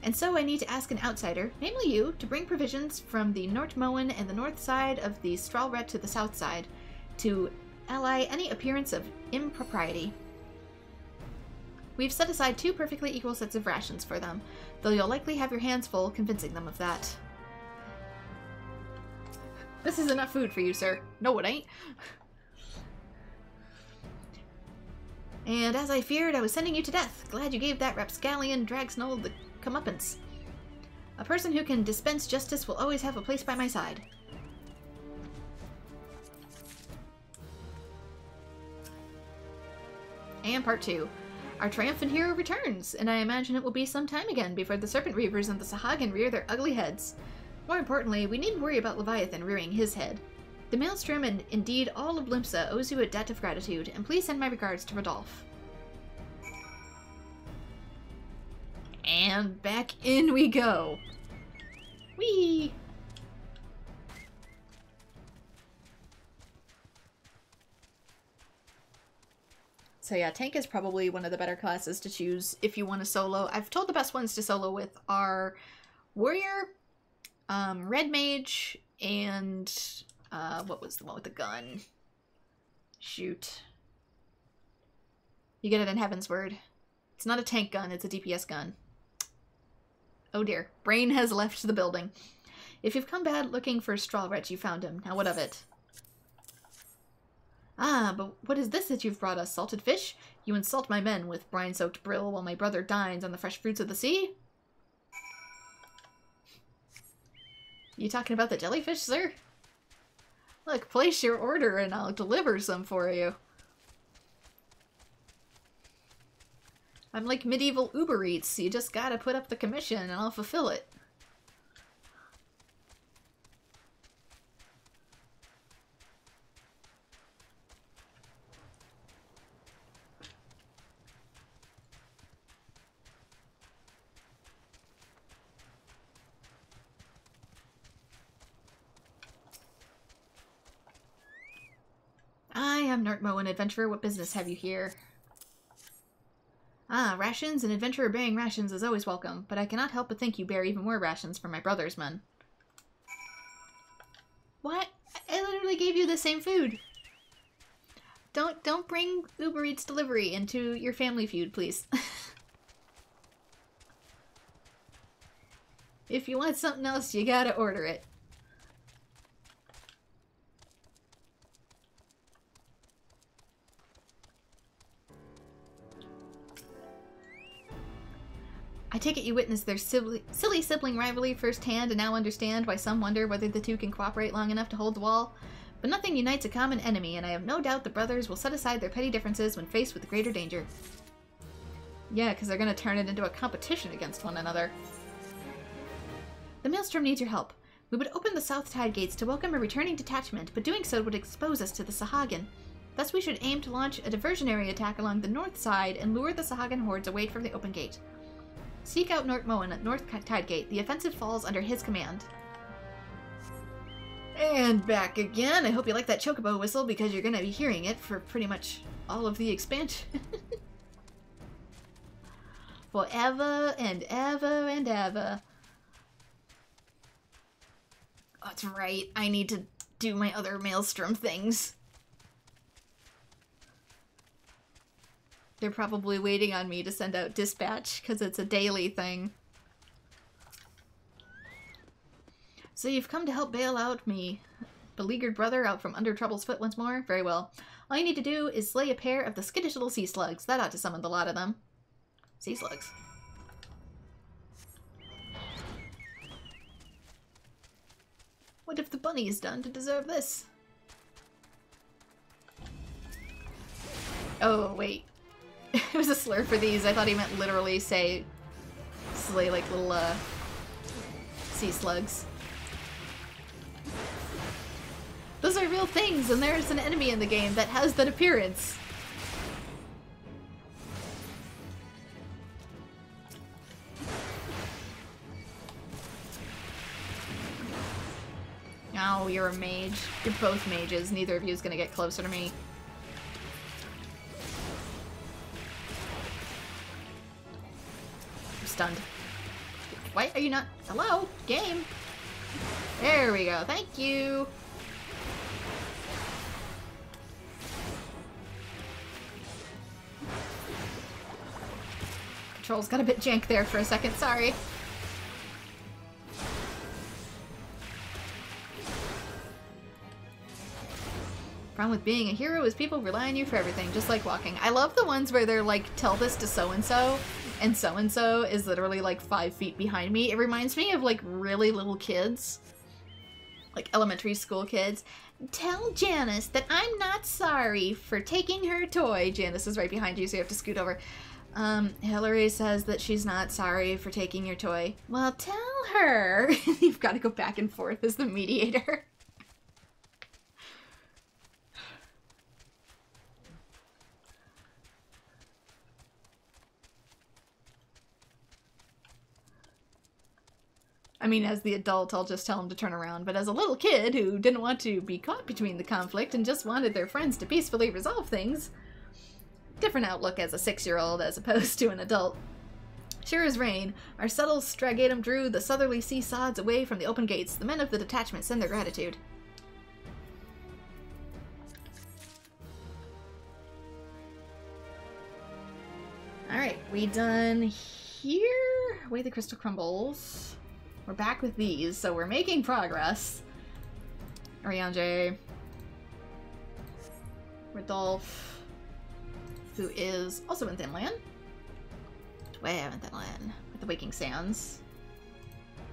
And so I need to ask an outsider, namely you, to bring provisions from the Nortmoen and the north side of the Stralthret to the south side, to allay any appearance of impropriety. We've set aside 2 perfectly equal sets of rations for them, though you'll likely have your hands full convincing them of that. This is enough food for you, sir. No, it ain't. And as I feared, I was sending you to death. Glad you gave that rapscallion Dragsnoll the comeuppance. A person who can dispense justice will always have a place by my side. And part 2. Our triumphant hero returns, and I imagine it will be some time again before the Serpent Reavers and the Sahagan rear their ugly heads. More importantly, we needn't worry about Leviathan rearing his head. The Maelstrom and indeed all of Limsa owes you a debt of gratitude, and please send my regards to Rodolphe. And back in we go! Whee! So yeah, tank is probably one of the better classes to choose if you want to solo. I've told the best ones to solo with are Warrior, Red Mage, and what was the one with the gun? Shoot. You get it in Heaven's Word. It's not a tank gun, it's a DPS gun. Oh dear, Brain has left the building. If you've come bad looking for Stralthret, you found him. Now what of it? Ah, but what is this that you've brought us? Salted fish? You insult my men with brine-soaked brill while my brother dines on the fresh fruits of the sea? You talking about the jellyfish, sir? Look, place your order and I'll deliver some for you. I'm like medieval Uber Eats. You just gotta put up the commission and I'll fulfill it. I am Nortmo, an adventurer. What business have you here? Ah, rations? An adventurer bearing rations is always welcome, but I cannot help but think you bear even more rations for my brother's men. What? I literally gave you the same food. Don't bring Uber Eats delivery into your family feud, please. If you want something else, you gotta order it. I take it you witnessed their silly sibling rivalry firsthand and now understand why some wonder whether the two can cooperate long enough to hold the wall. But nothing unites a common enemy, and I have no doubt the brothers will set aside their petty differences when faced with greater danger. Yeah, because they're going to turn it into a competition against one another. The Maelstrom needs your help. We would open the South Tide gates to welcome a returning detachment, but doing so would expose us to the Sahagin. Thus we should aim to launch a diversionary attack along the north side and lure the Sahagin hordes away from the open gate. Seek out Nort Moen at North Tide Gate. The offensive falls under his command. And back again. I hope you like that chocobo whistle because you're going to be hearing it for pretty much all of the expansion. Forever and ever and ever. Oh, that's right. I need to do my other Maelstrom things. They're probably waiting on me to send out dispatch because it's a daily thing. So you've come to help bail out me beleaguered brother out from under trouble's foot once more? Very well. All you need to do is slay a pair of the skittish little sea slugs. That ought to summon the lot of them. Sea slugs. What have the bunnies done to deserve this? Oh, wait. It was a slur for these. I thought he meant literally say slay like little sea slugs. Those are real things, and there's an enemy in the game that has that appearance. Oh, you're a mage. You're both mages. Neither of you is gonna get closer to me. I'm stunned. Why are you not? Hello? Game? There we go. Thank you. Controls got a bit jank there for a second. Sorry. Problem with being a hero is people rely on you for everything, just like walking. I love the ones where they're like, tell this to so-and-so is literally like 5 feet behind me. It reminds me of like really little kids. Like elementary school kids. Tell Janice that I'm not sorry for taking her toy. Janice is right behind you, so you have to scoot over. Hillary says that she's not sorry for taking your toy. Well, tell her. You've got to go back and forth as the mediator. I mean, as the adult, I'll just tell him to turn around, but as a little kid who didn't want to be caught between the conflict and just wanted their friends to peacefully resolve things, different outlook as a 6-year-old as opposed to an adult. Sure as rain, our subtle stragatum drew the southerly sea sods away from the open gates. The men of the detachment send their gratitude. Alright, we done here? Way the crystal crumbles. We're back with these, so we're making progress. Ariane, Rodolphe, who is also in Thinland. Way in Thinland, with the Waking Sands.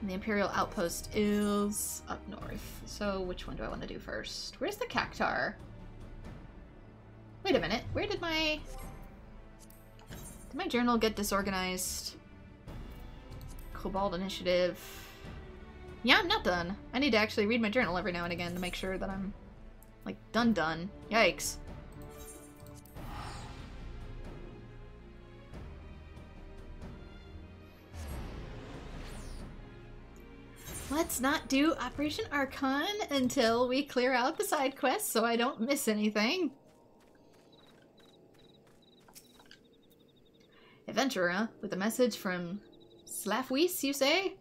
And the Imperial Outpost is up north. So which one do I want to do first? Where's the Cactar? Wait a minute, where did my... Did my journal get disorganized? Cobalt Initiative. Yeah, I'm not done. I need to actually read my journal every now and again to make sure that I'm, like, done. Yikes. Let's not do Operation Archon until we clear out the side quests so I don't miss anything. Adventurer, with a message from Slafweiss, you say?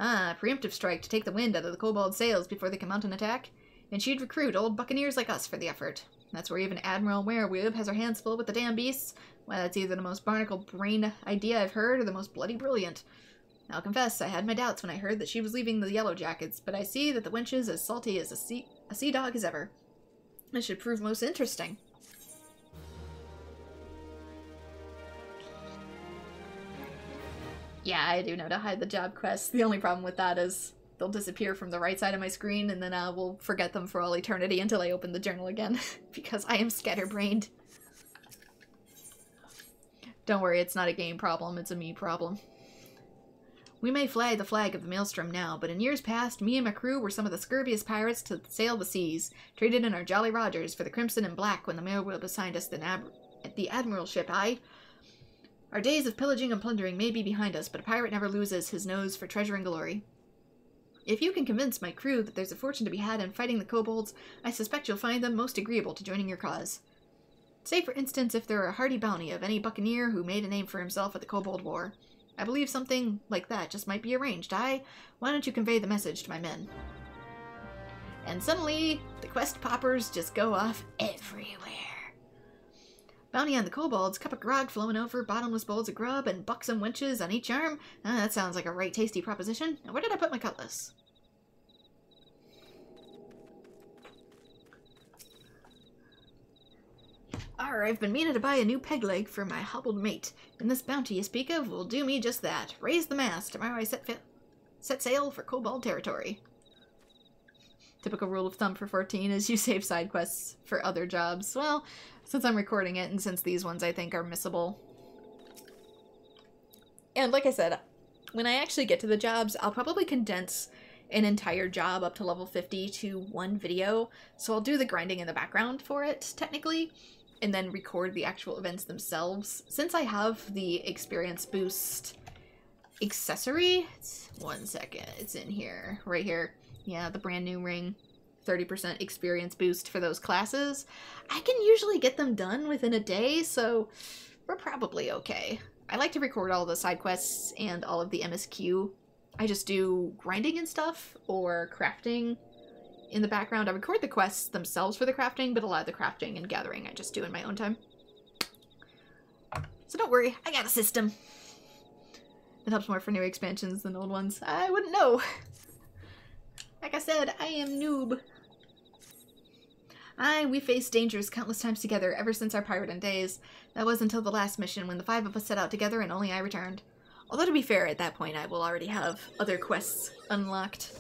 Ah, preemptive strike to take the wind out of the kobold sails before they can mount an attack. And she'd recruit old buccaneers like us for the effort. That's where even Admiral Werewolf has her hands full with the damn beasts. Why, that's either the most barnacle brain idea I've heard or the most bloody brilliant. I'll confess, I had my doubts when I heard that she was leaving the Yellow Jackets, but I see that the wench is as salty as a sea dog as ever. It should prove most interesting. Yeah, I do know to hide the job quests. The only problem with that is they'll disappear from the right side of my screen, and then I will forget them for all eternity until I open the journal again, because I am scatterbrained. Don't worry, it's not a game problem, it's a me problem. We may fly the flag of the Maelstrom now, but in years past, me and my crew were some of the scurviest pirates to sail the seas, traded in our Jolly Rogers for the Crimson and Black when the Maelweb assigned us the Admiralship, aye? Our days of pillaging and plundering may be behind us, but a pirate never loses his nose for treasure and glory. If you can convince my crew that there's a fortune to be had in fighting the kobolds, I suspect you'll find them most agreeable to joining your cause. Say, for instance, if there were a hearty bounty of any buccaneer who made a name for himself at the Kobold War. I believe something like that just might be arranged, aye? Why don't you convey the message to my men? And suddenly, the quest poppers just go off everywhere. Bounty on the kobolds, cup of grog flowing over, bottomless bowls of grub, and buxom wenches on each arm. That sounds like a right tasty proposition. Now, where did I put my cutlass? Arr, I've been meaning to buy a new peg leg for my hobbled mate, and this bounty you speak of will do me just that. Raise the mast. Tomorrow I set sail for kobold territory. Typical rule of thumb for 14 is you save side quests for other jobs. Well, since I'm recording it, and since these ones I think are missable. And like I said, when I actually get to the jobs, I'll probably condense an entire job up to level 50 to one video. So I'll do the grinding in the background for it, technically, and then record the actual events themselves. Since I have the experience boost accessory, one second, it's in here, right here. Yeah, the brand new ring, 30% experience boost for those classes. I can usually get them done within a day, so we're probably okay. I like to record all the side quests and all of the MSQ. I just do grinding and stuff, or crafting in the background. I record the quests themselves for the crafting, but a lot of the crafting and gathering I just do in my own time. So don't worry, I got a system. It helps more for new expansions than old ones. I wouldn't know. Like I said, I am noob. We faced dangers countless times together ever since our pirating days. That was until the last mission when the 5 of us set out together and only I returned. Although to be fair, at that point I will already have other quests unlocked.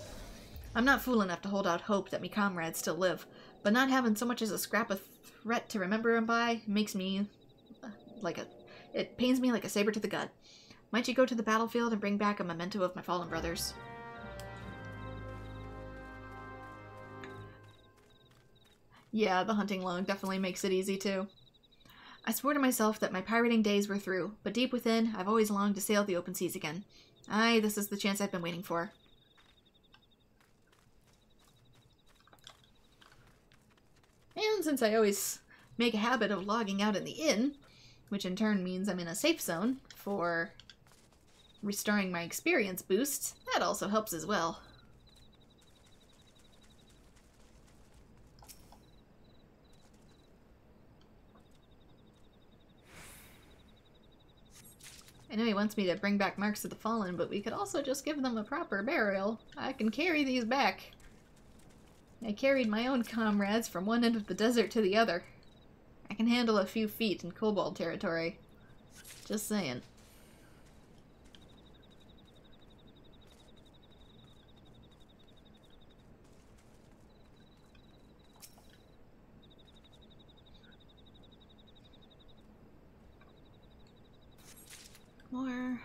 I'm not fool enough to hold out hope that me comrades still live, but not having so much as a scrap of threat to remember him by makes me it pains me like a saber to the gut. Might you go to the battlefield and bring back a memento of my fallen brothers? Yeah, the hunting log definitely makes it easy too. I swore to myself that my pirating days were through, but deep within, I've always longed to sail the open seas again. Aye, this is the chance I've been waiting for. And since I always make a habit of logging out in the inn, which in turn means I'm in a safe zone for restoring my experience boosts, that also helps as well. I know he wants me to bring back Marks of the Fallen, but we could also just give them a proper burial. I can carry these back. I carried my own comrades from one end of the desert to the other. I can handle a few feet in kobold territory. Just saying. More.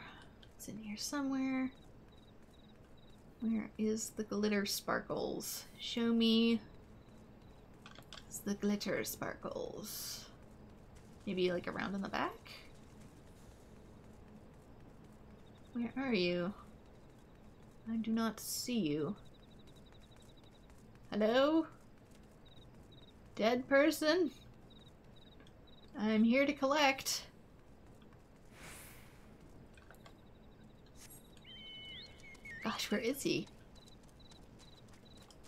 It's in here somewhere. Where is the glitter sparkles? Show me the glitter sparkles. Maybe like around in the back? Where are you? I do not see you. Hello? Dead person? I'm here to collect. Gosh, where is he?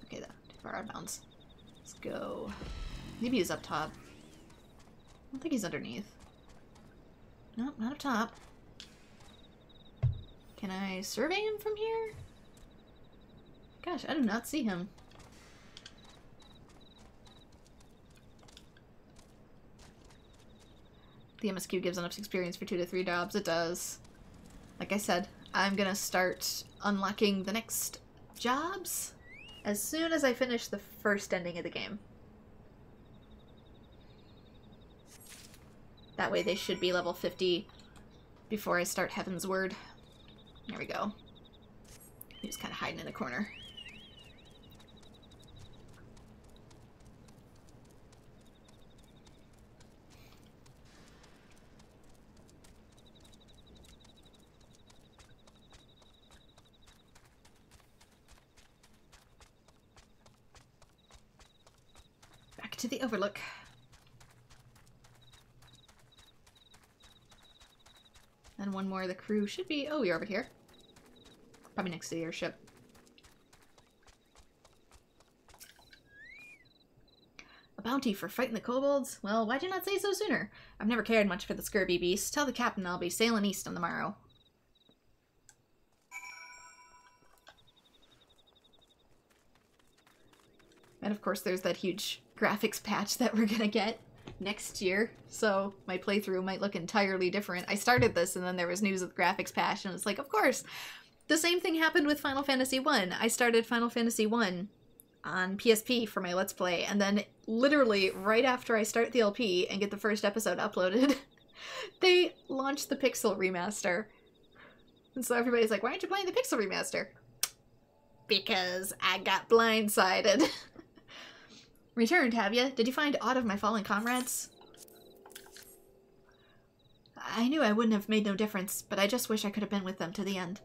Okay, too far out of bounds. Let's go. Maybe he's up top. I don't think he's underneath. Nope, not up top. Can I survey him from here? Gosh, I do not see him. The MSQ gives enough experience for 2 to 3 jobs. It does. Like I said, I'm gonna start unlocking the next jobs as soon as I finish the first ending of the game. That way they should be level 50 before I start Heaven's Word. There we go. He was kind of hiding in a corner. Back to the Overlook. And one more of the crew should be... Oh, you're over here. Probably next to the airship. A bounty for fighting the kobolds? Well, why'd you not say so sooner? I've never cared much for the scurvy beast. Tell the captain I'll be sailing east on the morrow. And of course there's that huge graphics patch that we're gonna get next year, so my playthrough might look entirely different. I started this and then there was news of the graphics patch and it's like, of course! The same thing happened with Final Fantasy I. I started Final Fantasy I on PSP for my Let's Play, and then literally right after I start the LP and get the first episode uploaded, they launched the Pixel Remaster. And so everybody's like, why aren't you playing the Pixel Remaster? Because I got blindsided. Returned, have you? Did you find aught of my fallen comrades? I knew I wouldn't have made no difference, but I just wish I could have been with them to the end.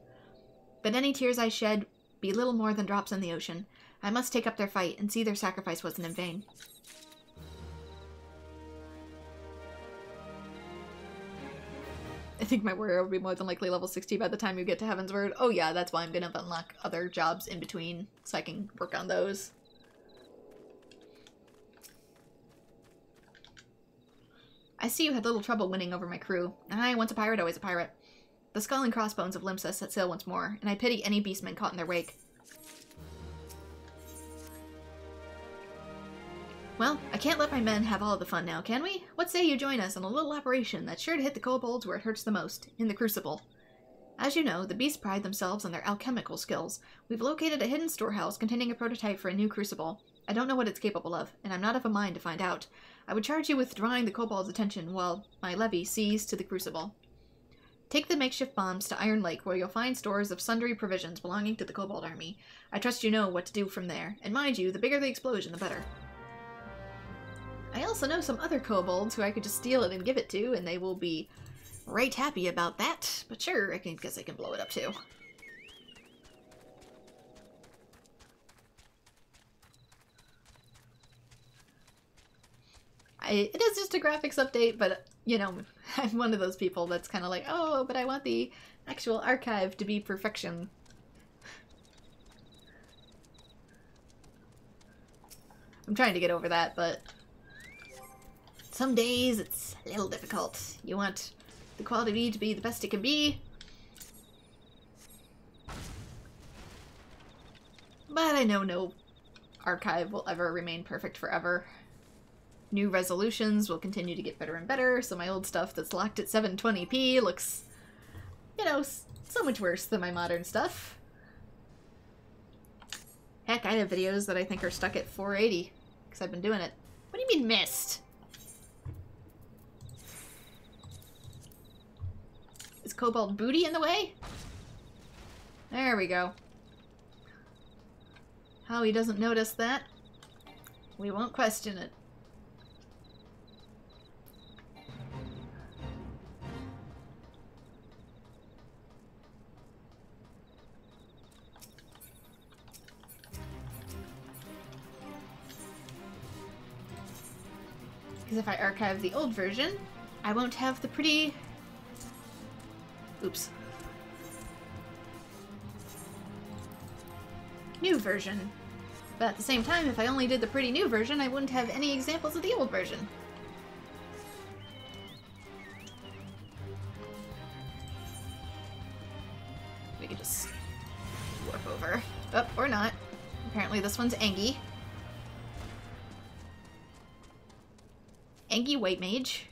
But any tears I shed be little more than drops in the ocean. I must take up their fight and see their sacrifice wasn't in vain. I think my warrior will be more than likely level 60 by the time you get to Heaven's Word. Oh yeah, that's why I'm gonna unlock other jobs in between, so I can work on those. I see you had little trouble winning over my crew. Aye, once a pirate, always a pirate. The skull and crossbones of Limsa set sail once more, and I pity any beastmen caught in their wake. Well, I can't let my men have all the fun now, can we? What say you join us in a little operation that's sure to hit the kobolds where it hurts the most, in the Crucible. As you know, the beasts pride themselves on their alchemical skills. We've located a hidden storehouse containing a prototype for a new Crucible. I don't know what it's capable of, and I'm not of a mind to find out. I would charge you with drawing the kobolds' attention while my levy sees to the Crucible. Take the makeshift bombs to Iron Lake, where you'll find stores of sundry provisions belonging to the kobold army. I trust you know what to do from there, and mind you, the bigger the explosion, the better. I also know some other kobolds who I could just steal it and give it to, and they will be right happy about that. But sure, I guess I can blow it up too. It is just a graphics update, but, you know, I'm one of those people that's kind of like, oh, but I want the actual archive to be perfection. I'm trying to get over that, but some days it's a little difficult. You want the quality to be the best it can be, but I know no archive will ever remain perfect forever. New resolutions will continue to get better and better, so my old stuff that's locked at 720p looks, you know, so much worse than my modern stuff. Heck, I have videos that I think are stuck at 480, because I've been doing it. What do you mean missed? Is Kobold Booty in the way? There we go. How he doesn't notice that, we won't question it. Because if I archive the old version, I won't have the pretty... Oops. New version. But at the same time, if I only did the pretty new version, I wouldn't have any examples of the old version. We could just warp over. Oh, or not. Apparently this one's Angie. Angie White Mage.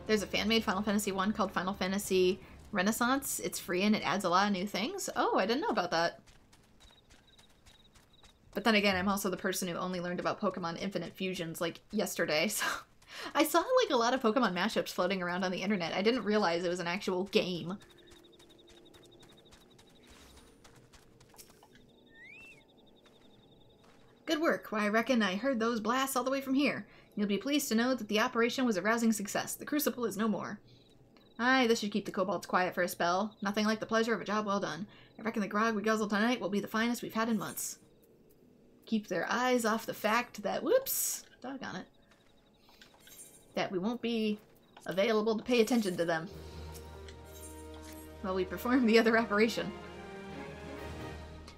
There's a fan-made Final Fantasy I called Final Fantasy Renaissance, it's free and it adds a lot of new things. Oh, I didn't know about that. But then again, I'm also the person who only learned about Pokemon Infinite Fusions, like, yesterday, so... I saw, like, a lot of Pokemon mashups floating around on the internet. I didn't realize it was an actual game. Good work. Why, I reckon I heard those blasts all the way from here. You'll be pleased to know that the operation was a rousing success. The Crucible is no more. Aye, this should keep the kobolds quiet for a spell. Nothing like the pleasure of a job well done. I reckon the grog we guzzled tonight will be the finest we've had in months. Keep their eyes off the fact that, whoops, doggone it, that we won't be available to pay attention to them while we perform the other operation.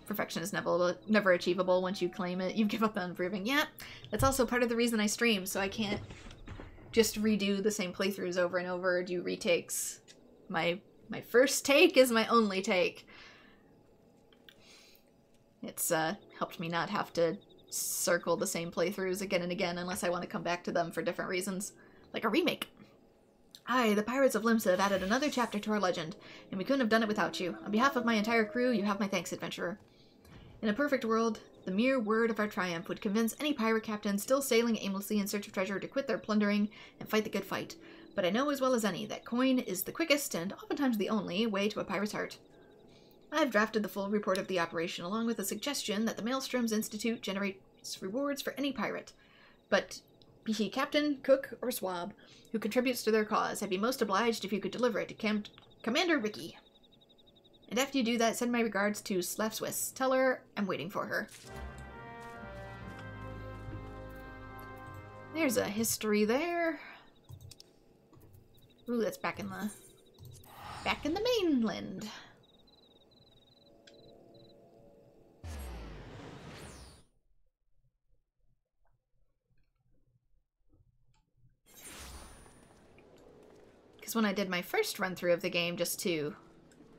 Perfection is never achievable. Once you claim it, you give up on improving. Yeah, that's also part of the reason I stream, so I can't just redo the same playthroughs over and over, do retakes. My first take is my only take. It's helped me not have to circle the same playthroughs again and again unless I want to come back to them for different reasons. Like a remake. Aye, the Pirates of Limsa have added another chapter to our legend, and we couldn't have done it without you. On behalf of my entire crew, you have my thanks, adventurer. In a perfect world, the mere word of our triumph would convince any pirate captain still sailing aimlessly in search of treasure to quit their plundering and fight the good fight. But I know as well as any that coin is the quickest and oftentimes the only way to a pirate's heart. I've drafted the full report of the operation along with a suggestion that the Maelstroms Institute generates rewards for any pirate. But be he captain, cook, or swab, who contributes to their cause, I'd be most obliged if you could deliver it to Commander Ricky. And after you do that, send my regards to Slafswiss. Tell her I'm waiting for her. There's a history there. Ooh, that's back in the mainland. Because when I did my first run-through of the game, just to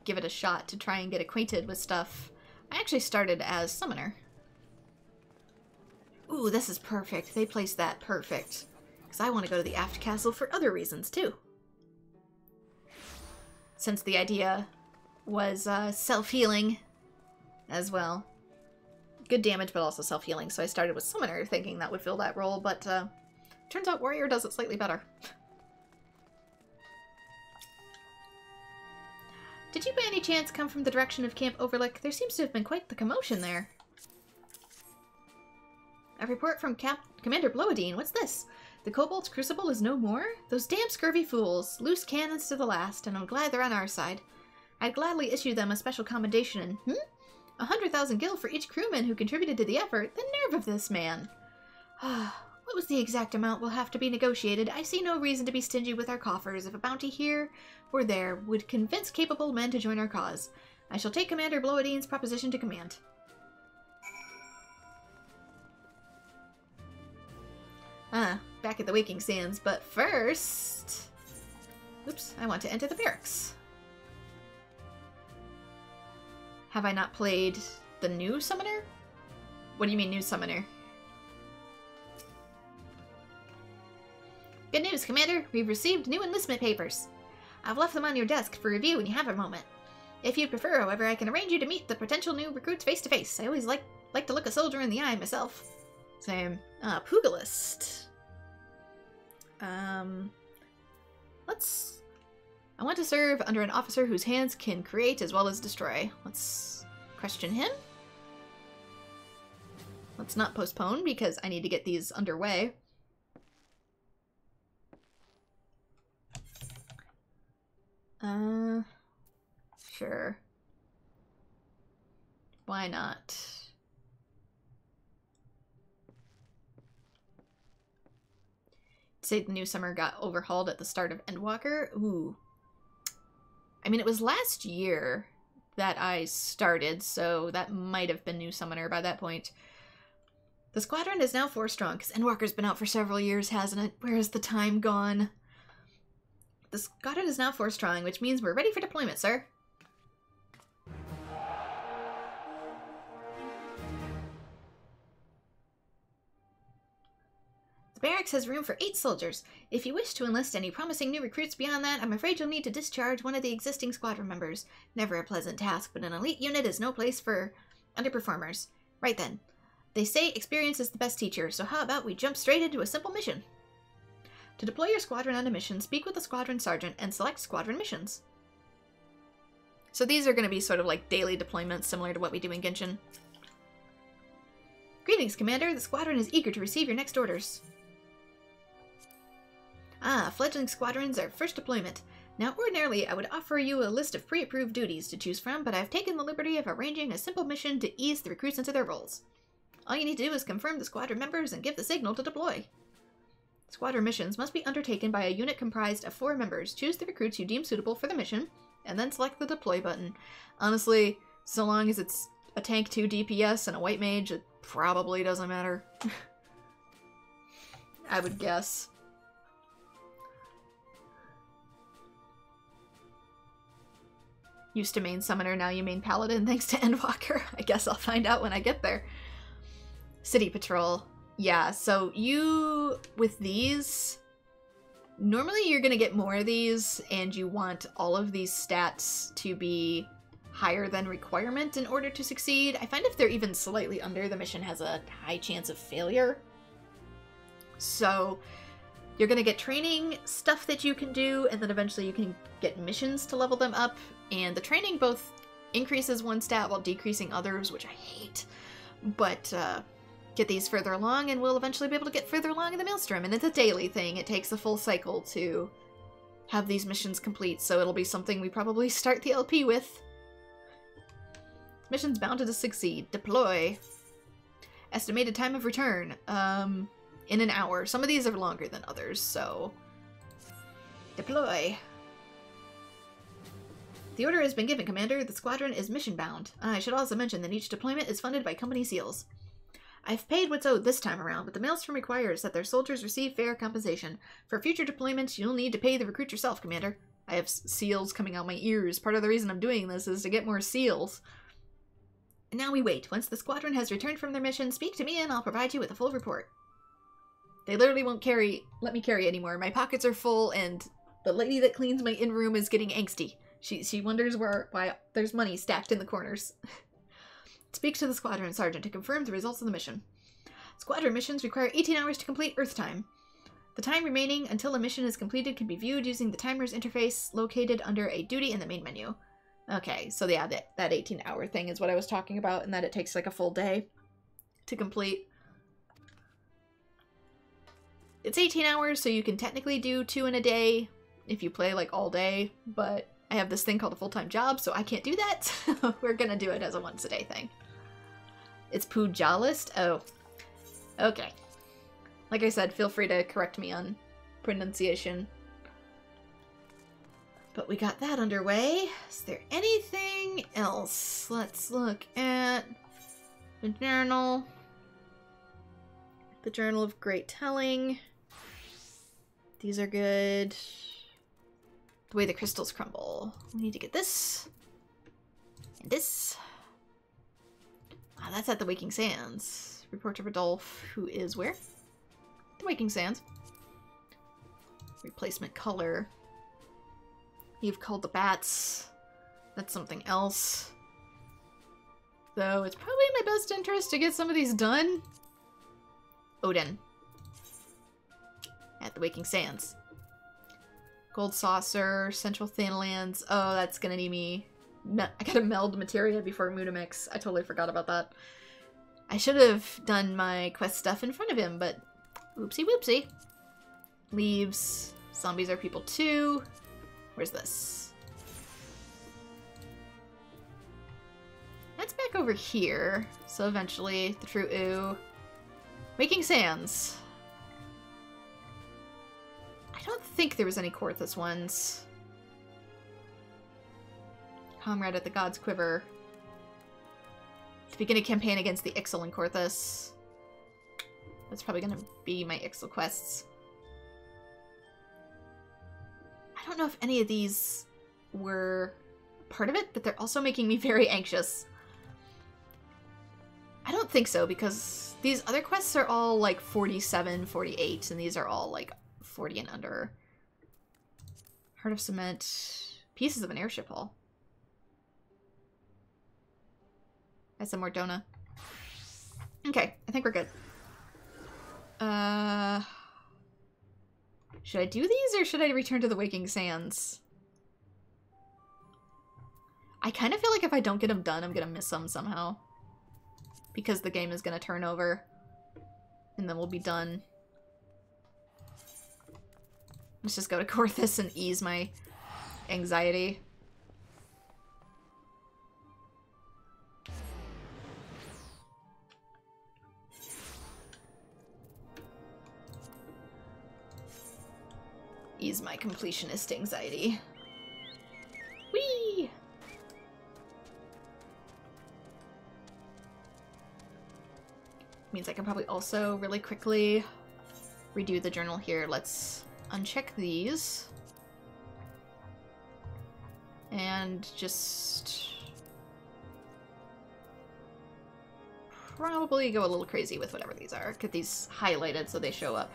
give it a shot to try and get acquainted with stuff, I actually started as Summoner. Ooh, this is perfect. They placed that perfect. Because I want to go to the Aft Castle for other reasons, too. Since the idea was self-healing as well. Good damage, but also self-healing. So I started with Summoner, thinking that would fill that role, but turns out Warrior does it slightly better. Did you by any chance come from the direction of Camp Overlook? There seems to have been quite the commotion there. A report from Commander Blowadine. What's this? The Kobold's Crucible is no more? Those damn scurvy fools. Loose cannons to the last, and I'm glad they're on our side. I'd gladly issue them a special commendation. 100,000 gil for each crewman who contributed to the effort. The nerve of this man. What was the exact amount will have to be negotiated. I see no reason to be stingy with our coffers. If a bounty here or there would convince capable men to join our cause, I shall take Commander Blowadine's proposition to command. Back at the Waking Sands, but first... Oops, I want to enter the barracks. Have I not played the new Summoner? What do you mean, new Summoner? Good news, Commander. We've received new enlistment papers. I've left them on your desk for review when you have a moment. If you'd prefer, however, I can arrange you to meet the potential new recruits face to face. I always like to look a soldier in the eye myself. Same. Pugilist. I want to serve under an officer whose hands can create as well as destroy. Let's question him. Let's not postpone because I need to get these underway. Sure. Why not? Say the new summer got overhauled at the start of Endwalker. Ooh. I mean, it was last year that I started, so that might have been new summoner by that point. The squadron is now 4 strong, because Endwalker's been out for several years, hasn't it? Where has the time gone? The squadron is now 4 strong, which means we're ready for deployment, sir. The barracks has room for 8 soldiers. If you wish to enlist any promising new recruits beyond that, I'm afraid you'll need to discharge one of the existing squadron members. Never a pleasant task, but an elite unit is no place for underperformers. Right then. They say experience is the best teacher, so how about we jump straight into a simple mission? To deploy your squadron on a mission, speak with the squadron sergeant and select squadron missions. So these are going to be sort of like daily deployments, similar to what we do in Genshin. Greetings, Commander. The squadron is eager to receive your next orders. Ah, fledgling squadrons are first deployment. Now, ordinarily, I would offer you a list of pre-approved duties to choose from, but I've taken the liberty of arranging a simple mission to ease the recruits into their roles. All you need to do is confirm the squadron members and give the signal to deploy. Squadron missions must be undertaken by a unit comprised of 4 members. Choose the recruits you deem suitable for the mission, and then select the deploy button. Honestly, so long as it's a tank 2 DPS and a white mage, it probably doesn't matter. I would guess. Used to main summoner, now you main paladin thanks to Endwalker. I guess I'll find out when I get there. City patrol. Yeah, so you, with these, normally you're gonna get more of these, and you want all of these stats to be higher than requirement in order to succeed. I find if they're even slightly under, the mission has a high chance of failure. So you're gonna get training stuff that you can do, and then eventually you can get missions to level them up, and the training both increases one stat while decreasing others, which I hate, but get these further along, and we'll eventually be able to get further along in the Maelstrom. And it's a daily thing. It takes a full cycle to have these missions complete, so it'll be something we probably start the LP with. Mission's bound to succeed. Deploy. Estimated time of return. In an hour. Some of these are longer than others, so... Deploy. The order has been given, Commander. The squadron is mission-bound. I should also mention that each deployment is funded by company seals. I've paid what's owed this time around, but the Maelstrom requires that their soldiers receive fair compensation. For future deployments, you'll need to pay the recruit yourself, Commander. I have seals coming out my ears. Part of the reason I'm doing this is to get more seals. And now we wait. Once the squadron has returned from their mission, speak to me and I'll provide you with a full report. They literally won't let me carry anymore. My pockets are full, and the lady that cleans my in-room is getting angsty. She wonders why there's money stacked in the corners. Speak to the squadron sergeant to confirm the results of the mission. Squadron missions require 18 hours to complete Earth time. The time remaining until a mission is completed can be viewed using the timer's interface located under a duty in the main menu. Okay, so yeah, that 18-hour thing is what I was talking about, and that it takes like a full day to complete. It's 18 hours, so you can technically do 2 in a day if you play like all day, but I have this thing called a full-time job, so I can't do that, so we're gonna do it as a once-a-day thing. It's Pujalist? Oh. Okay. Like I said, feel free to correct me on pronunciation. But we got that underway. Is there anything else? Let's look at the journal. The Journal of Great Telling. These are good. The way the crystals crumble. We need to get this. And this. Ah, that's at the Waking Sands. Report to Rodolphe, who is where? The Waking Sands. Replacement color. You've called the bats. That's something else. Though it's probably in my best interest to get some of these done. Odin. At the Waking Sands. Gold Saucer, Central Thinlands. Oh, that's gonna need me. I gotta meld materia before Mudamix. I totally forgot about that. I should have done my quest stuff in front of him, but whoopsie whoopsie. Leaves. Zombies are people too. Where's this? That's back over here. So eventually, the true ooh. Waking Sands. I don't think there was any Korthus ones. Comrade at the God's Quiver. To begin a campaign against the Ixal and Korthus. That's probably gonna be my Ixal quests. I don't know if any of these were part of it, but they're also making me very anxious. I don't don't think so, because these other quests are all like 47, 48, and these are all like 40 and under. Heart of Cement. Pieces of an airship hull. That's some more Dona. Okay, I think we're good. Should I do these, or should I return to the Waking Sands? I kind of feel like if I don't get them done, I'm gonna miss them somehow. Because the game is gonna turn over. And then we'll be done. Let's just go to Korthus and ease my anxiety. Ease my completionist anxiety. Whee! Means I can probably also really quickly redo the journal here. Let's uncheck these. And just probably go a little crazy with whatever these are. Get these highlighted so they show up.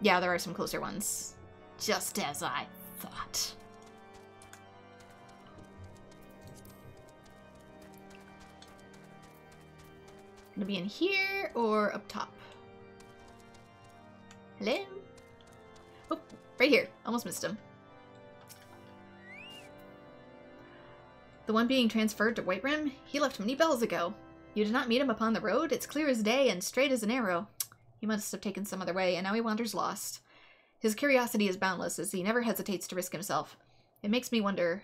Yeah, there are some closer ones. Just as I thought. Gonna be in here or up top? Hello? Oh, right here. Almost missed him. The one being transferred to Whiterun? He left many bells ago. You did not meet him upon the road? It's clear as day and straight as an arrow. He must have taken some other way, and now he wanders lost. His curiosity is boundless, as he never hesitates to risk himself. It makes me wonder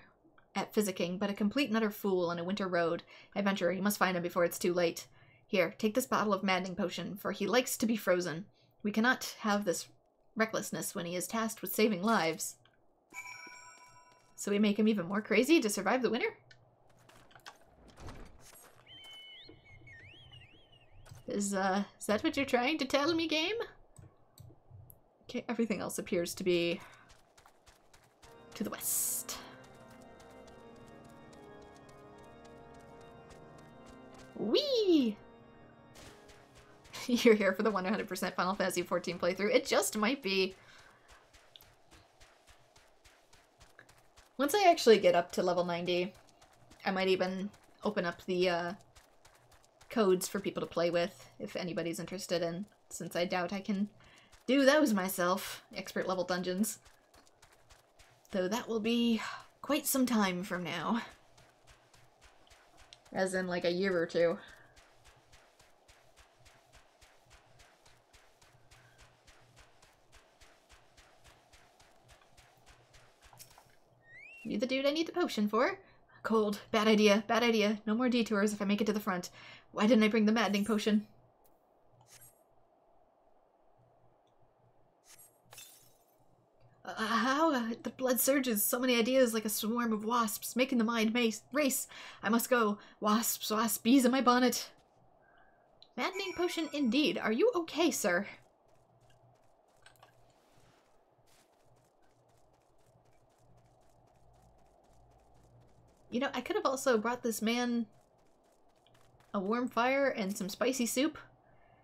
at physicking, but a complete and utter fool on a winter road. Adventurer, you must find him before it's too late. Here, take this bottle of maddening potion, for he likes to be frozen. We cannot have this recklessness when he is tasked with saving lives. So we make him even more crazy to survive the winter? Is that what you're trying to tell me, game? Okay, everything else appears to be to the west. Whee! You're here for the 100% Final Fantasy XIV playthrough. It just might be. Once I actually get up to level 90, I might even open up the codes for people to play with, if anybody's interested in, since I doubt I can do those myself, expert level dungeons. Though that will be quite some time from now. As in like a year or two. You the dude I need the potion for? Cold. Bad idea. Bad idea. No more detours if I make it to the front. Why didn't I bring the maddening potion? How? The blood surges. So many ideas like a swarm of wasps, making the mind race. I must go. Wasps, wasps, bees in my bonnet. Maddening potion indeed. Are you okay, sir? You know, I could have also brought this man a warm fire and some spicy soup.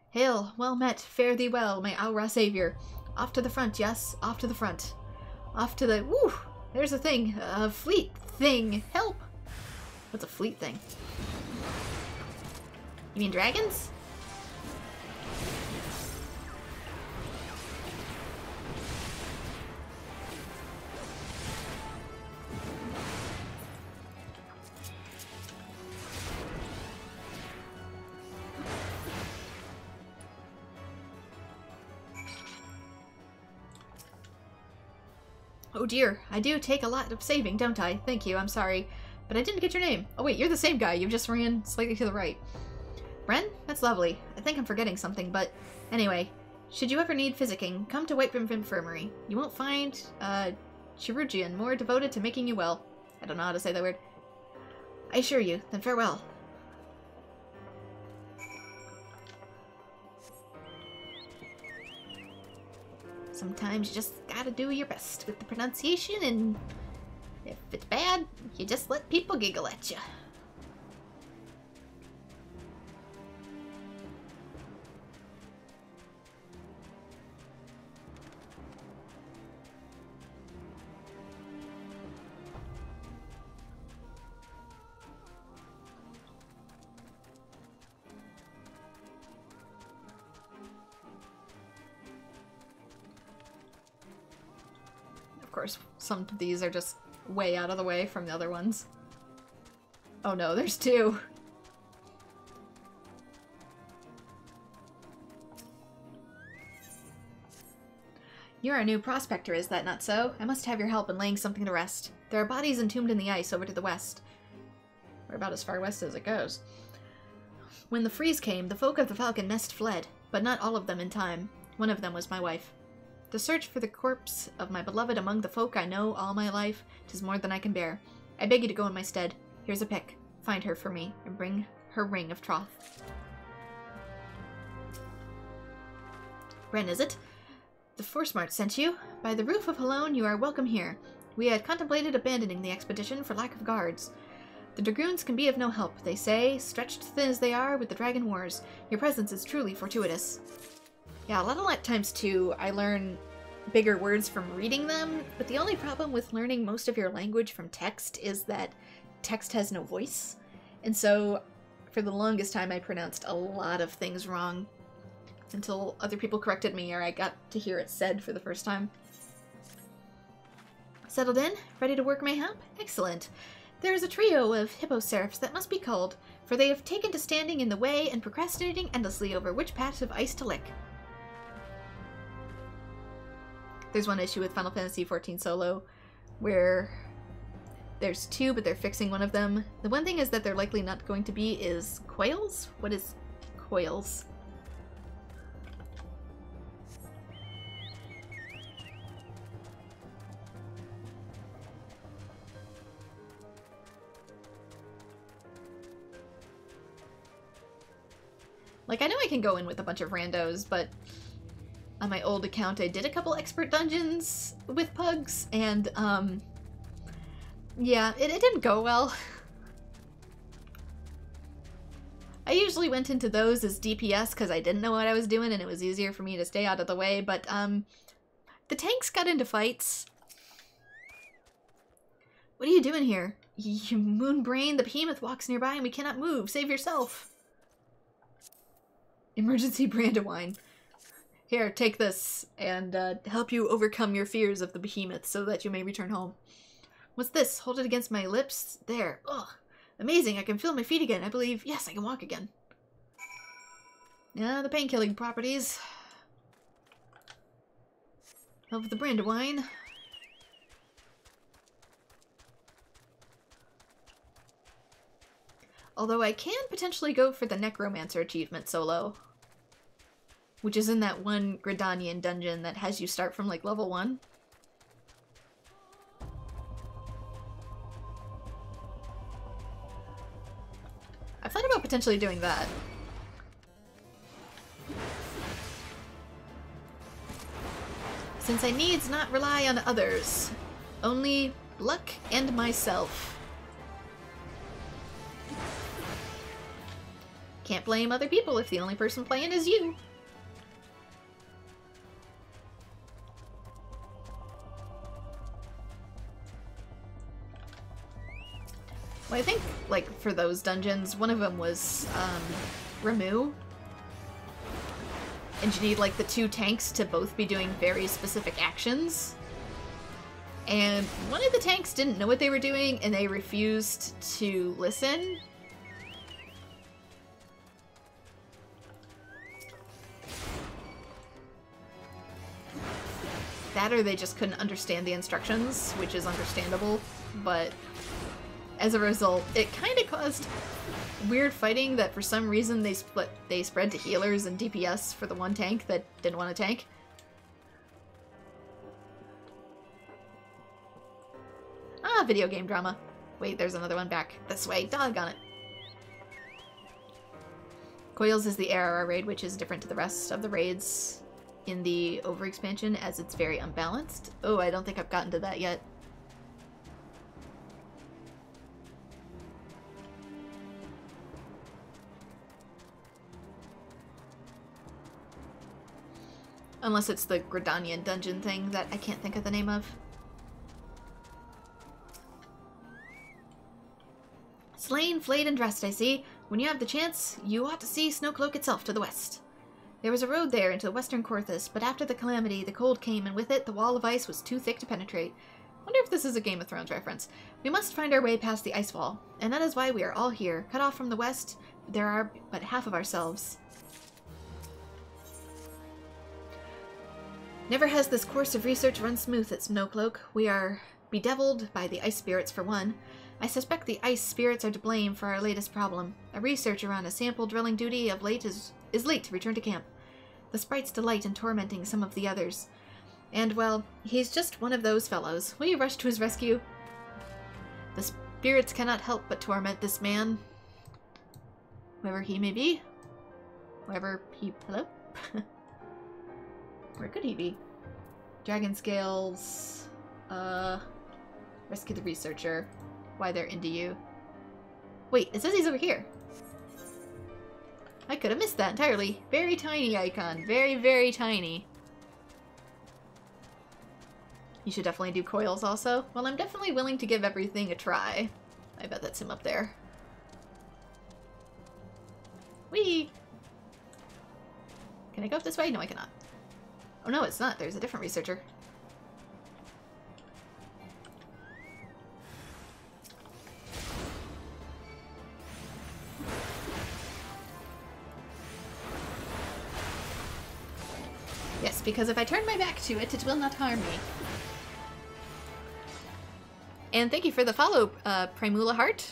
Hail, well met, fare thee well, my Aura savior. Off to the front, yes, off to the front. Off to the, woo, there's a thing, a fleet thing, help. What's a fleet thing? You mean dragons? Oh dear, I do take a lot of saving, don't I? Thank you, I'm sorry. But I didn't get your name. Oh wait, you're the same guy, you just ran slightly to the right. Bren? That's lovely. I think I'm forgetting something, but anyway. Should you ever need physicking, come to Whiterun Infirmary. You won't find a chirurgeon more devoted to making you well. I don't know how to say that word. I assure you, then farewell. Sometimes you just gotta do your best with the pronunciation, and if it's bad, you just let people giggle at you. course, some of these are just way out of the way from the other ones. Oh no, there's two. You're a new prospector, is that not so? I must have your help in laying something to rest. There are bodies entombed in the ice over to the west. We're about as far west as it goes. When the freeze came, the folk of the Falcon Nest fled, but not all of them in time. One of them was my wife. To search for the corpse of my beloved among the folk I know all my life, 'tis more than I can bear. I beg you to go in my stead. Here's a pick. Find her for me, and bring her ring of troth. Ren, is it? The Force Mart sent you. By the roof of Halone, you are welcome here. We had contemplated abandoning the expedition for lack of guards. The Dragoons can be of no help, they say, stretched thin as they are with the Dragon Wars. Your presence is truly fortuitous. Yeah, a lot of times, too, I learn bigger words from reading them, but the only problem with learning most of your language from text is that text has no voice. And so, for the longest time, I pronounced a lot of things wrong until other people corrected me or I got to hear it said for the first time. Settled in? Ready to work mayhap? Excellent. There is a trio of hippo-seraphs that must be culled, for they have taken to standing in the way and procrastinating endlessly over which patch of ice to lick. There's one issue with Final Fantasy XIV Solo where there's two, but they're fixing one of them. The one thing is that they're likely not going to be is coils? What is coils? Like, I know I can go in with a bunch of randos, but on my old account I did a couple expert dungeons with pugs, and, yeah, it didn't go well. I usually went into those as DPS because I didn't know what I was doing and it was easier for me to stay out of the way, but, the tanks got into fights. What are you doing here? You moonbrain, the behemoth walks nearby and we cannot move. Save yourself. Emergency Brandywine. Here, take this, and help you overcome your fears of the behemoth so that you may return home. What's this? Hold it against my lips. There. Ugh. Amazing, I can feel my feet again. I believe, yes, I can walk again. Yeah, the pain-killing properties of the Brandywine. Although I can potentially go for the Necromancer achievement solo, which is in that one Gridanian dungeon that has you start from, like, level 1. I've thought about potentially doing that. Since I needs not rely on others, only luck and myself. Can't blame other people if the only person playing is you. Well, I think, like, for those dungeons, one of them was, Ramu. And you need, like, the two tanks to both be doing very specific actions. And one of the tanks didn't know what they were doing, and they refused to listen. That or they just couldn't understand the instructions, which is understandable, but as a result, it kind of caused weird fighting that for some reason they spread to healers and DPS for the one tank that didn't want to tank. Ah, video game drama. Wait, there's another one back this way. Doggone it. Coils is the ARR raid, which is different to the rest of the raids in the overexpansion, as it's very unbalanced. Oh, I don't think I've gotten to that yet. Unless it's the Gridanian dungeon thing that I can't think of the name of. Slain, flayed, and dressed, I see. When you have the chance, you ought to see Snowcloak itself to the west. There was a road there into western Korthus, but after the calamity, the cold came, and with it, the wall of ice was too thick to penetrate. Wonder if this is a Game of Thrones reference. We must find our way past the ice wall, and that is why we are all here. Cut off from the west, there are but half of ourselves. Never has this course of research run smooth at Snowcloak. We are bedeviled by the ice spirits for one. I suspect the ice spirits are to blame for our latest problem. A researcher on a sample drilling duty of late is late to return to camp. The sprites delight in tormenting some of the others. And, well, he's just one of those fellows. Will you rush to his rescue? The spirits cannot help but torment this man. Whoever he may be. Whoever he... Hello? Where could he be? Dragon scales. Rescue the researcher. Why they're into you. Wait, it says he's over here. I could have missed that entirely. Very tiny icon. Very, very tiny. You should definitely do coils also. Well, I'm definitely willing to give everything a try. I bet that's him up there. Whee! Can I go up this way? No, I cannot. Oh no, it's not. There's a different researcher. Yes, because if I turn my back to it, it will not harm me. And thank you for the follow, Primula Heart.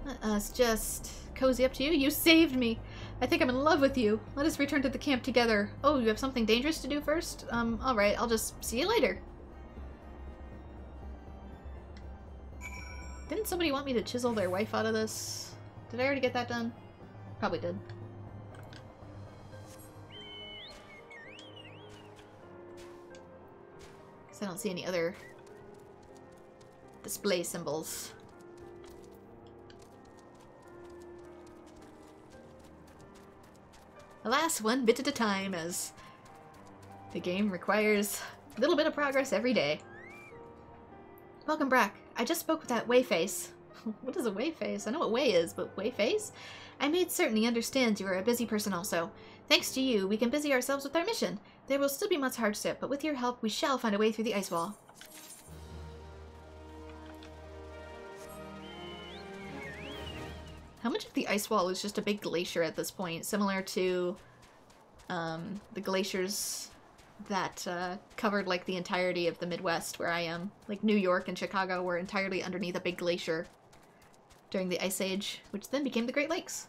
Let us just cozy up to you. You saved me. I think I'm in love with you. Let us return to the camp together. Oh, you have something dangerous to do first? Alright, I'll just see you later. Didn't somebody want me to chisel their wife out of this? Did I already get that done? Probably did. Because I don't see any other display symbols. Alas, one bit at a time, as the game requires a little bit of progress every day. Welcome back. I just spoke with that Wayface. What is a Wayface? I know what Way is, but Wayface? I made certain he understands you are a busy person also. Thanks to you, we can busy ourselves with our mission. There will still be much hardship, but with your help, we shall find a way through the ice wall. How much of the ice wall is just a big glacier at this point, similar to the glaciers that covered like the entirety of the Midwest where I am. Like New York and Chicago were entirely underneath a big glacier during the Ice Age, which then became the Great Lakes.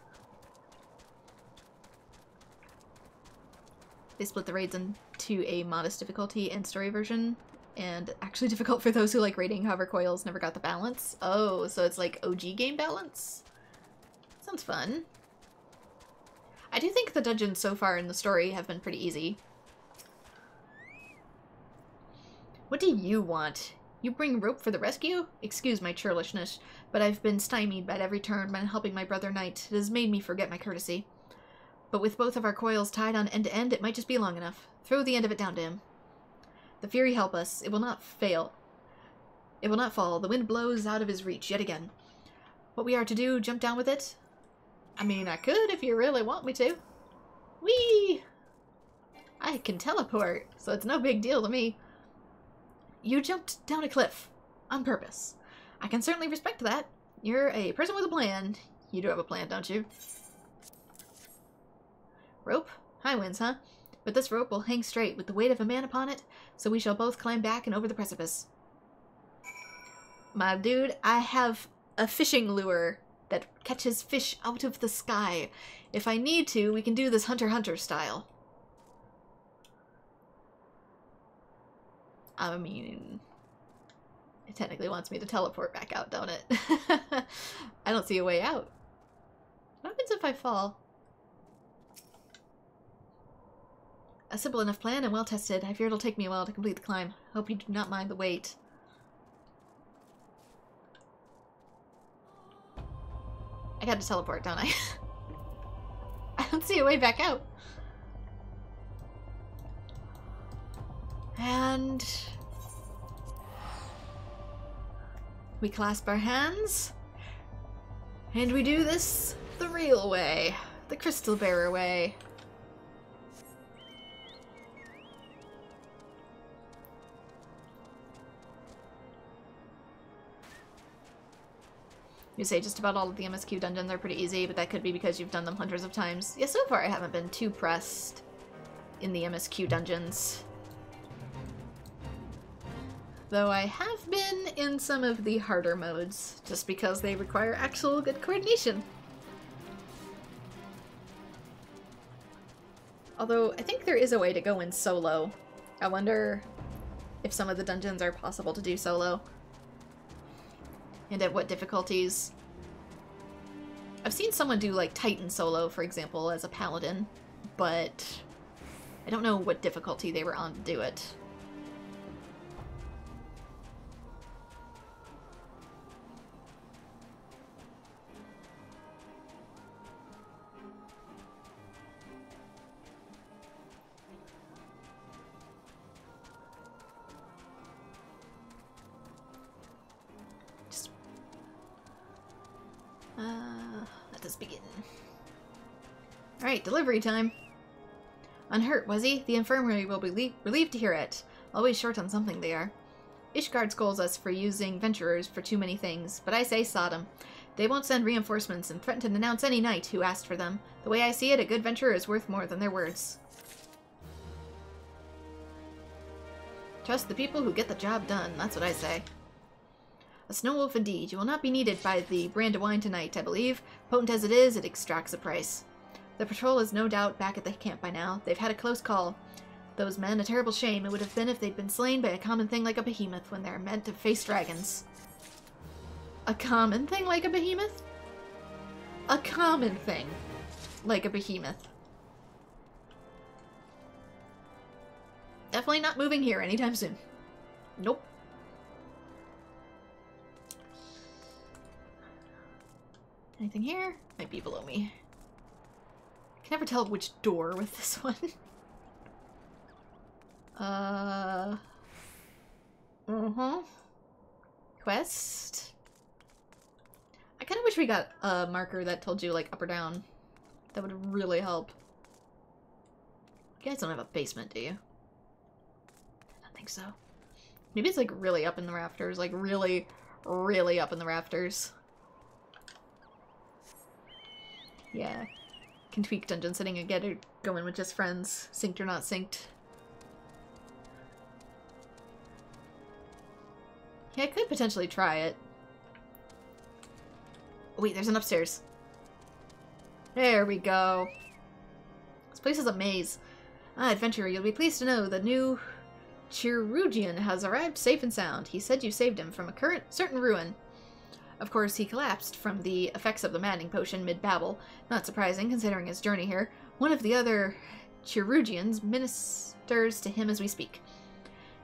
They split the raids into a modest difficulty and story version, and actually difficult for those who like raiding, however coils never got the balance. Oh, so it's like OG game balance? Sounds fun. I do think the dungeons so far in the story have been pretty easy. What do you want? You bring rope for the rescue? Excuse my churlishness, but I've been stymied at every turn by helping my brother knight. It has made me forget my courtesy. But with both of our coils tied on end to end, it might just be long enough. Throw the end of it down to him. The Fury help us. It will not fail. It will not fall. The wind blows out of his reach yet again. What we are to do, jump down with it? I mean, I could if you really want me to. Whee! I can teleport, so it's no big deal to me. You jumped down a cliff. On purpose. I can certainly respect that. You're a person with a plan. You do have a plan, don't you? Rope? High winds, huh? But this rope will hang straight with the weight of a man upon it, so we shall both climb back and over the precipice. My dude, I have a fishing lure that catches fish out of the sky. If I need to, we can do this Hunter x Hunter style. I mean, it technically wants me to teleport back out, don't it? I don't see a way out. What happens if I fall? A simple enough plan and well tested. I fear it'll take me a while to complete the climb. Hope you do not mind the wait. I got to teleport, don't I? I don't see a way back out. And we clasp our hands And we do this the real way. The Crystal Bearer way. You say just about all of the MSQ dungeons are pretty easy, but that could be because you've done them hundreds of times. Yeah, so far I haven't been too pressed in the MSQ dungeons. Though I have been in some of the harder modes, just because they require actual good coordination. Although, I think there is a way to go in solo. I wonder if some of the dungeons are possible to do solo. And at what difficulties. I've seen someone do, like, Titan solo, for example, as a paladin, but I don't know what difficulty they were on to do it. Let us begin. Alright, delivery time. Unhurt, was he? The infirmary will be relieved to hear it. Always short on something they are. Ishgard scolds us for using venturers for too many things, but I say Sodom. They won't send reinforcements and threaten to denounce any knight who asked for them. The way I see it, a good venturer is worth more than their words. Trust the people who get the job done, that's what I say. A snow wolf indeed. You will not be needed by the Brandywine tonight, I believe. Potent as it is, it extracts a price. The patrol is no doubt back at the camp by now. They've had a close call. Those men, a terrible shame it would have been if they'd been slain by a common thing like a behemoth when they're meant to face dragons. A common thing like a behemoth? A common thing like a behemoth. Definitely not moving here anytime soon. Nope. Anything here? Might be below me. I can never tell which door with this one. Quest? I kind of wish we got a marker that told you, like, up or down. That would really help. You guys don't have a basement, do you? I don't think so. Maybe it's, like, really up in the rafters. Like, really, really up in the rafters. Yeah. Can tweak dungeon setting and get it going with just friends. Synced or not synced. Yeah, I could potentially try it. Oh, wait, there's an upstairs. There we go. This place is a maze. Ah, adventurer, you'll be pleased to know the new Chirurgian has arrived safe and sound. He said you saved him from a certain ruin. Of course, he collapsed from the effects of the maddening potion mid-babble. Not surprising, considering his journey here. One of the other Chirurgians ministers to him as we speak.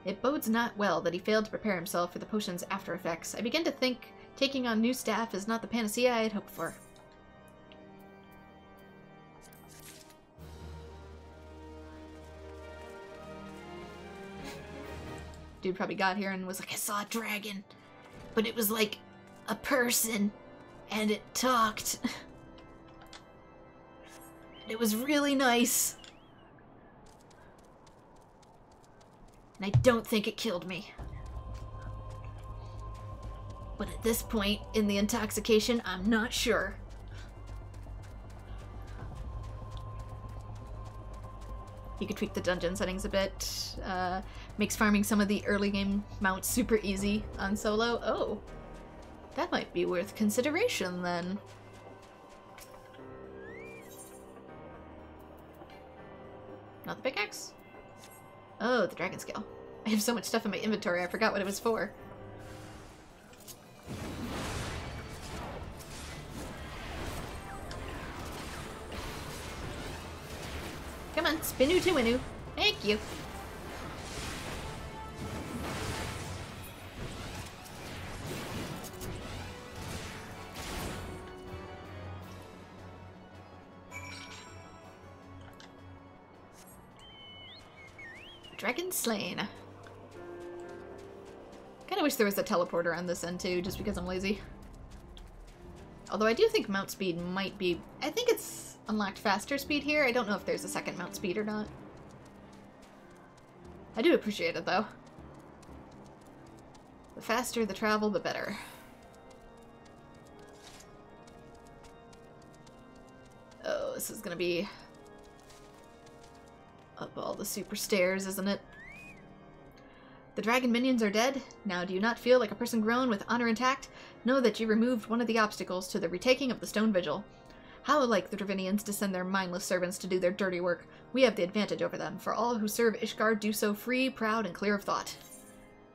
It bodes not well that he failed to prepare himself for the potion's after effects. I begin to think taking on new staff is not the panacea I had hoped for. Dude probably got here and was like, I saw a dragon, but it was like a person, and it talked. It was really nice. And I don't think it killed me. But at this point in the intoxication, I'm not sure. You could tweak the dungeon settings a bit. Makes farming some of the early game mounts super easy on solo. Oh. That might be worth consideration, then. Not the pickaxe? Oh, the dragon scale. I have so much stuff in my inventory, I forgot what it was for. Come on, spinu to winu. Thank you. Dragon slain. Kinda wish there was a teleporter on this end too, just because I'm lazy. Although I do think mount speed might be... I think it's unlocked faster speed here. I don't know if there's a second mount speed or not. I do appreciate it, though. The faster the travel, the better. Oh, this is gonna be up all the super stairs, isn't it? The dragon minions are dead. Now do you not feel like a person grown with honor intact? Know that you removed one of the obstacles to the retaking of the stone vigil. How like the Dravinians to send their mindless servants to do their dirty work. We have the advantage over them, for all who serve Ishgard do so free, proud, and clear of thought.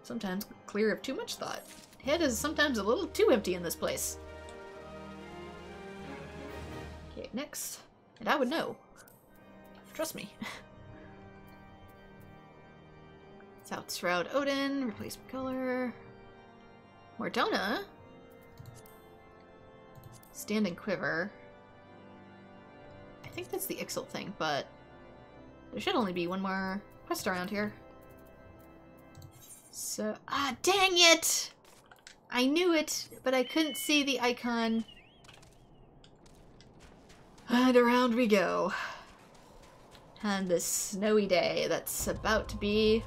Sometimes clear of too much thought. Head is sometimes a little too empty in this place. Okay, next. And I would know. Trust me. South Shroud Odin, replacement color. Mordona. Standing Quiver. I think that's the Ixal thing, but there should only be one more quest around here. So, ah, dang it! I knew it, but I couldn't see the icon. And around we go. On this snowy day that's about to be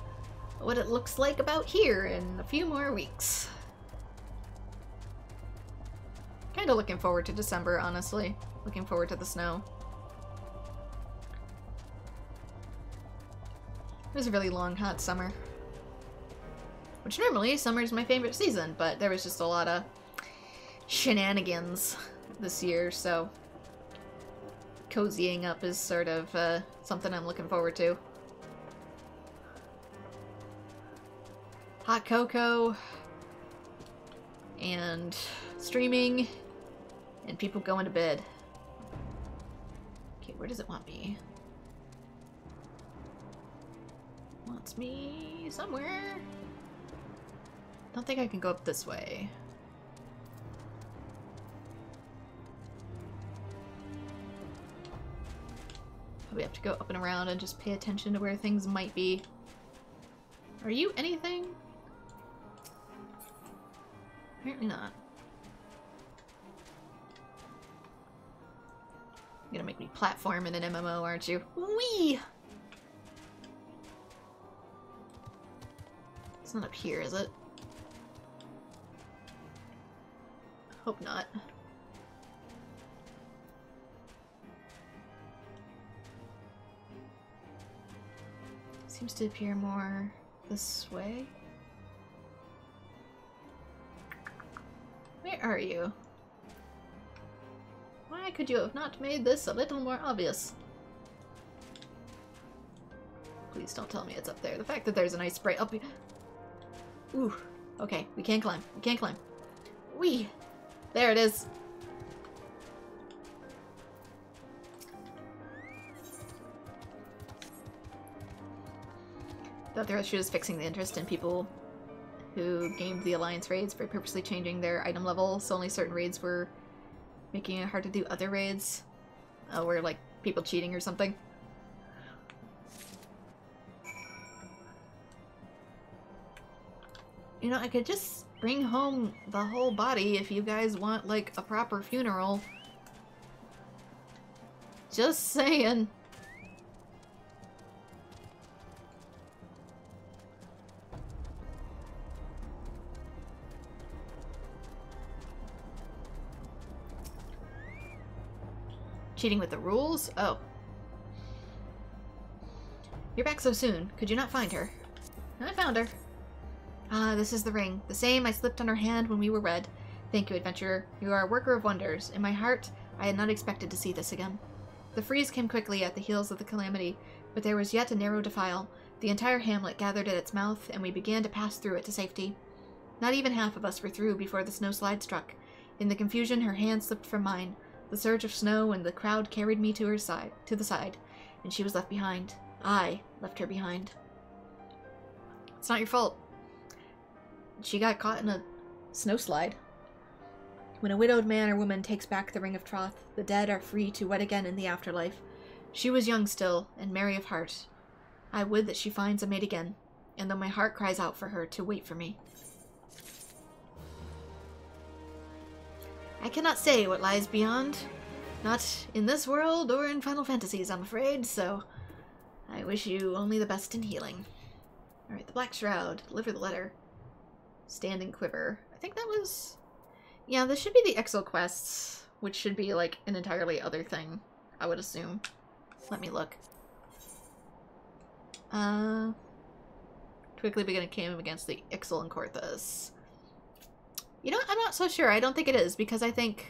what it looks like about here in a few more weeks. Kinda looking forward to December, honestly. Looking forward to the snow. It was a really long, hot summer. Which normally, summer's my favorite season, but there was just a lot of shenanigans this year, so cozying up is sort of something I'm looking forward to. Hot cocoa, and streaming, and people going to bed. Okay, where does it want me? Wants me somewhere. Don't think I can go up this way. Probably have to go up and around and just pay attention to where things might be. Are you anything? Apparently not. You're gonna make me platform in an MMO, aren't you? Whee! It's not up here, is it? Hope not. Seems to appear more this way. Where are you? Why could you have not made this a little more obvious? Please don't tell me it's up there. The fact that there's an ice spray up here. Ooh. Okay, we can't climb. We can't climb. Whee! There it is. The other issue is fixing the interest in people who gamed the Alliance raids by purposely changing their item level, so only certain raids were making it hard to do other raids. Where, like, people cheating or something. You know, I could just bring home the whole body if you guys want, like, a proper funeral. Just saying. Cheating with the rules? Oh. You're back so soon. Could you not find her? I found her. Ah, this is the ring. The same I slipped on her hand when we were wed. Thank you, adventurer. You are a worker of wonders. In my heart, I had not expected to see this again. The freeze came quickly at the heels of the calamity, but there was yet a narrow defile. The entire hamlet gathered at its mouth, and we began to pass through it to safety. Not even half of us were through before the snowslide struck. In the confusion, her hand slipped from mine. The surge of snow and the crowd carried me to the side, and she was left behind. I left her behind. It's not your fault. She got caught in a snowslide. When a widowed man or woman takes back the ring of troth, the dead are free to wed again in the afterlife. She was young still, and merry of heart. I would that she finds a mate again, and though my heart cries out for her to wait for me. I cannot say what lies beyond. Not in this world or in Final Fantasies, I'm afraid, so I wish you only the best in healing. Alright, the Black Shroud. Deliver the letter. Stand and quiver. I think that was... Yeah, this should be the Exo quests, which should be, like, an entirely other thing, I would assume. Let me look. Quickly begin a camp against the Ixal and Korthus. You know, I'm not so sure. I don't think it is, because I think...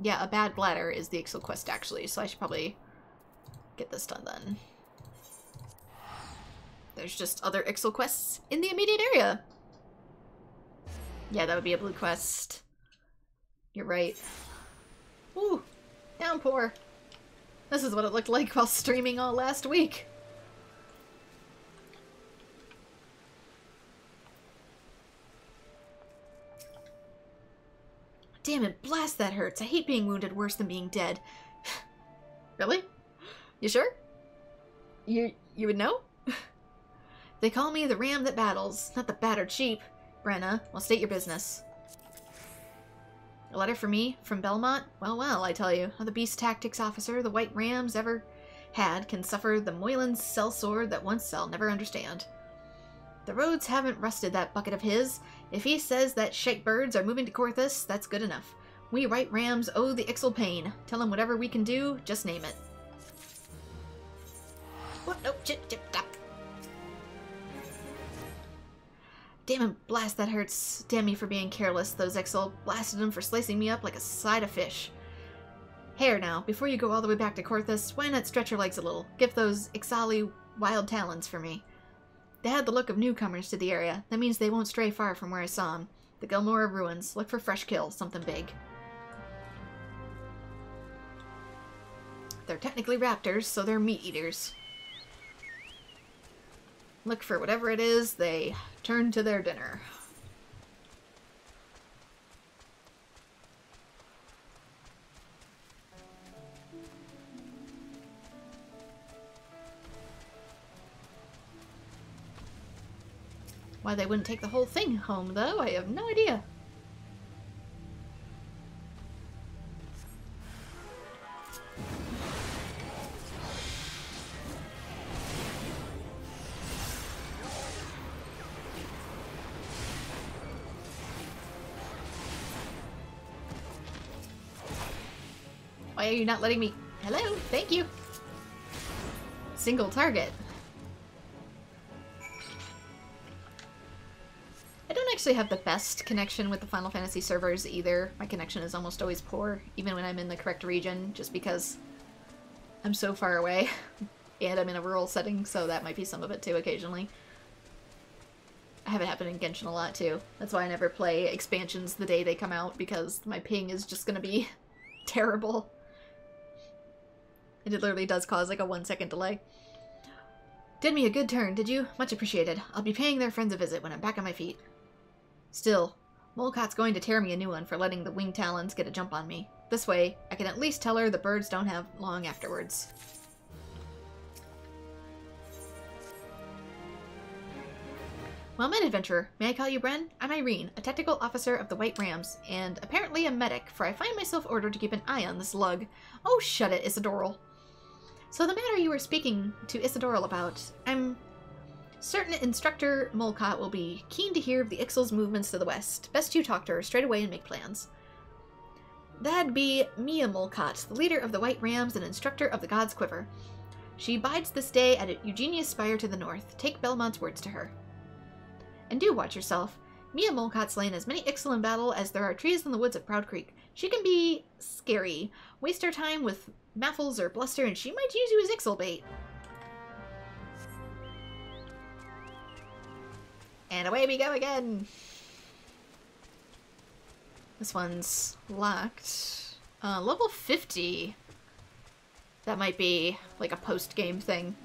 Yeah, a bad bladder is the Ixal quest, actually, so I should probably get this done then. There's just other Ixal quests in the immediate area. Yeah, that would be a blue quest. You're right. Ooh, downpour. This is what it looked like while streaming all last week. Damn it, blast, that hurts. I hate being wounded worse than being dead. Really? You sure? You would know? They call me the ram that battles, not the battered sheep. Brenna, well, state your business. A letter for me? From Belmont? Well, well, I tell you. How the beast tactics officer the White Rams ever had can suffer the Moylan's sellsword that once I'll never understand. The roads haven't rusted that bucket of his. If he says that shite birds are moving to Korthus, that's good enough. We White Rams owe the Ixal pain. Tell him whatever we can do, just name it. What? No, chip, chip, tap. Damn it, blast, that hurts. Damn me for being careless, those Ixal. Blasted them for slicing me up like a side of fish. Here now, before you go all the way back to Korthus, why not stretch your legs a little? Give those Ixali wild talons for me. They had the look of newcomers to the area. That means they won't stray far from where I saw them. The Gilmora ruins. Look for fresh kills, something big. They're technically raptors, so they're meat eaters. Look for whatever it is, they turn to their dinner. Why they wouldn't take the whole thing home, though, I have no idea. Why are you not letting me... Hello? Thank you. Single target. I don't actually have the best connection with the Final Fantasy servers either. My connection is almost always poor, even when I'm in the correct region, just because I'm so far away. And I'm in a rural setting, so that might be some of it too occasionally. I have it happen in Genshin a lot too. That's why I never play expansions the day they come out, because my ping is just gonna be terrible. And it literally does cause like a 1-second delay. Did me a good turn, did you? Much appreciated. I'll be paying their friends a visit when I'm back on my feet. Still, Molcot's going to tear me a new one for letting the winged talons get a jump on me. This way, I can at least tell her the birds don't have long afterwards. Well met, adventurer. May I call you Bren? I'm Irene, a technical officer of the White Rams, and apparently a medic, for I find myself ordered to keep an eye on this lug. Oh, shut it, Isidoral. So the matter you were speaking to Isidoral about, I'm certain Instructor Molcot will be keen to hear of the Ixal's movements to the west. Best you talk to her straight away and make plans. That'd be Mia Molcot, the leader of the White Rams and instructor of the God's Quiver. She bides this day at Eugenia's Spire to the north. Take Belmont's words to her. And do watch yourself. Mia Molcot's slain as many Ixal in battle as there are trees in the woods of Proud Creek. She can be scary. Waste her time with Maffles or Bluster and she might use you as Ixal bait. And away we go again! This one's locked. Level 50. That might be like a post-game thing.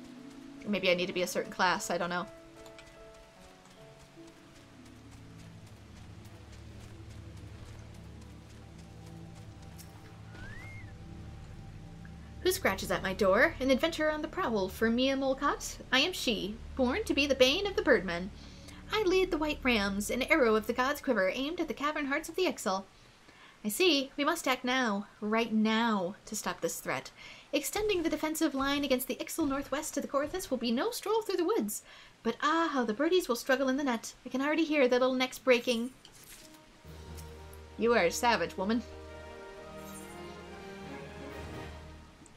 Maybe I need to be a certain class, I don't know. Who scratches at my door? An adventurer on the prowl for Mia Molcot? I am she, born to be the bane of the birdmen. I lead the White Rams, an arrow of the God's Quiver aimed at the cavern hearts of the Ixal. I see. We must act now. Right now, to stop this threat. Extending the defensive line against the Ixal northwest to the Corthus will be no stroll through the woods. But ah, how the birdies will struggle in the net. I can already hear their little necks breaking. You are a savage, woman.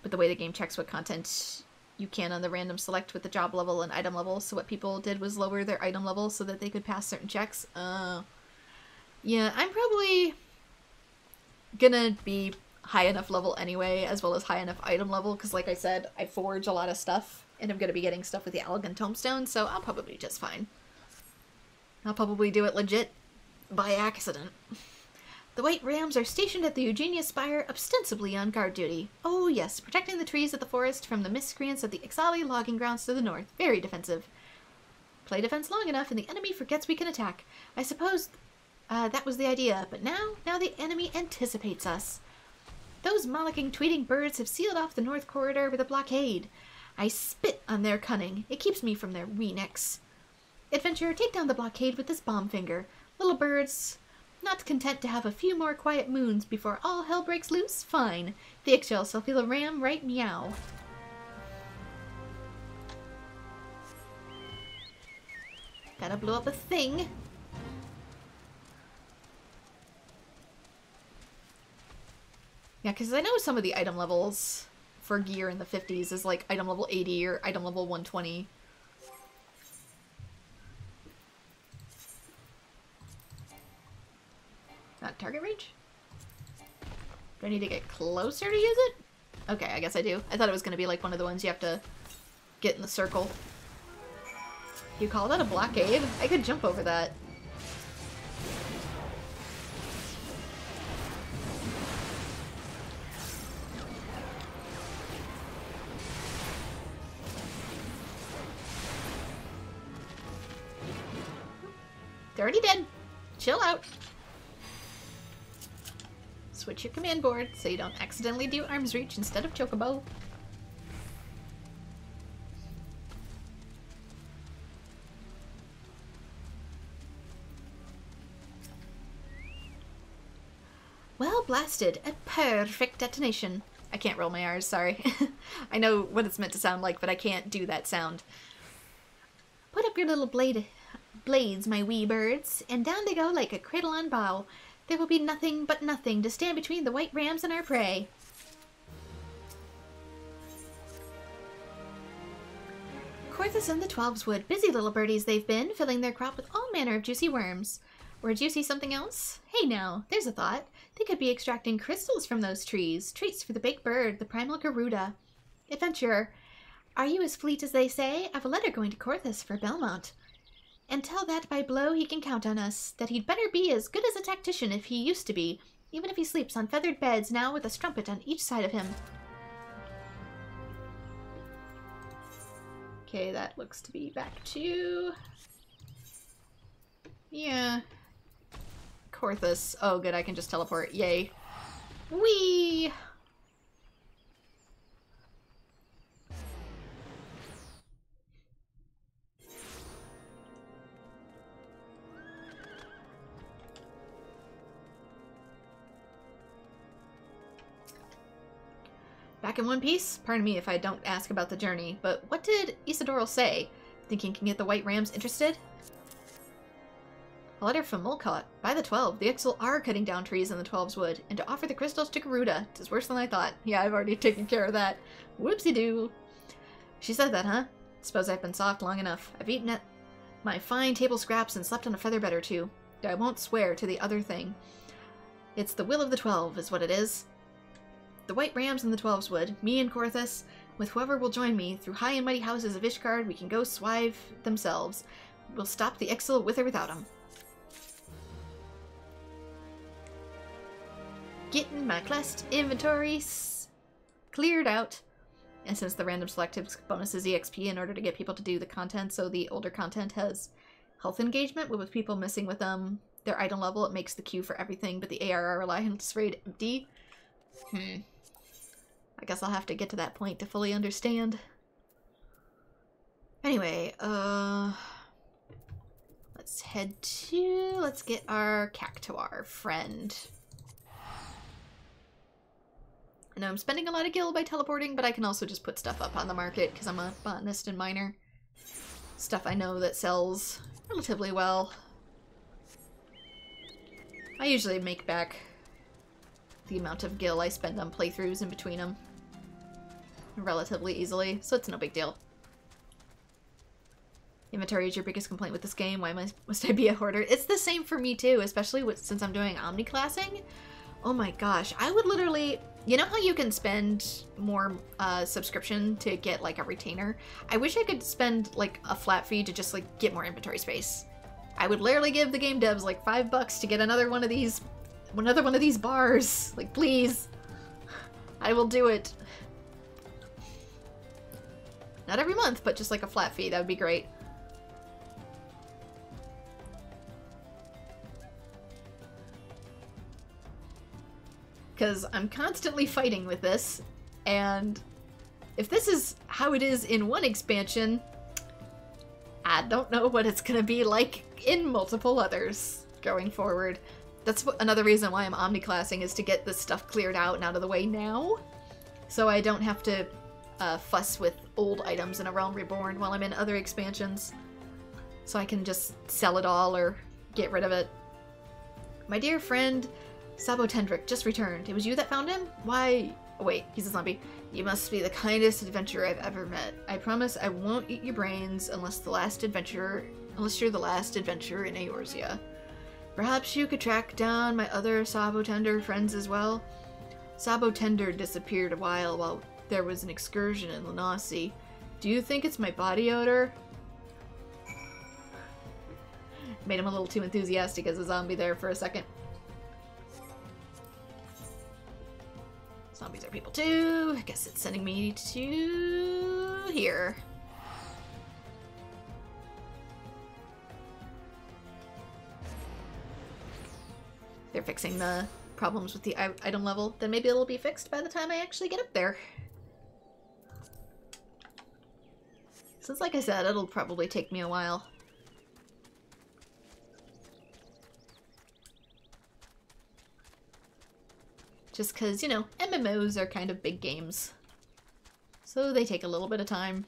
But the way the game checks what content you can on the random select with the job level and item level, so what people did was lower their item level so that they could pass certain checks. Yeah, I'm probably gonna be high enough level anyway, as well as high enough item level, because like I said, I forge a lot of stuff, and I'm gonna be getting stuff with the Elegant Tombstone, so I'll probably be just fine. I'll probably do it legit by accident. The White Rams are stationed at the Eugenia Spire, ostensibly on guard duty. Oh yes, protecting the trees of the forest from the miscreants of the Ixali logging grounds to the north. Very defensive. Play defense long enough and the enemy forgets we can attack. I suppose that was the idea, but now the enemy anticipates us. Those mollocking, tweeting birds have sealed off the north corridor with a blockade. I spit on their cunning. It keeps me from their wee necks. Adventurer, take down the blockade with this bomb finger. Little birds, not content to have a few more quiet moons before all hell breaks loose? Fine. The eggshells shall feel a ram right meow. Gotta blow up a thing. Yeah, because I know some of the item levels for gear in the 50s is like item level 80 or item level 120. Not target range? Do I need to get closer to use it? Okay, I guess I do. I thought it was going to be like one of the ones you have to get in the circle. You call that a blockade? I could jump over that. They're already dead. Chill out. Switch your command board so you don't accidentally do arm's reach instead of chocobo. Well blasted. A perfect detonation. I can't roll my R's, sorry. I know what it's meant to sound like, but I can't do that sound. Put up your little blades, my wee birds, and down they go like a cradle on bough. There will be nothing but nothing to stand between the White Rams and our prey. Corthus and the Twelves Wood, busy little birdies they've been, filling their crop with all manner of juicy worms. Or juicy something else? Hey now, there's a thought. They could be extracting crystals from those trees, treats for the big bird, the primal Garuda. Adventurer, are you as fleet as they say? I've a letter going to Corthus for Belmont. And tell that by blow he can count on us, that he'd better be as good as a tactician if he used to be, even if he sleeps on feathered beds now with a strumpet on each side of him. Okay, that looks to be back to... yeah. Corthus. Oh good, I can just teleport. Yay. Whee! Back in one piece? Pardon me if I don't ask about the journey, but what did Isidoril say? Think he can get the White Rams interested? A letter from Mulcott. By the 12, the Ixal are cutting down trees in the 12's wood, and to offer the crystals to Garuda. 'Tis worse than I thought. Yeah, I've already taken care of that. Whoopsie-doo. She said that, huh? Suppose I've been soft long enough. I've eaten at my fine table scraps and slept on a feather bed or two. I won't swear to the other thing. It's the will of the 12, is what it is. The White Rams and the 12's wood, me and Corthus, with whoever will join me, through high and mighty houses of Ishgard, we can go swive themselves. We'll stop the Ixal with or without them. Getting my quest inventory cleared out. And since the random selective bonus is EXP in order to get people to do the content, so the older content has health engagement, but with people messing with their item level, it makes the queue for everything but the ARR Alliance raid empty. I guess I'll have to get to that point to fully understand. Anyway, let's get our Cactuar friend. know I'm spending a lot of gil by teleporting, but I can also just put stuff up on the market because I'm a botanist and miner. Stuff I know that sells relatively well. I usually make back the amount of gil I spend on playthroughs in between them relatively easily, so it's no big deal. Inventory is your biggest complaint with this game. Why must I be a hoarder? It's the same for me too, especially since I'm doing omniclassing. Oh my gosh, I would literally... You know how you can spend more subscription to get like a retainer? I wish I could spend like a flat fee to just like get more inventory space. I would literally give the game devs like $5 to get another one of these bars. Like, please. I will do it. Not every month, but just like a flat fee. That would be great. Because I'm constantly fighting with this, and if this is how it is in one expansion, I don't know what it's gonna be like in multiple others going forward. That's another reason why I'm omniclassing, is to get this stuff cleared out and out of the way now, so I don't have to fuss with old items in A Realm Reborn while I'm in other expansions, so I can just sell it all or get rid of it. My dear friend Sabotendrick just returned. It was you that found him? Why? Oh, wait, he's a zombie. You must be the kindest adventurer I've ever met. I promise I won't eat your brains unless you're the last adventurer in Eorzea. Perhaps you could track down my other Sabotender friends as well? Sabotender disappeared a while there was an excursion in Lanasi. Do you think it's my body odor? Made him a little too enthusiastic as a zombie there for a second. Zombies are people too. I guess it's sending me to here. They're fixing the problems with the item level. Then maybe it'll be fixed by the time I actually get up there. Since, like I said, it'll probably take me a while. Just because, you know, MMOs are kind of big games. So they take a little bit of time.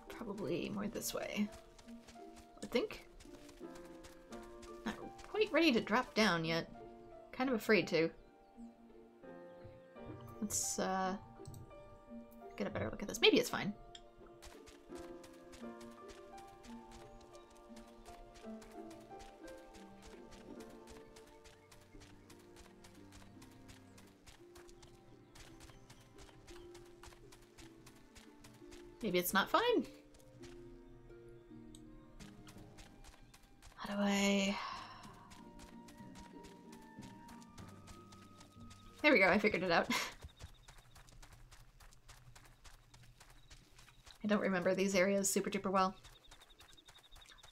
Probably more this way, I think. Not quite ready to drop down yet. Kind of afraid to. Let's get a better look at this. Maybe it's fine. Maybe it's not fine. How do I... There we go, I figured it out. I don't remember these areas super duper well.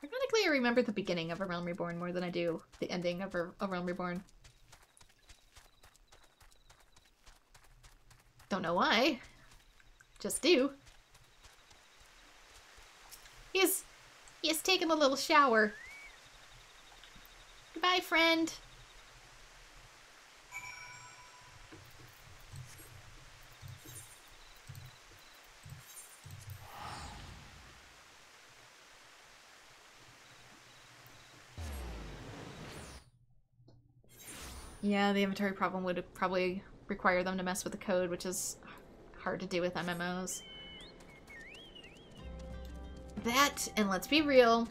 Ironically, I remember the beginning of A Realm Reborn more than I do the ending of A Realm Reborn. Don't know why. Just do. He's taking a little shower. Goodbye, friend. Yeah, the inventory problem would probably require them to mess with the code, which is hard to do with MMOs. That, and let's be real,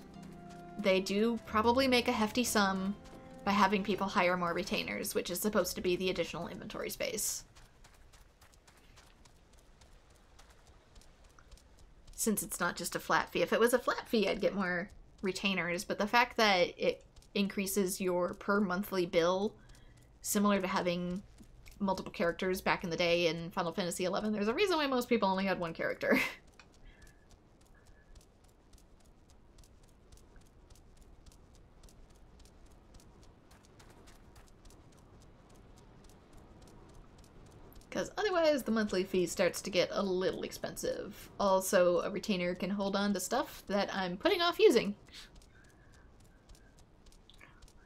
they do probably make a hefty sum by having people hire more retainers, which is supposed to be the additional inventory space. Since it's not just a flat fee. If it was a flat fee, I'd get more retainers, but the fact that it increases your per monthly bill, similar to having multiple characters back in the day in Final Fantasy XI, there's a reason why most people only had one character. because otherwise the monthly fee starts to get a little expensive. Also, a retainer can hold on to stuff that I'm putting off using.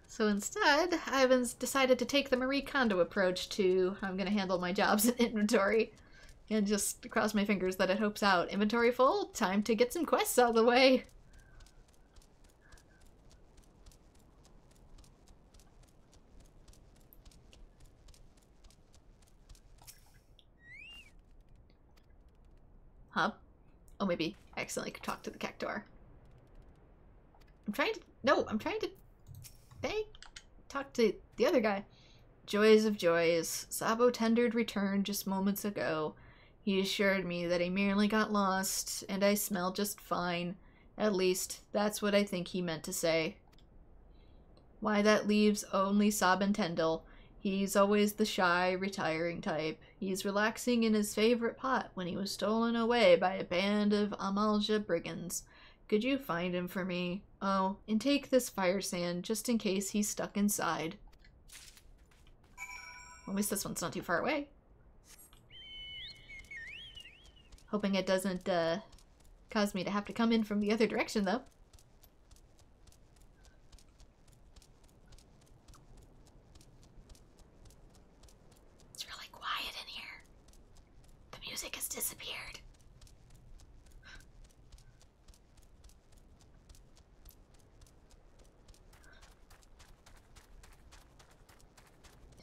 So instead, I've decided to take the Marie Kondo approach to I'm gonna handle my jobs and inventory. And just cross my fingers that it hopes out. Inventory full, time to get some quests out of the way. Huh? Oh, maybe I accidentally talked to the cactuar. I'm trying to talk to the other guy. Joys of joys. Sabo tendered return just moments ago. He assured me that he merely got lost, and I smell just fine. At least, that's what I think he meant to say. Why, that leaves only Sab and Tendel. He's always the shy, retiring type. He's relaxing in his favorite pot when he was stolen away by a band of Amalja brigands. Could you find him for me? Oh, and take this fire sand just in case he's stuck inside. At least this one's not too far away. Hoping it doesn't cause me to have to come in from the other direction, though. It's really quiet in here. The music has disappeared.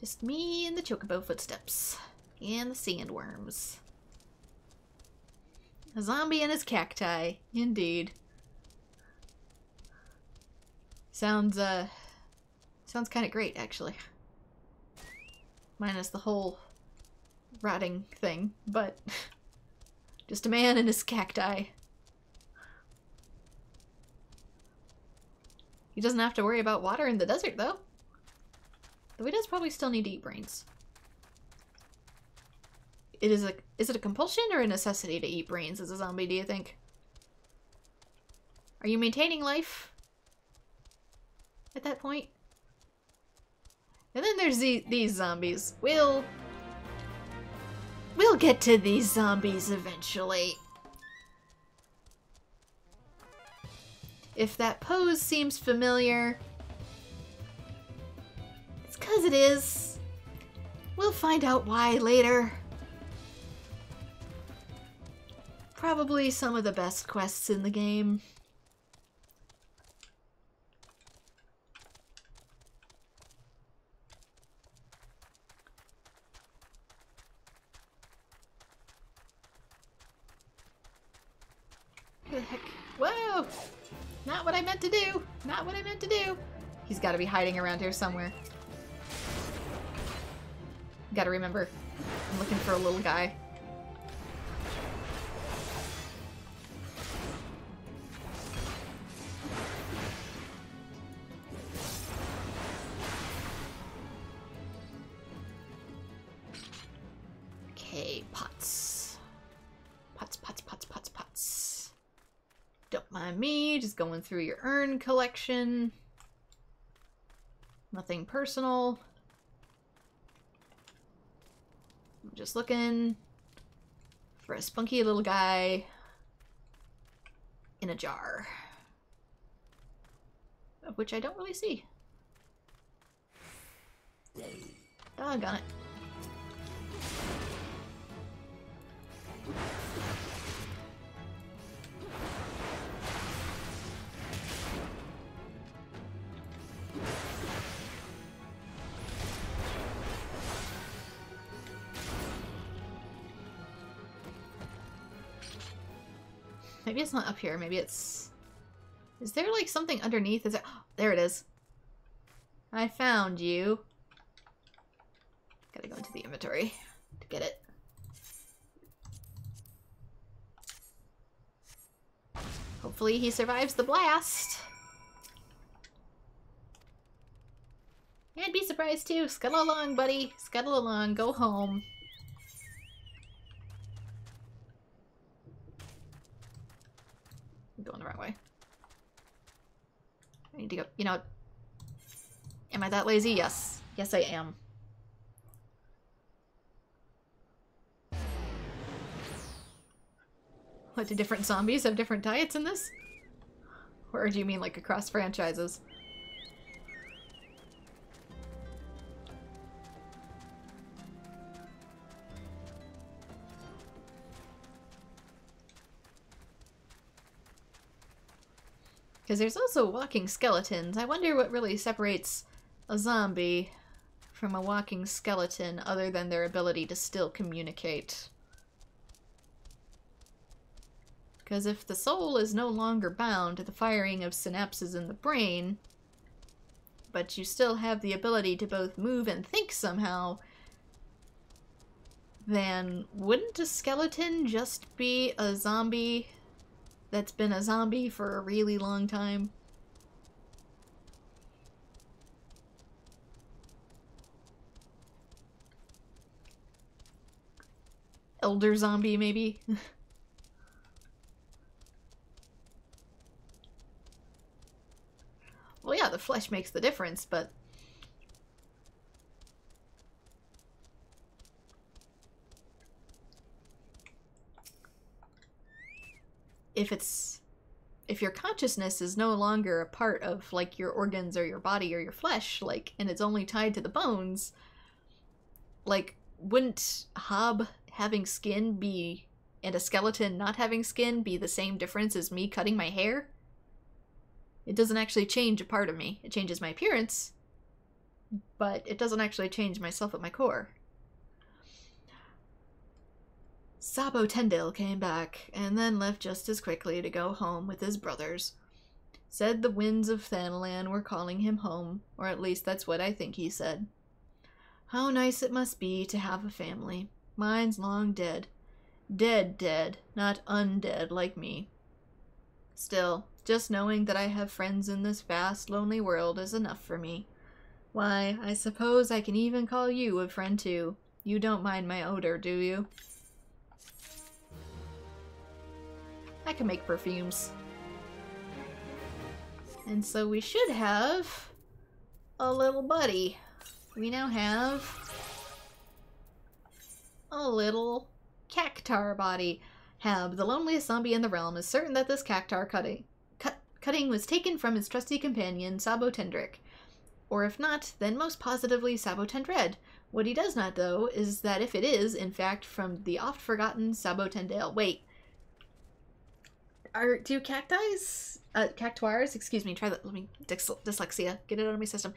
Just me and the chocobo footsteps. And the sandworms. A zombie and his cacti. Indeed. Sounds kind of great, actually. Minus the whole rotting thing, but just a man and his cacti. He doesn't have to worry about water in the desert, though. Though he does probably still need to eat brains. Is it a compulsion or a necessity to eat brains as a zombie, do you think? Are you maintaining life at that point? And then there's these zombies. We'll get to these zombies eventually. If that pose seems familiar, it's 'cause it is. We'll find out why later. Probably some of the best quests in the game. What the heck? Whoa! Not what I meant to do! Not what I meant to do! He's gotta be hiding around here somewhere. Gotta remember, I'm looking for a little guy. Okay, pots. Pots. Don't mind me, just going through your urn collection. Nothing personal. I'm just looking for a spunky little guy in a jar. Of which I don't really see. Doggone it. Maybe it's not up here. Maybe it's... Is there like something underneath? Is there... Oh, there it is. I found you. Gotta go into the inventory to get it. Hopefully he survives the blast. I'd be surprised too. Scuttle along, buddy. Scuttle along. Go home. I'm going the wrong way. I need to go. You know, am I that lazy? Yes. Yes, I am. What, do different zombies have different diets in this? Or do you mean like across franchises? Because there's also walking skeletons. I wonder what really separates a zombie from a walking skeleton other than their ability to still communicate. Because if the soul is no longer bound to the firing of synapses in the brain, but you still have the ability to both move and think somehow, then wouldn't a skeleton just be a zombie that's been a zombie for a really long time? Elder zombie, maybe? Well, yeah, the flesh makes the difference, but... if your consciousness is no longer a part of, like, your organs or your body or your flesh, like, and it's only tied to the bones, like, wouldn't Hob having skin be, and a skeleton not having skin be the same difference as me cutting my hair? It doesn't actually change a part of me. It changes my appearance, but it doesn't actually change myself at my core. Sabo Tendil came back, and then left just as quickly to go home with his brothers. Said the winds of Thanalan were calling him home, or at least that's what I think he said. How nice it must be to have a family. Mine's long dead. Dead, not undead like me. Still, just knowing that I have friends in this vast, lonely world is enough for me. Why, I suppose I can even call you a friend too. You don't mind my odor, do you? I can make perfumes. And so we should have a little buddy. We now have a little cactar body. Hab, the loneliest zombie in the realm, is certain that this cactar cutting was taken from his trusty companion, Sabo Tendrick. Or if not, then most positively Sabo Tendred. What he does not know is that if it is, in fact, from the oft-forgotten Sabo Tendale. Wait. Do cactuars, excuse me, try that, let me, dyslexia, get it out of my system.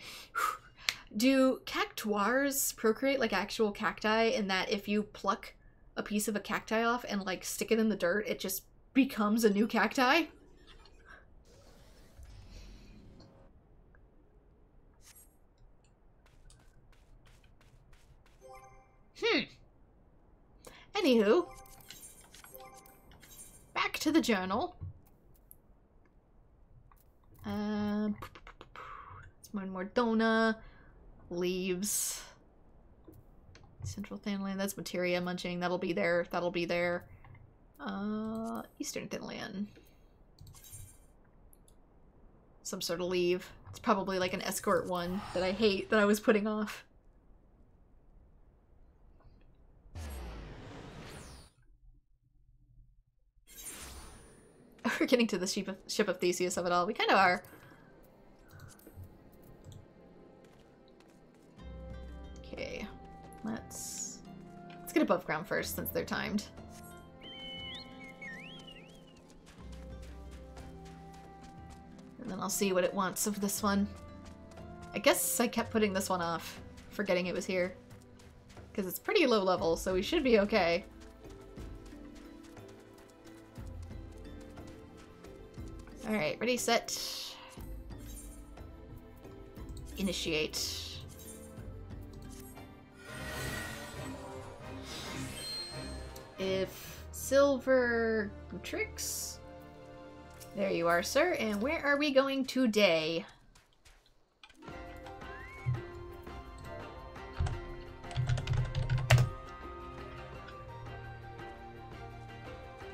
Do cactuars procreate like actual cacti in that if you pluck a piece of a cacti off and, like, stick it in the dirt, it just becomes a new cacti? Anywho, back to the journal. It's more Dona. Leaves. Central Thinland, that's materia munching. That'll be there. That'll be there. Eastern Thinland. Some sort of leave. It's probably like an escort one that I hate that I was putting off. We're getting to the ship of Theseus of it all. We kind of are. Okay, let's get above ground first since they're timed. And then I'll see what it wants of this one. I guess I kept putting this one off, forgetting it was here. Because it's pretty low level, so we should be okay. Alright, ready, set. Initiate. If silver tricks. There you are, sir. And where are we going today?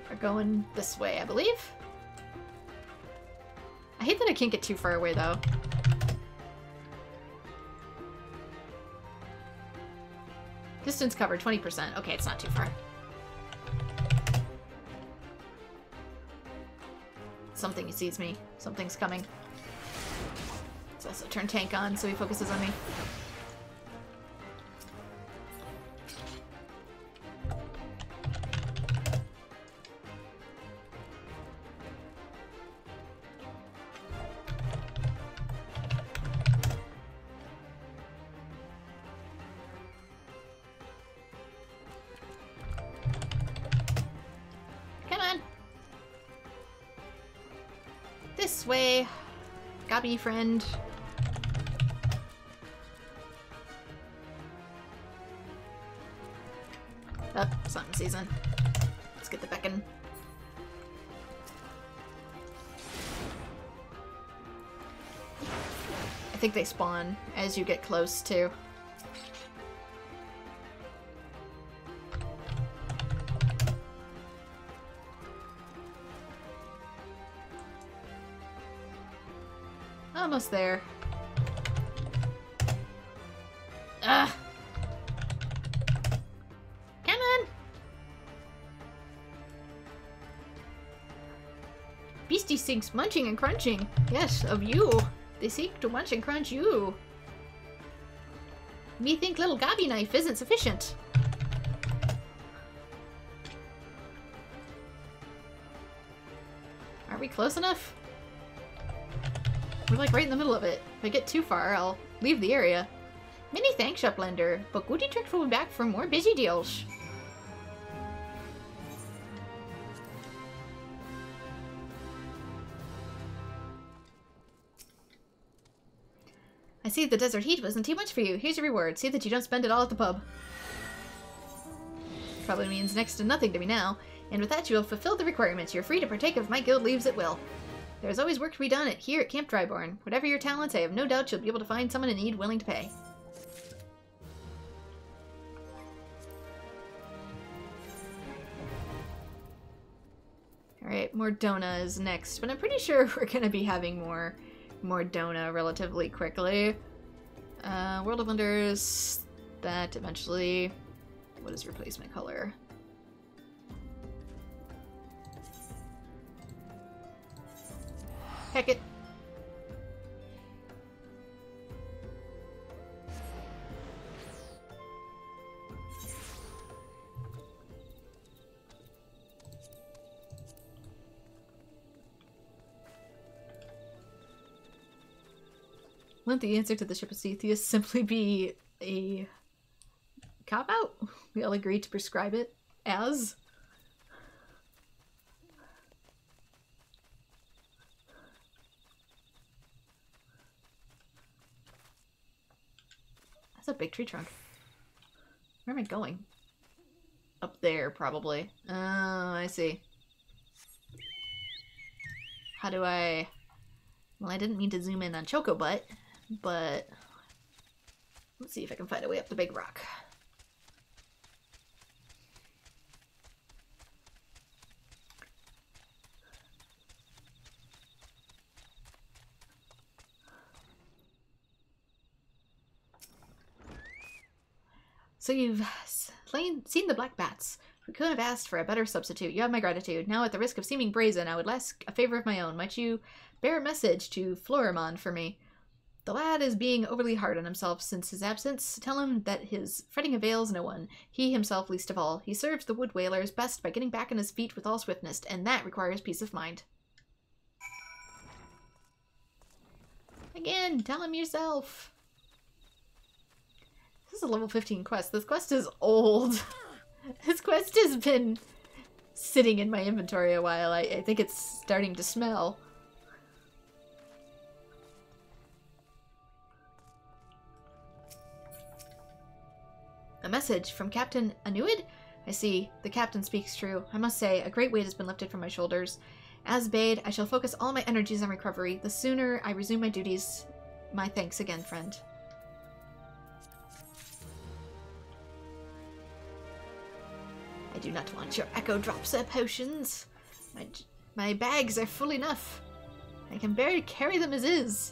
We're going this way, I believe. I hate that I can't get too far away, though. Distance covered, 20%. Okay, it's not too far. something sees me. Something's coming. Let's also turn tank on so he focuses on me. This way. Gabby friend. Oh, something season. Let's get the beacon. I think they spawn as you get close too. Almost there. Ugh. Come on. Beastie seeks munching and crunching. Yes, of you. They seek to munch and crunch you. Me think little gobby knife isn't sufficient. Are we close enough? We're like right in the middle of it. If I get too far, I'll leave the area. Many thanks, Uplander, but goody trick will be back for more busy deals. I see the desert heat wasn't too much for you. Here's your reward. See that you don't spend it all at the pub. Probably means next to nothing to me now. And with that, you will fulfill the requirements. You're free to partake of my guild leaves at will. There's always work to be done here at Camp Dryborn. Whatever your talents, I have no doubt you'll be able to find someone in need willing to pay. Alright, more Dona is next, but I'm pretty sure we're gonna be having more Dona relatively quickly. World of Wonders, that eventually... What is replacement color? Heck it. Wouldn't the answer to the ship of Theseus simply be a cop-out? We all agreed to prescribe it as... That's a big tree trunk. Where am I going? Up there, probably. Oh, I see. How do I... Well, I didn't mean to zoom in on Choco Butt, but... Let's see if I can find a way up the big rock. So you've seen the black bats. We couldn't have asked for a better substitute. You have my gratitude. Now, at the risk of seeming brazen, I would ask a favor of my own. Might you bear a message to Florimon for me? The lad is being overly hard on himself since his absence. Tell him that his fretting avails no one, he himself least of all. He serves the wood whalers best by getting back on his feet with all swiftness, and that requires peace of mind. Again, tell him yourself. This is a level 15 quest. This quest is old. This quest has been sitting in my inventory a while. I think it's starting to smell. A message from Captain Anuid? I see. The captain speaks true. I must say, a great weight has been lifted from my shoulders. As bade, I shall focus all my energies on recovery. The sooner I resume my duties, my thanks again, friend. I do not want your echo drops or potions. My bags are full enough. I can barely carry them as is.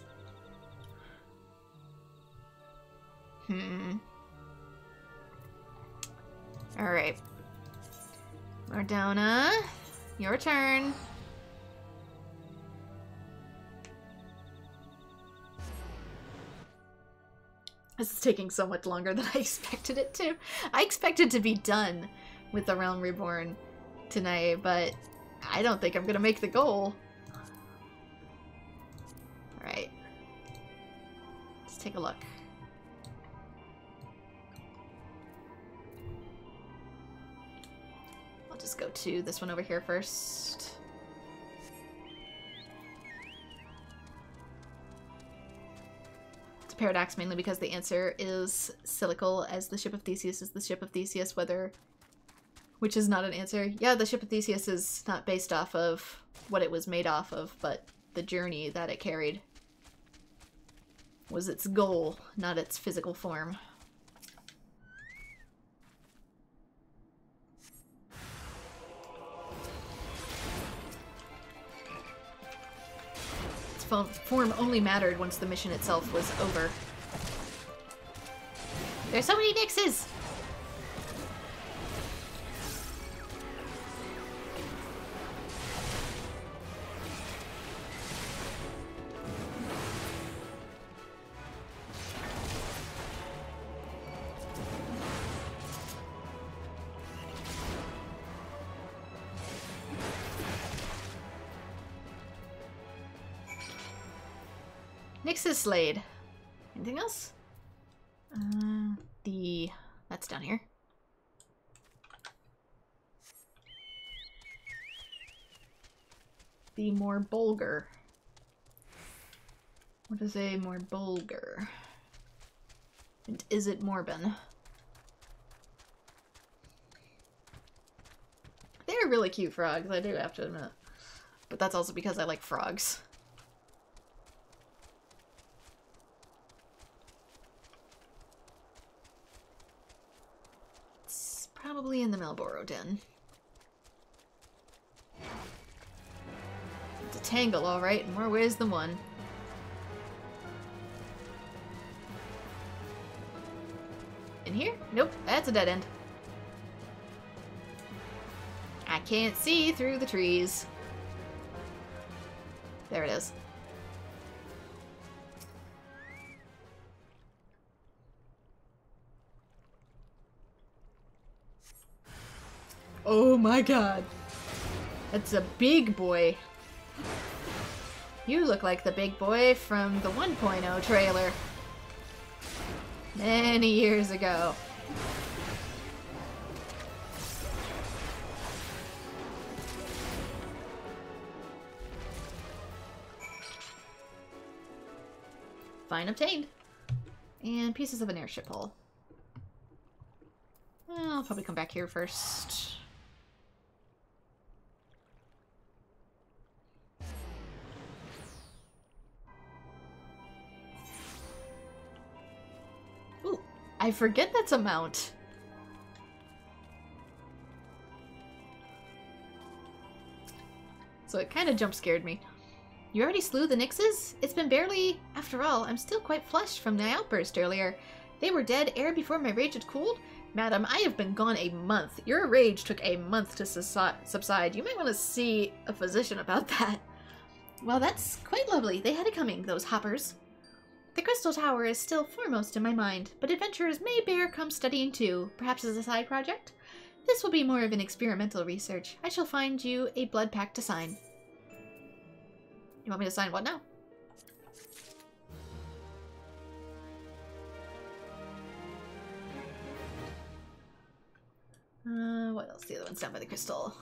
Alright. Mardona, your turn. This is taking so much longer than I expected it to. I expected to be done with the Realm Reborn tonight, but I don't think I'm gonna make the goal. Alright. Let's take a look. I'll just go to this one over here first. It's a paradox mainly because the answer is Silical, as the ship of Theseus is the ship of Theseus, which is not an answer. Yeah, the ship of Theseus is not based off of what it was made off of, but the journey that it carried was its goal, not its physical form. Its form only mattered once the mission itself was over. There's so many Nixes! Nix's Slade. Anything else? That's down here. The Morbulgur. What is a Morbulgur? And is it Morbin? They're really cute frogs, I do have to admit. But that's also because I like frogs. Probably in the Malboro Den. It's a tangle, alright, in more ways than one. In here? Nope, that's a dead end. I can't see through the trees. There it is. Oh my god. That's a big boy. You look like the big boy from the 1.0 trailer. Many years ago. Fine obtained. And pieces of an airship hull. I'll probably come back here first. Ooh, I forget that's a mount. So it kind of jump scared me. You already slew the Nixes? It's been barely... After all, I'm still quite flushed from my outburst earlier. They were dead ere before my rage had cooled? Madam, I have been gone a month. Your rage took a month to subside. You might want to see a physician about that. Well, that's quite lovely. They had it coming, those hoppers. The Crystal Tower is still foremost in my mind, but adventurers may bear come studying too, perhaps as a side project. This will be more of an experimental research. I shall find you a blood pact to sign. You want me to sign what now? What else? The other one's down by the crystal.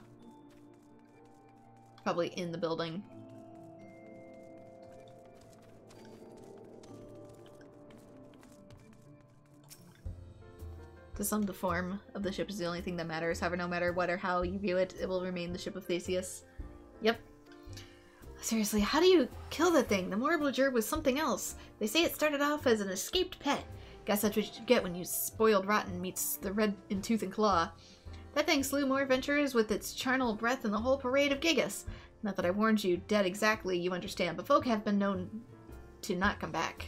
Probably in the building. To some, the form of the ship is the only thing that matters. However, no matter what or how you view it, it will remain the ship of Theseus. Yep. Seriously, how do you kill that thing? The Morbulgur was something else. They say it started off as an escaped pet. Guess that's what you get when you spoiled rotten meets the red in tooth and claw. That thing slew more adventurers with its charnel breath than the whole parade of Gigas. Not that I warned you dead exactly, you understand, but folk have been known to not come back.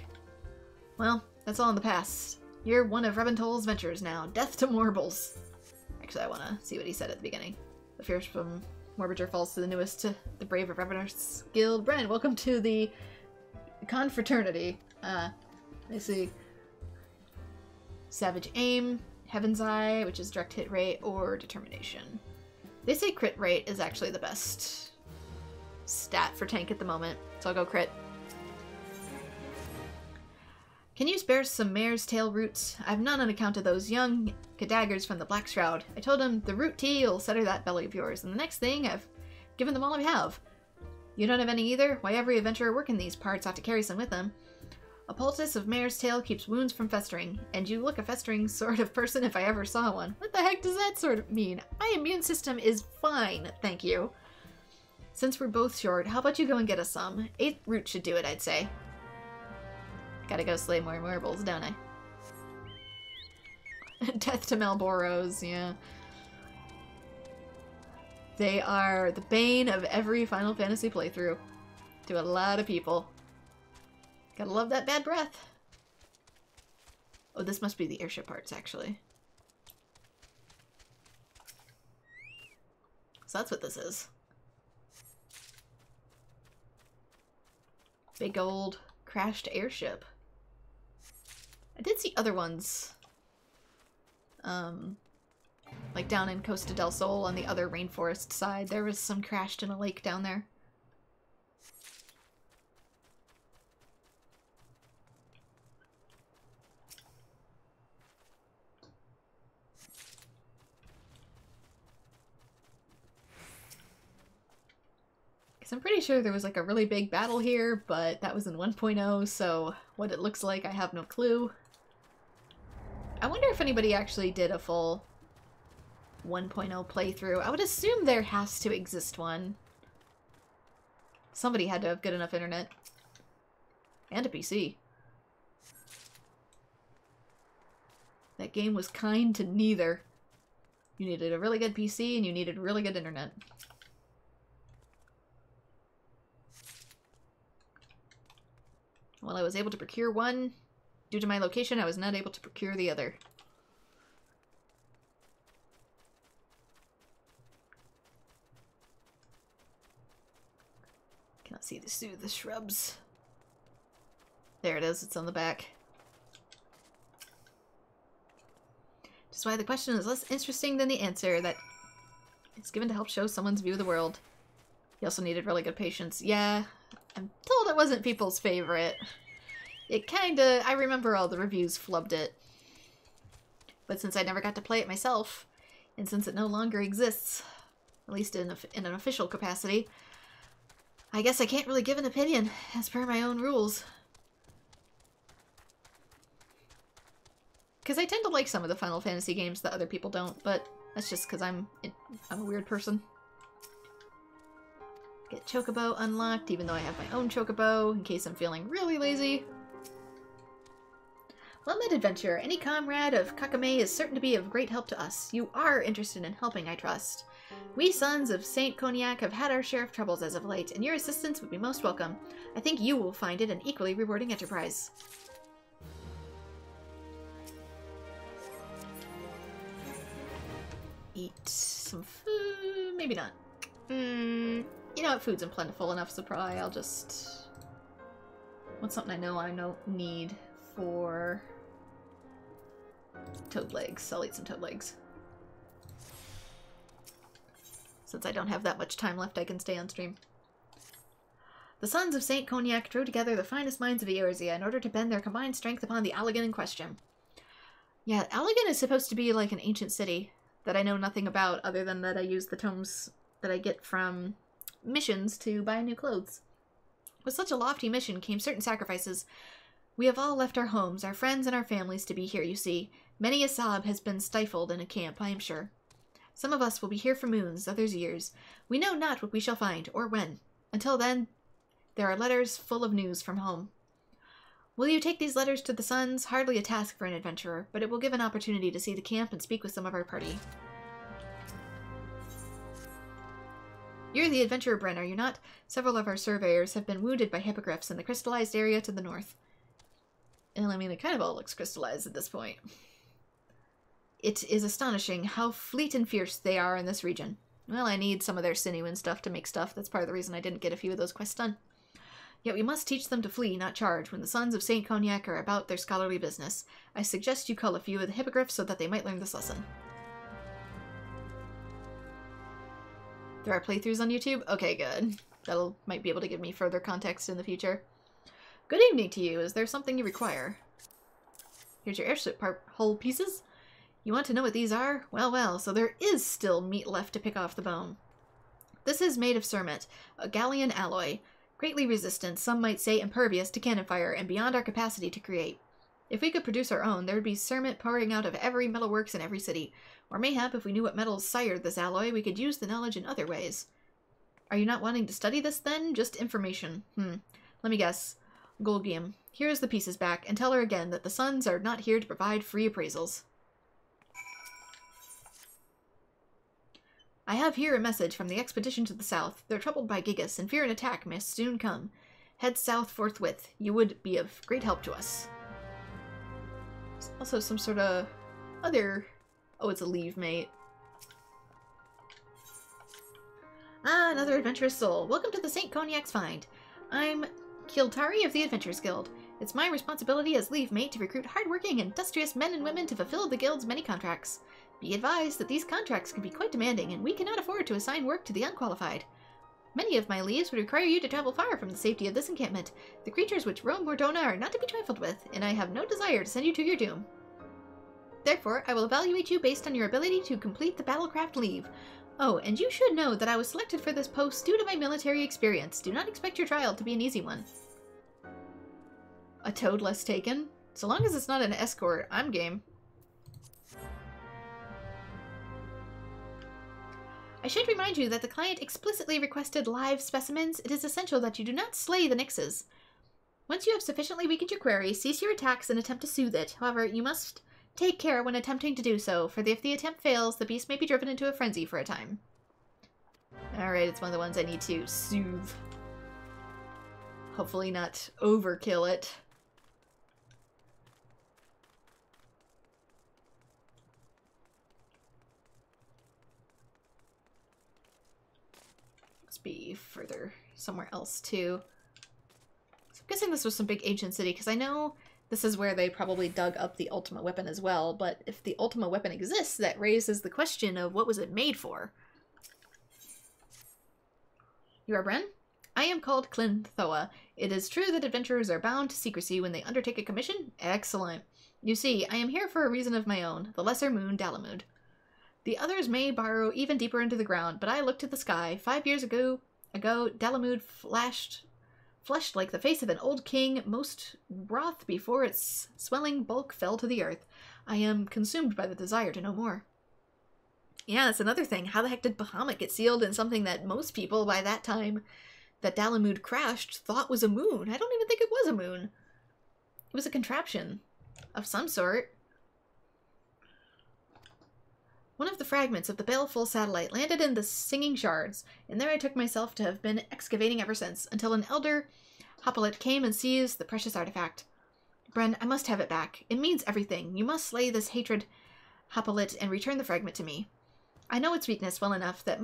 Well, that's all in the past. You're one of Rebentol's ventures now. Death to Morbles. Actually, I want to see what he said at the beginning. The fears from Morbulgur falls to the newest, to the brave of Revenant's Guild. Bren, welcome to the confraternity. I see. Savage Aim, Heaven's Eye, which is direct hit rate, or Determination. They say crit rate is actually the best stat for tank at the moment, so I'll go crit. Can you spare some mare's tail roots? I've none on account of those young cadaggers from the Black Shroud. I told him the root tea will settle that belly of yours, and the next thing I've given them all I have. You don't have any either? Why, every adventurer working these parts ought to carry some with them. A poultice of mare's tail keeps wounds from festering, and you look a festering sort of person if I ever saw one. What the heck does that sort of mean? My immune system is fine, thank you. Since we're both short, how about you go and get us some? 8 root should do it, I'd say. Gotta go slay more marbles, don't I? Death to Malboros, yeah. They are the bane of every Final Fantasy playthrough. To a lot of people. Gotta love that bad breath. Oh, this must be the airship parts, actually. So that's what this is. Big old crashed airship. I did see other ones. Like down in Costa del Sol on the other rainforest side. There was some crashed in a lake down there. Because I'm pretty sure there was like a really big battle here, but that was in 1.0, so what it looks like I have no clue. I wonder if anybody actually did a full 1.0 playthrough. I would assume there has to exist one. Somebody had to have good enough internet. And a PC. That game was kind to neither. You needed a really good PC and you needed really good internet. While I was able to procure one, due to my location, I was not able to procure the other. Cannot see the shrubs. There it is, it's on the back. Just why the question is less interesting than the answer that it's given to help show someone's view of the world. You also needed really good patience. Yeah, I'm told it wasn't people's favorite. It kinda... I remember all the reviews flubbed it. But since I never got to play it myself, and since it no longer exists, at least in an official capacity, I guess I can't really give an opinion, as per my own rules. Because I tend to like some of the Final Fantasy games that other people don't, but that's just because I'm a weird person. Get Chocobo unlocked, even though I have my own Chocobo, in case I'm feeling really lazy. Well-met adventure. Any comrade of Kakame is certain to be of great help to us. You are interested in helping, I trust. We sons of Saint Cognac have had our share of troubles as of late, and your assistance would be most welcome. I think you will find it an equally rewarding enterprise. Eat some food? Maybe not. You know what? Food's plentiful enough, so probably I'll just... What's something I don't need for... Toad legs. I'll eat some toad legs. Since I don't have that much time left, I can stay on stream. The sons of Saint Cognac drew together the finest minds of Eorzea in order to bend their combined strength upon the Allagan in question. Yeah, Allagan is supposed to be like an ancient city that I know nothing about, other than that I use the tomes that I get from missions to buy new clothes. With such a lofty mission came certain sacrifices. We have all left our homes, our friends, and our families to be here, you see. Many a sob has been stifled in a camp, I am sure. Some of us will be here for moons, others years. We know not what we shall find, or when. Until then, there are letters full of news from home. Will you take these letters to the sons? Hardly a task for an adventurer, but it will give an opportunity to see the camp and speak with some of our party. You're the adventurer, Bren, are you not? Several of our surveyors have been wounded by hippogriffs in the crystallized area to the north. And I mean, it kind of all looks crystallized at this point. It is astonishing how fleet and fierce they are in this region. Well, I need some of their sinew and stuff to make stuff. That's part of the reason I didn't get a few of those quests done. Yet we must teach them to flee, not charge, when the sons of Saint Cognac are about their scholarly business. I suggest you cull a few of the hippogriffs so that they might learn this lesson. There are playthroughs on YouTube? Okay, good. Might be able to give me further context in the future. Good evening to you. Is there something you require? Here's your airship hull pieces. You want to know what these are? Well, well, so there is still meat left to pick off the bone. This is made of cermet, a gallium alloy. Greatly resistant, some might say impervious to cannon fire, and beyond our capacity to create. If we could produce our own, there would be cermet pouring out of every metalworks in every city. Or mayhap, if we knew what metals sired this alloy, we could use the knowledge in other ways. Are you not wanting to study this, then? Just information. Let me guess. Golgium, here is the pieces back, and tell her again that the sons are not here to provide free appraisals. I have here a message from the expedition to the south. They're troubled by Gigas, and fear an attack may soon come. Head south forthwith. You would be of great help to us. There's also some sort of other... Oh, it's a leave mate. Ah, another adventurous soul. Welcome to the St. Cognac's Find. I'm Kiltari of the Adventurers Guild. It's my responsibility as leave mate to recruit hardworking, industrious men and women to fulfill the guild's many contracts. Be advised that these contracts can be quite demanding, and we cannot afford to assign work to the unqualified. Many of my leaves would require you to travel far from the safety of this encampment. The creatures which roam Mordona are not to be trifled with, and I have no desire to send you to your doom. Therefore, I will evaluate you based on your ability to complete the Battlecraft leave. Oh, and you should know that I was selected for this post due to my military experience. Do not expect your trial to be an easy one. A toad less taken? So long as it's not an escort, I'm game. I should remind you that the client explicitly requested live specimens. It is essential that you do not slay the Nixes. Once you have sufficiently weakened your query, cease your attacks and attempt to soothe it. However, you must take care when attempting to do so, for if the attempt fails, the beast may be driven into a frenzy for a time. Alright, it's one of the ones I need to soothe. Hopefully not overkill it. Be further somewhere else too. So I'm guessing this was some big ancient city, because I know this is where they probably dug up the Ultima weapon as well, but if the Ultima weapon exists, that raises the question of what was it made for? You are Bren? I am called Clinthoa. It is true that adventurers are bound to secrecy when they undertake a commission? Excellent. You see, I am here for a reason of my own, the Lesser Moon Dalamud. The others may burrow even deeper into the ground, but I looked to the sky. 5 years ago, Dalamud fleshed like the face of an old king, most wroth before its swelling bulk fell to the earth. I am consumed by the desire to know more. Yeah, that's another thing. How the heck did Bahamut get sealed in something that most people by that time that Dalamud crashed thought was a moon? I don't even think it was a moon. It was a contraption of some sort. One of the fragments of the baleful satellite landed in the Singing Shards, and there I took myself to have been excavating ever since, until an elder Hoplite came and seized the precious artifact. Bren, I must have it back. It means everything. You must slay this hatred Hoplite and return the fragment to me. I know its weakness well enough that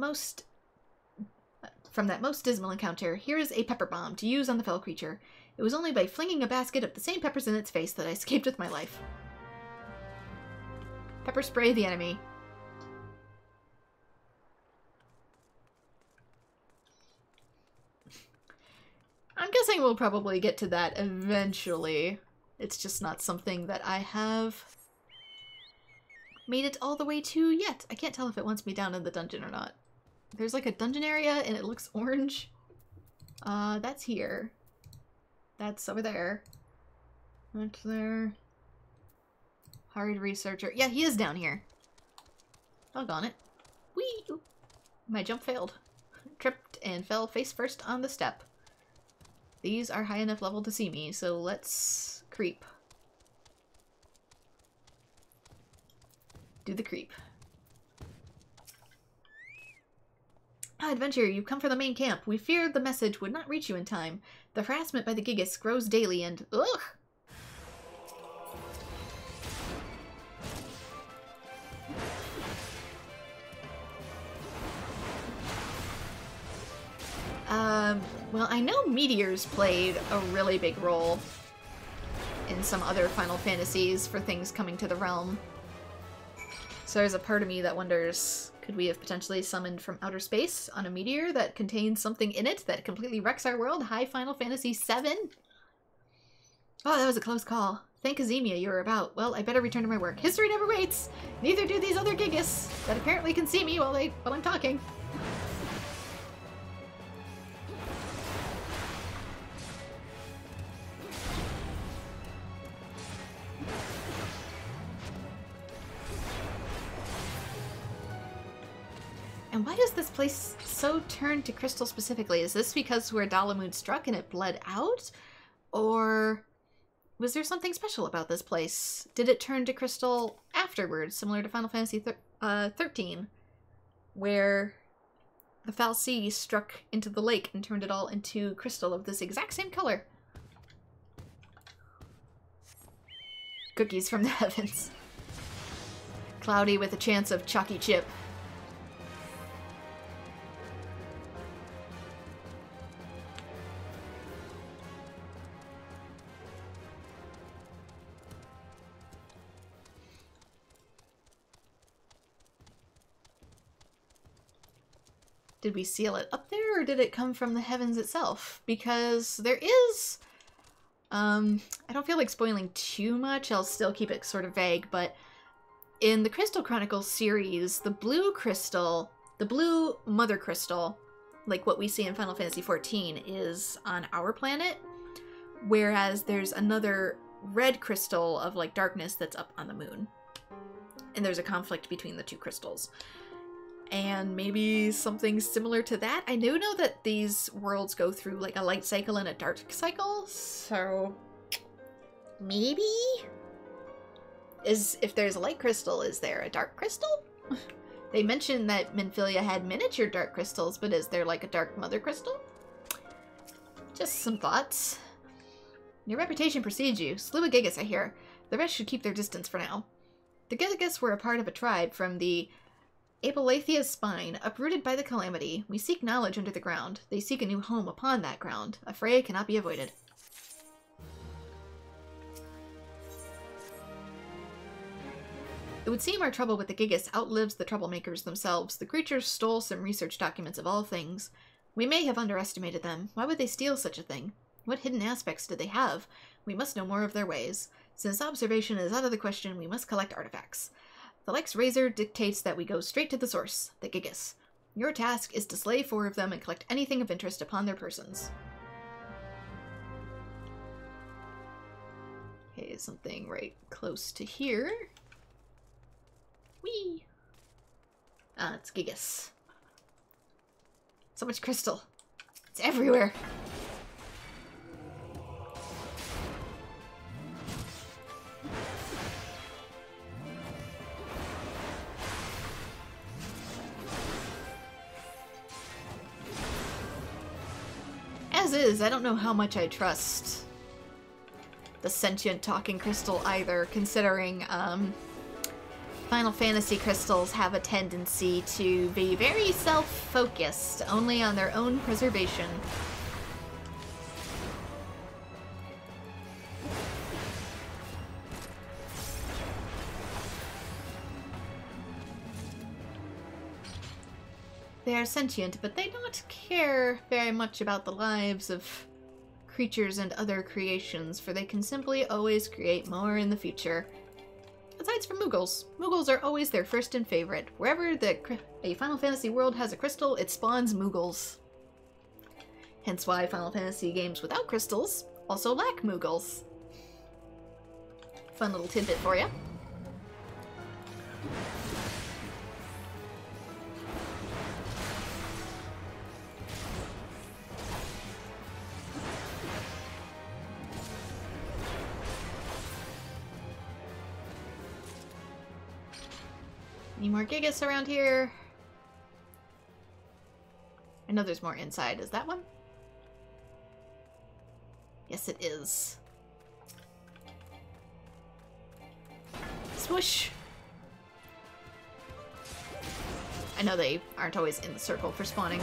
from that most dismal encounter, here is a pepper bomb to use on the fell creature. It was only by flinging a basket of the same peppers in its face that I escaped with my life. Pepper spray the enemy. I'm guessing we'll probably get to that eventually. It's just not something that I have made it all the way to yet. I can't tell if it wants me down in the dungeon or not. There's like a dungeon area and it looks orange. That's here. That's over there. That's there. Hurried researcher. Yeah, he is down here. Doggone it. Whee! Oop. My jump failed. Tripped and fell face first on the step. These are high enough level to see me, so let's creep. Do the creep. Ah, adventurer, you've come for the main camp. We feared the message would not reach you in time. The harassment by the Gigas grows daily and... Ugh! Well, I know meteors played a really big role in some other Final Fantasies for things coming to the realm. So there's a part of me that wonders, could we have potentially summoned from outer space on a meteor that contains something in it that completely wrecks our world? Hi, Final Fantasy VII? Oh, that was a close call. Thank Azemia you were about. Well, I better return to my work. History never waits! Neither do these other Gigas that apparently can see me while I'm talking. And why does this place so turn to crystal specifically? Is this because where Dalamud struck and it bled out? Or was there something special about this place? Did it turn to crystal afterwards, similar to Final Fantasy XIII, where the fal'Cie struck into the lake and turned it all into crystal of this exact same color? Cookies from the heavens. Cloudy with a chance of chalky chip. Did we seal it up there, or did it come from the heavens itself? Because there is... I don't feel like spoiling too much, I'll still keep it sort of vague, but in the Crystal Chronicles series, the blue crystal, the blue mother crystal, like what we see in Final Fantasy XIV, is on our planet, whereas there's another red crystal of, like, darkness that's up on the moon. And there's a conflict between the two crystals. And maybe something similar to that. I do know that these worlds go through like a light cycle and a dark cycle, so maybe? If there's a light crystal, is there a dark crystal? They mentioned that Minfilia had miniature dark crystals, but is there like a dark mother crystal? Just some thoughts. Your reputation precedes you. Slew of Gigas, I hear. The rest should keep their distance for now. The Gigas were a part of a tribe from the Apolathia's spine, uprooted by the calamity. We seek knowledge under the ground. They seek a new home upon that ground. A fray cannot be avoided. It would seem our trouble with the Gigas outlives the troublemakers themselves. The creatures stole some research documents of all things. We may have underestimated them. Why would they steal such a thing? What hidden aspects did they have? We must know more of their ways. Since observation is out of the question, we must collect artifacts. The Lex Razor dictates that we go straight to the source, the Gigas. Your task is to slay 4 of them and collect anything of interest upon their persons. Okay, something right close to here. Whee! Ah, it's Gigas. So much crystal. It's everywhere. As is, I don't know how much I trust the sentient talking crystal either, considering Final Fantasy crystals have a tendency to be very self-focused, only on their own preservation. They are sentient, but they don't care very much about the lives of creatures and other creations, for they can simply always create more in the future. Aside from Moogles. Moogles are always their first and favorite. Wherever a Final Fantasy world has a crystal, it spawns Moogles. Hence why Final Fantasy games without crystals also lack Moogles. Fun little tidbit for you. Any more Gigas around here? I know there's more inside. Is that one? Yes, it is. Swoosh! I know they aren't always in the circle for spawning.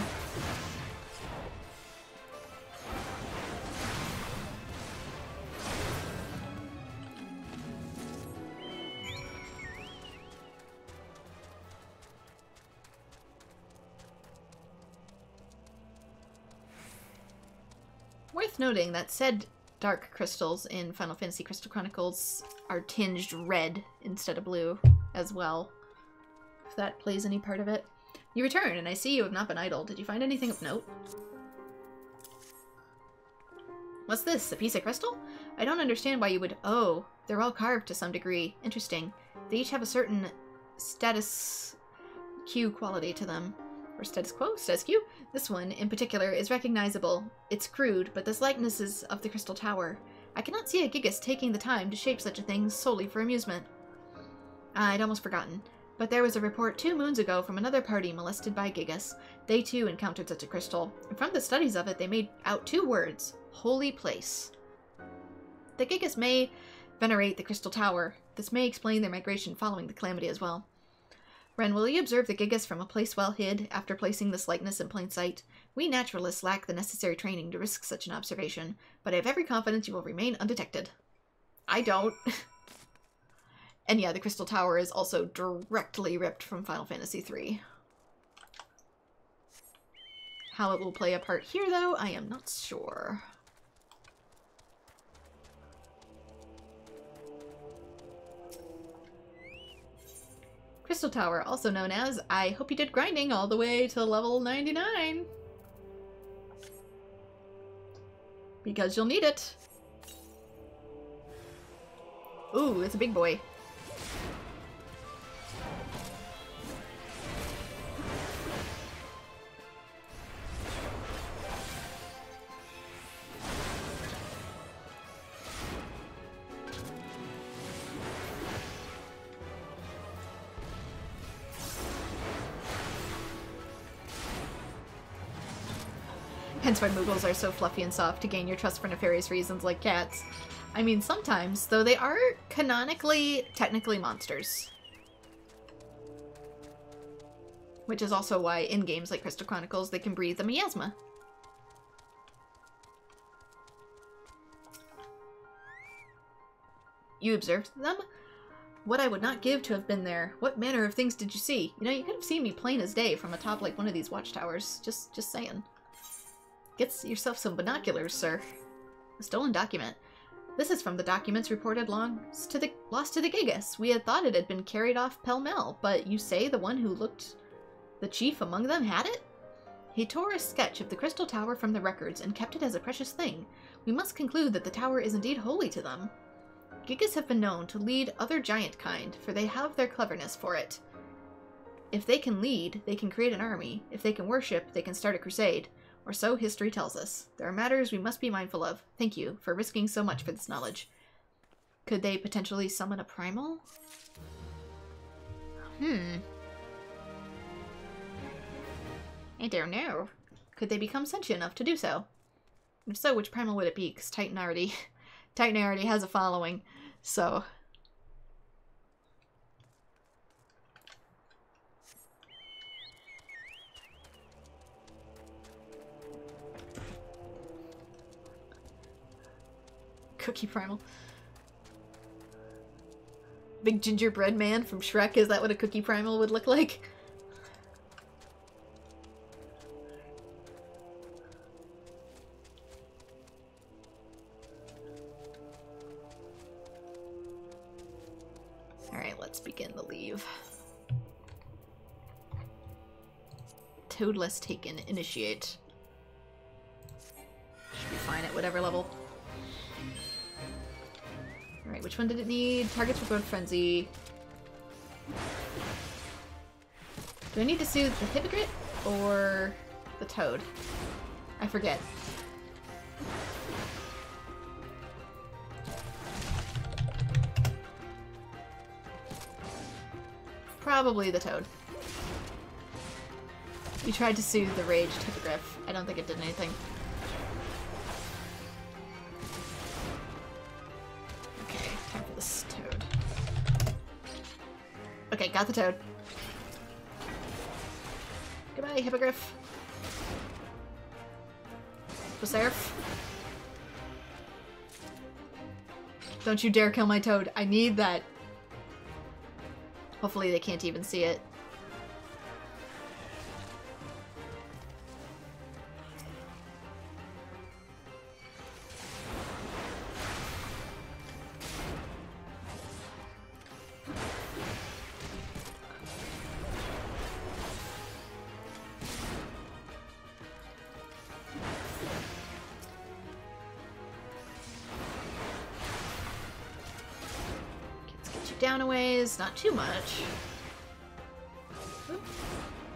Worth noting that said dark crystals in Final Fantasy Crystal Chronicles are tinged red instead of blue as well, if that plays any part of it. You return, and I see you have not been idle. Did you find anything of note? What's this? A piece of crystal? I don't understand why you would... Oh, they're all carved to some degree. Interesting. They each have a certain status quo quality to them. Or status quo? Status quo? This one, in particular, is recognizable. It's crude, but this likeness is of the Crystal Tower. I cannot see a Gigas taking the time to shape such a thing solely for amusement. I'd almost forgotten. But there was a report 2 moons ago from another party molested by Gigas. They too encountered such a crystal, and from the studies of it they made out 2 words. Holy place. The Gigas may venerate the Crystal Tower. This may explain their migration following the calamity as well. Ren, will you observe the Gigas from a place well hid after placing this likeness in plain sight? We naturalists lack the necessary training to risk such an observation, but I have every confidence you will remain undetected. I don't. And yeah, the Crystal Tower is also directly ripped from Final Fantasy III. How it will play a part here, though, I am not sure. Crystal Tower, also known as I hope you did grinding all the way to level 99. Because you'll need it. Ooh, it's a big boy. Hence why Moogles are so fluffy and soft, to gain your trust for nefarious reasons like cats. I mean, sometimes, though they are canonically, technically monsters. Which is also why in games like Crystal Chronicles they can breathe a miasma. You observed them? What I would not give to have been there. What manner of things did you see? You know, you could have seen me plain as day from atop like one of these watchtowers. Just saying. Get yourself some binoculars, sir. A stolen document. This is from the documents reported lost to the Gigas. We had thought it had been carried off pell-mell, but you say the one who looked the chief among them had it? He tore a sketch of the Crystal Tower from the records and kept it as a precious thing. We must conclude that the tower is indeed holy to them. Gigas have been known to lead other giant kind, for they have their cleverness for it. If they can lead, they can create an army. If they can worship, they can start a crusade. Or so history tells us. There are matters we must be mindful of. Thank you for risking so much for this knowledge. Could they potentially summon a primal? I don't know. Could they become sentient enough to do so? If so, which primal would it be? Because Titan already has a following, so... Cookie Primal. Big gingerbread man from Shrek, is that what a Cookie Primal would look like? Alright, let's begin the leave. Toadless taken. Initiate. Should be fine at whatever level. Alright, which one did it need? Targets with Road Frenzy. Do I need to soothe the Hippogriff or the Toad? I forget. Probably the Toad. You tried to soothe the raged Hippogriff. I don't think it did anything. Toad. Okay, got the Toad. Goodbye, Hippogriff. Seraph. Don't you dare kill my Toad. I need that. Hopefully they can't even see it. down a ways, not too much. Oop.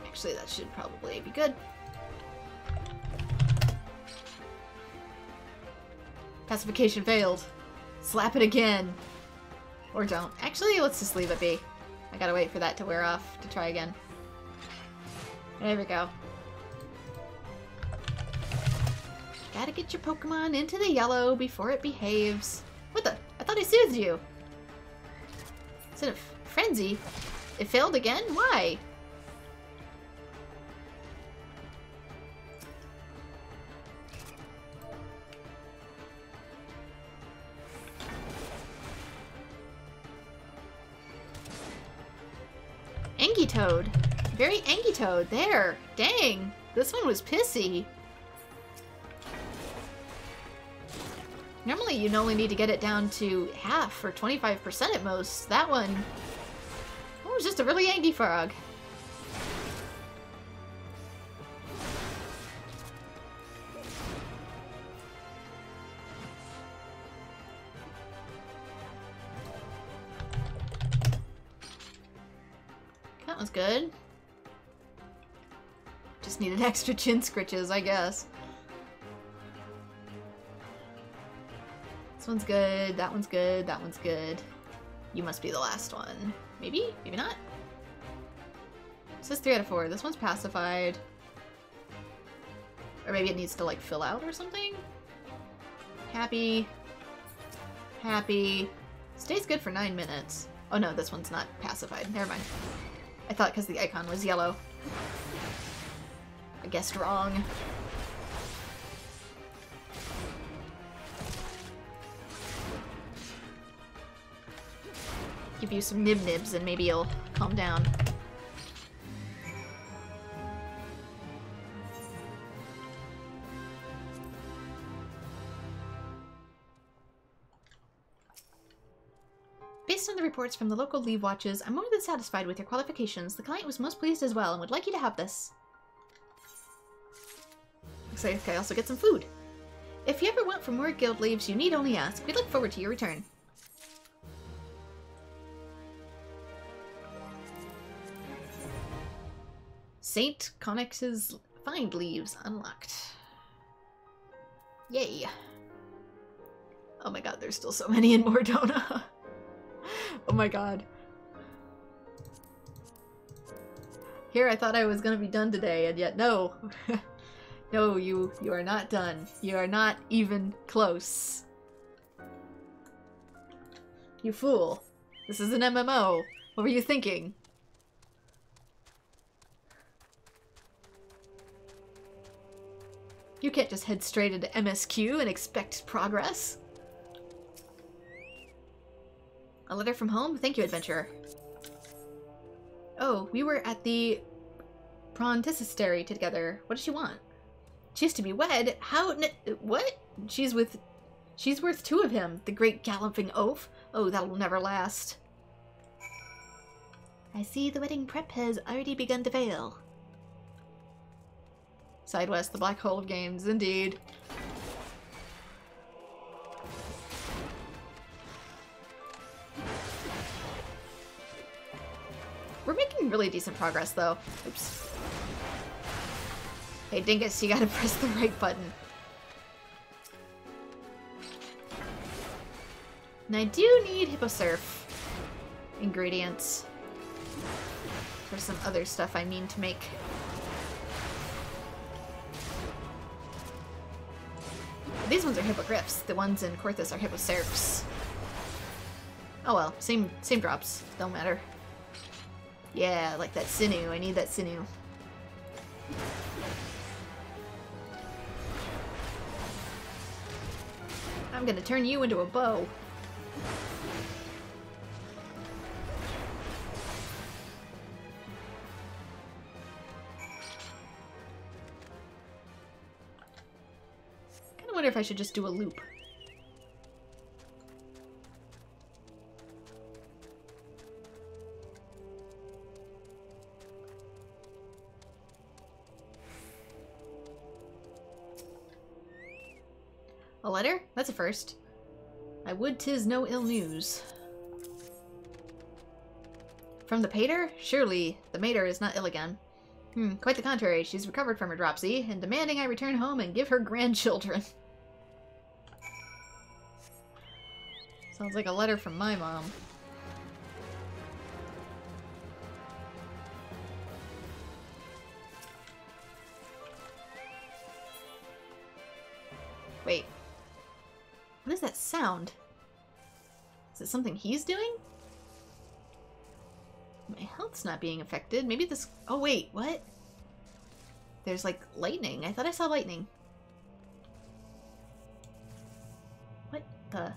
Actually, that should probably be good. Pacification failed. Slap it again. Or don't. Actually, let's just leave it be. I gotta wait for that to wear off to try again. There we go. Gotta get your Pokemon into the yellow before it behaves. What the? I thought I soothed you. Is it a frenzy? It failed again? Why? Toad. Very Toad. There. Dang. This one was pissy. Normally you'd only need to get it down to half or 25% at most. That one was just a really Angie frog. That was good. Just needed extra chin scritches, I guess. This one's good, that one's good, that one's good. You must be the last one. Maybe? Maybe not? It says 3 out of 4. This one's pacified. Or maybe it needs to, like, fill out or something? Happy. Happy. Stays good for 9 minutes. Oh no, this one's not pacified. Never mind. I thought because the icon was yellow. I guessed wrong. Give you some nib-nibs and maybe you'll calm down. Based on the reports from the local leave watches, I'm more than satisfied with your qualifications. The client was most pleased as well and would like you to have this. Looks like I also get some food. If you ever want for more guild leaves, you need only ask. We look forward to your return. Saint Connex's find leaves unlocked. Yay. Oh my god, there's still so many in Mordona. Oh my god. Here I thought I was gonna be done today, and yet no. No, you are not done. You are not even close. You fool. This is an MMO. What were you thinking? You can't just head straight into MSQ and expect progress. A letter from home? Thank you, adventurer. Oh, we were at the Prontistery together. What does she want? She used to be wed. How? What? She's worth 2 of him. The great galloping oaf. Oh, that'll never last. I see the wedding prep has already begun to fail. Side West, the black hole of games, indeed. We're making really decent progress, though. Oops. Hey, Dingus, you gotta press the right button. And I do need Hipposurf ingredients for some other stuff I mean to make. These ones are Hippogriffs. The ones in Corthus are Hipposurfs. Oh well, same drops. Don't matter. Yeah, I like that sinew. I need that sinew. I'm gonna turn you into a bow. Kinda wonder if I should just do a loop. A letter? That's a first. I would 'tis no ill news. From the pater? Surely the mater is not ill again. Quite the contrary. She's recovered from her dropsy and demanding I return home and give her grandchildren. Sounds like a letter from my mom. Wait. What is that sound? Is it something he's doing? My health's not being affected. Maybe this... Oh, wait. What? There's, like, lightning. I thought I saw lightning. What the...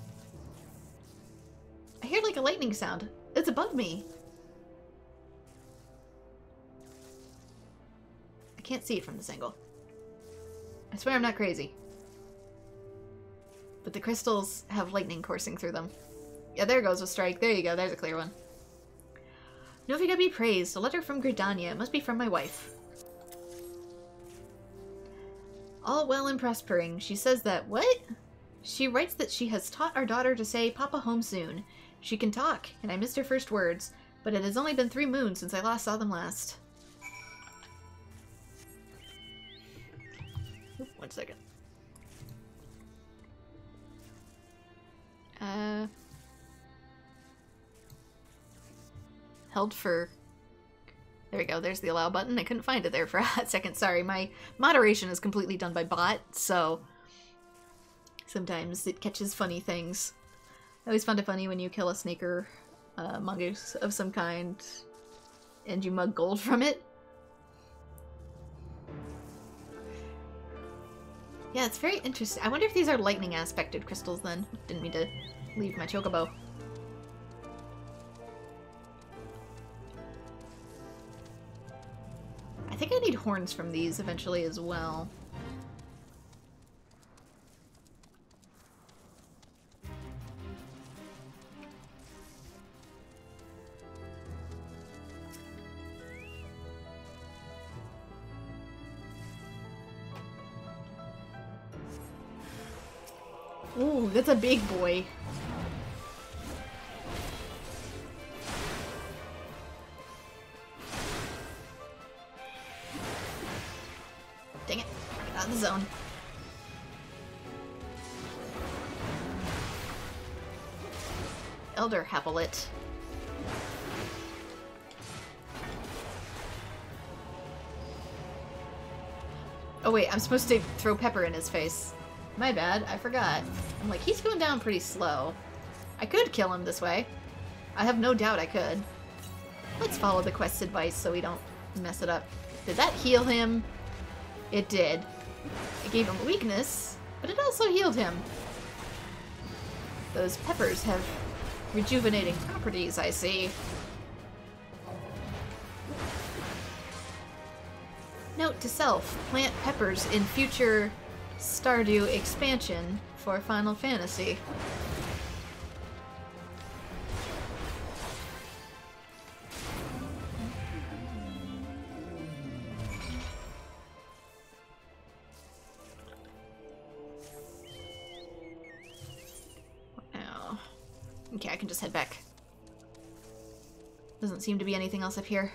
I hear, like, a lightning sound. It's above me. I can't see it from this angle. I swear I'm not crazy. But the crystals have lightning coursing through them. Yeah, there goes a strike. There you go. There's a clear one. Noviga be praised. A letter from Gridania. It must be from my wife. All well and prospering. She says that... What? She writes that she has taught our daughter to say, Papa home soon. She can talk, and I missed her first words, but it has only been 3 moons since I last saw them last. Oop, 1 second. Held for... There we go, there's the allow button. I couldn't find it there for a hot second. Sorry, my moderation is completely done by bot, so sometimes it catches funny things. I always found it funny when you kill a snake or mongoose of some kind and you mug gold from it. Yeah, it's very interesting. I wonder if these are lightning aspected crystals then. Didn't mean to leave my chocobo. I think I need horns from these eventually as well. Ooh, that's a big boy. Dang it. Get out of the zone. Elder Happelit. Oh wait, I'm supposed to throw pepper in his face. My bad, I forgot. I'm like, he's going down pretty slow. I could kill him this way. I have no doubt I could. Let's follow the quest's advice so we don't mess it up. Did that heal him? It did. It gave him a weakness, but it also healed him. Those peppers have rejuvenating properties, I see. Note to self, plant peppers in future Stardew expansion for Final Fantasy. Wow. Okay, I can just head back. Doesn't seem to be anything else up here.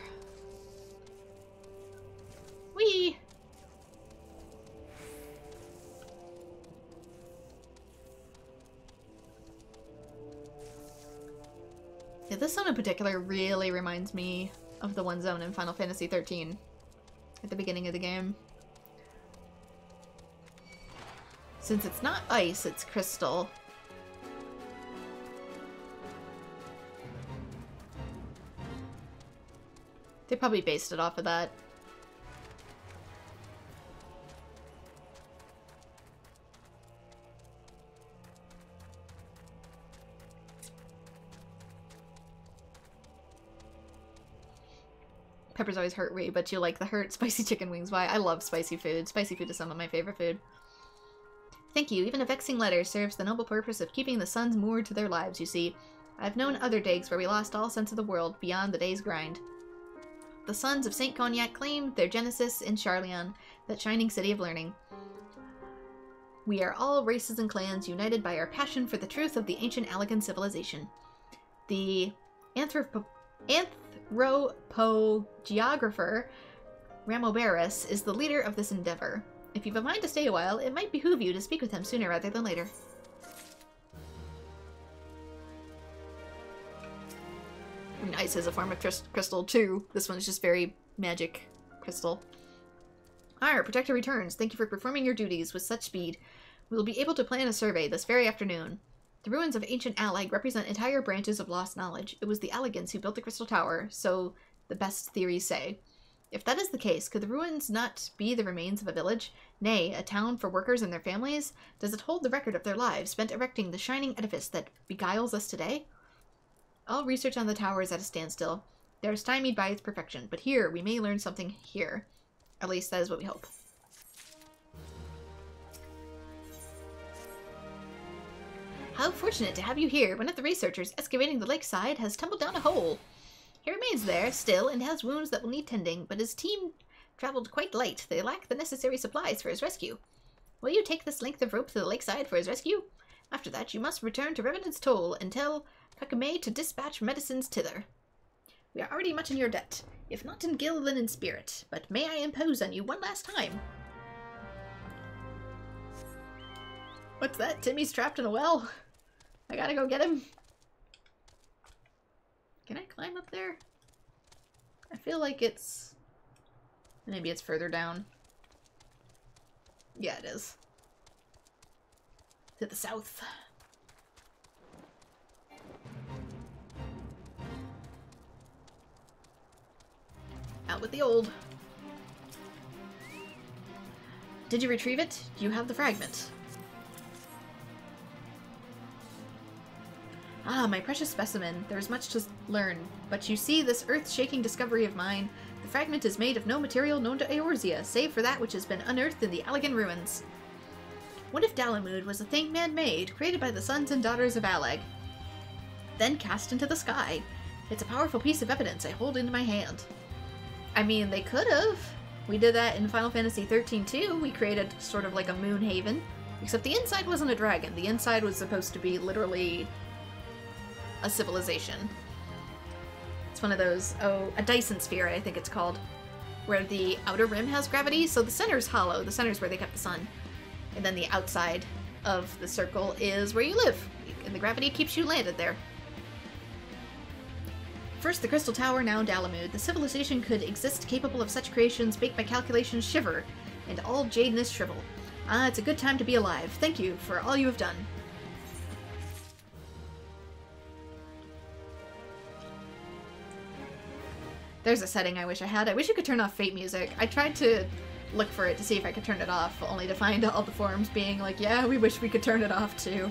Whee! Yeah, this zone in particular really reminds me of the one zone in Final Fantasy XIII at the beginning of the game. Since it's not ice, it's crystal. They probably based it off of that. Peppers always hurt me, but you like the hurt. Spicy chicken wings. Why? I love spicy food. Spicy food is some of my favorite food. Thank you. Even a vexing letter serves the noble purpose of keeping the suns moored to their lives, you see. I've known other days where we lost all sense of the world beyond the day's grind. The sons of St. Cognac claimed their genesis in Charleon, that shining city of learning. We are all races and clans united by our passion for the truth of the ancient Allegan civilization. The Anthropogeographer Ramobaris is the leader of this endeavor. If you've a mind to stay a while, it might behoove you to speak with him sooner rather than later. I mean, ice is a form of crystal too. This one's just very magic crystal. Our protector returns. Thank you for performing your duties with such speed. We will be able to plan a survey this very afternoon. The ruins of ancient Allag represent entire branches of lost knowledge. It was the Allegans who built the Crystal Tower, so the best theories say. If that is the case, could the ruins not be the remains of a village? Nay, a town for workers and their families? Does it hold the record of their lives spent erecting the shining edifice that beguiles us today? All research on the tower is at a standstill. They are stymied by its perfection, but here we may learn something here. At least that is what we hope. How fortunate to have you here. One of the researchers excavating the lakeside has tumbled down a hole. He remains there, still, and has wounds that will need tending, but his team traveled quite light. They lack the necessary supplies for his rescue. Will you take this length of rope to the lakeside for his rescue? After that, you must return to Revenant's Toll and tell Kakame to dispatch medicines thither. We are already much in your debt, if not in guild then in spirit, but may I impose on you one last time? What's that? Timmy's trapped in a well? I gotta go get him. Can I climb up there? I feel like it's... Maybe it's further down. Yeah, it is. To the south. Out with the old. Did you retrieve it? Do you have the fragment? Ah, my precious specimen. There is much to learn, but you see this earth-shaking discovery of mine. The fragment is made of no material known to Eorzea, save for that which has been unearthed in the Allagan ruins. What if Dalamud was a thing man-made, created by the sons and daughters of Allag, then cast into the sky? It's a powerful piece of evidence I hold in my hand. I mean, they could have. We did that in Final Fantasy XIII too. We created sort of like a moon haven, except the inside wasn't a dragon. The inside was supposed to be literally a civilization. It's one of those, a Dyson sphere, I think it's called, where the outer rim has gravity, so the center's hollow. The center's where they kept the sun. And then the outside of the circle is where you live, and the gravity keeps you landed there. First the Crystal Tower, now Dalamud. The civilization could exist capable of such creations make my calculations shiver, and all jadeness shrivel. Ah, it's a good time to be alive. Thank you for all you have done. There's a setting I wish I had. I wish you could turn off Fate music. I tried to look for it to see if I could turn it off, only to find all the forums being like, yeah, we wish we could turn it off too.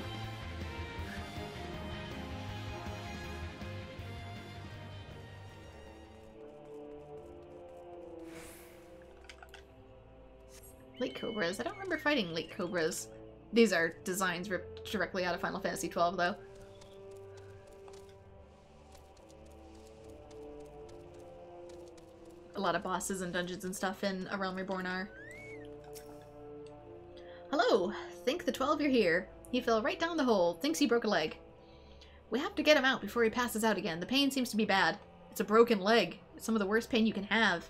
Lake Cobras. I don't remember fighting Lake Cobras. These are designs ripped directly out of Final Fantasy XII, though. A lot of bosses and dungeons and stuff in A Realm Reborn are. Hello! Think the 12 you're here. He fell right down the hole. Thinks he broke a leg. We have to get him out before he passes out again. The pain seems to be bad. It's a broken leg. It's some of the worst pain you can have.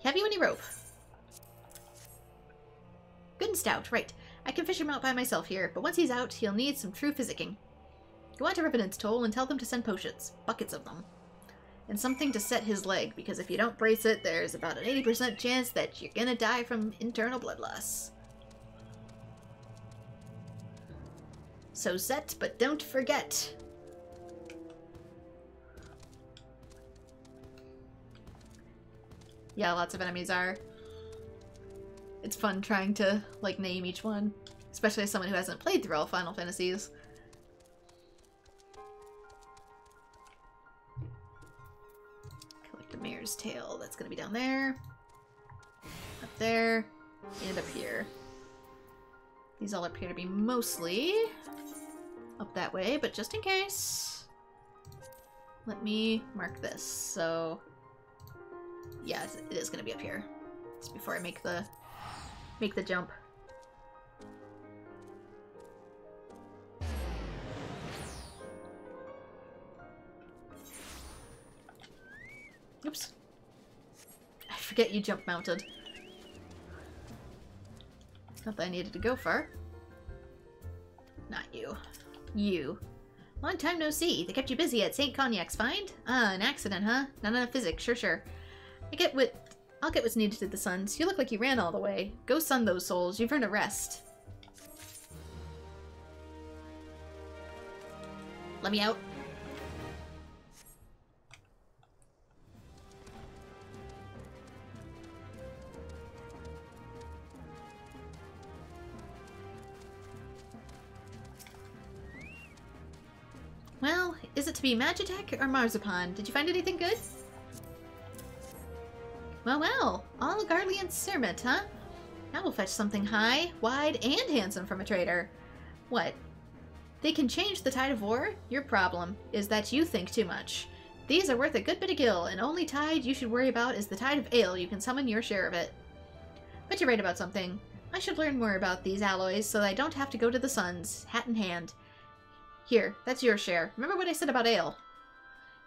Have you any rope? Good and stout, right. I can fish him out by myself here, but once he's out, he'll need some true physicking. Go on to Revenant's Toll and tell them to send potions. Buckets of them. And something to set his leg, because if you don't brace it, there's about an 80% chance that you're gonna die from internal blood loss. So set, but don't forget. Yeah, lots of enemies are. It's fun trying to, like, name each one. Especially as someone who hasn't played through all Final Fantasies. Collect a mare's tail. That's gonna be down there. Up there. And up here. These all appear to be mostly up that way, but just in case, let me mark this. So, yeah, it is gonna be up here. Just before I make the jump. get you jump mounted. Not that I needed to go far. Not you. You. Long time no see. They kept you busy at St. Cognac's find? Ah, an accident, huh? Not enough physics. Sure. I'll get what's needed to the Suns. You look like you ran all the way. Go sun those souls. You've earned a rest. Let me out. Well, is it to be Magitech or Marzipan? Did you find anything good? Well, all Garlean Cermet, huh? That will fetch something high, wide, and handsome from a trader. What? They can change the tide of war? Your problem is that you think too much. These are worth a good bit of gil, and only tide you should worry about is the tide of ale you can summon your share of it. But you're right about something. I should learn more about these alloys so that I don't have to go to the Suns, hat in hand. Here, that's your share. Remember what I said about ale.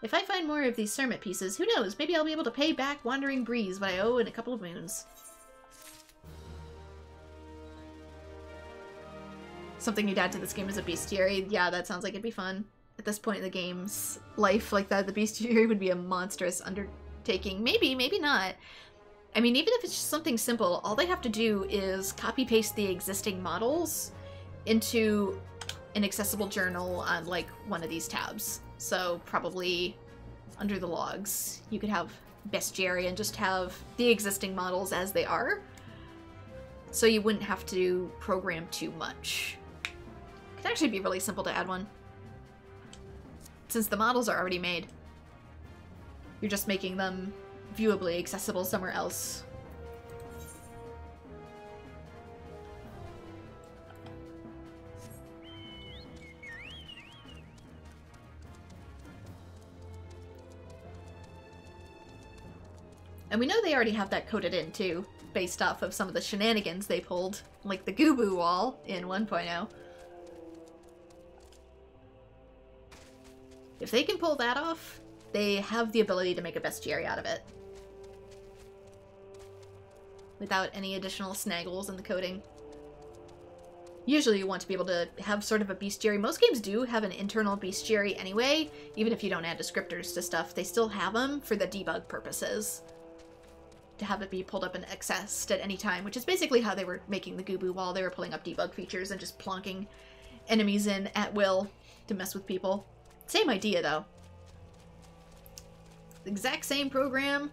If I find more of these Cermet pieces, who knows, maybe I'll be able to pay back Wandering Breeze what I owe in a couple of moons. Something you'd add to this game is a bestiary. Yeah, that sounds like it'd be fun. At this point in the game's life like that, the bestiary would be a monstrous undertaking. Maybe, maybe not. I mean, even if it's just something simple, all they have to do is copy-paste the existing models into an accessible journal on, like, one of these tabs. So, probably under the logs, you could have bestiary and just have the existing models as they are. So you wouldn't have to program too much. It could actually be really simple to add one. Since the models are already made. You're just making them viewably accessible somewhere else. And we know they already have that coded in, too, based off of some of the shenanigans they pulled, like the Goobboo wall in 1.0. If they can pull that off, they have the ability to make a bestiary out of it. Without any additional snaggles in the coding. Usually you want to be able to have sort of a bestiary. Most games do have an internal bestiary anyway, even if you don't add descriptors to stuff. They still have them for the debug purposes. To have it be pulled up and accessed at any time, which is basically how they were making the Goobboo wall. They were pulling up debug features and just plonking enemies in at will to mess with people. Same idea, though. Exact same program,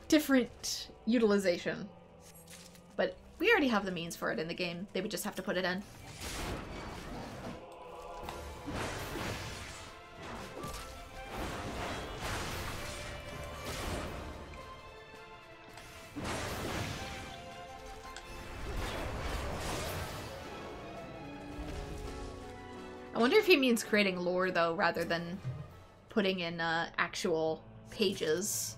different utilization. But we already have the means for it in the game. They would just have to put it in. I wonder if he means creating lore, though, rather than putting in actual pages.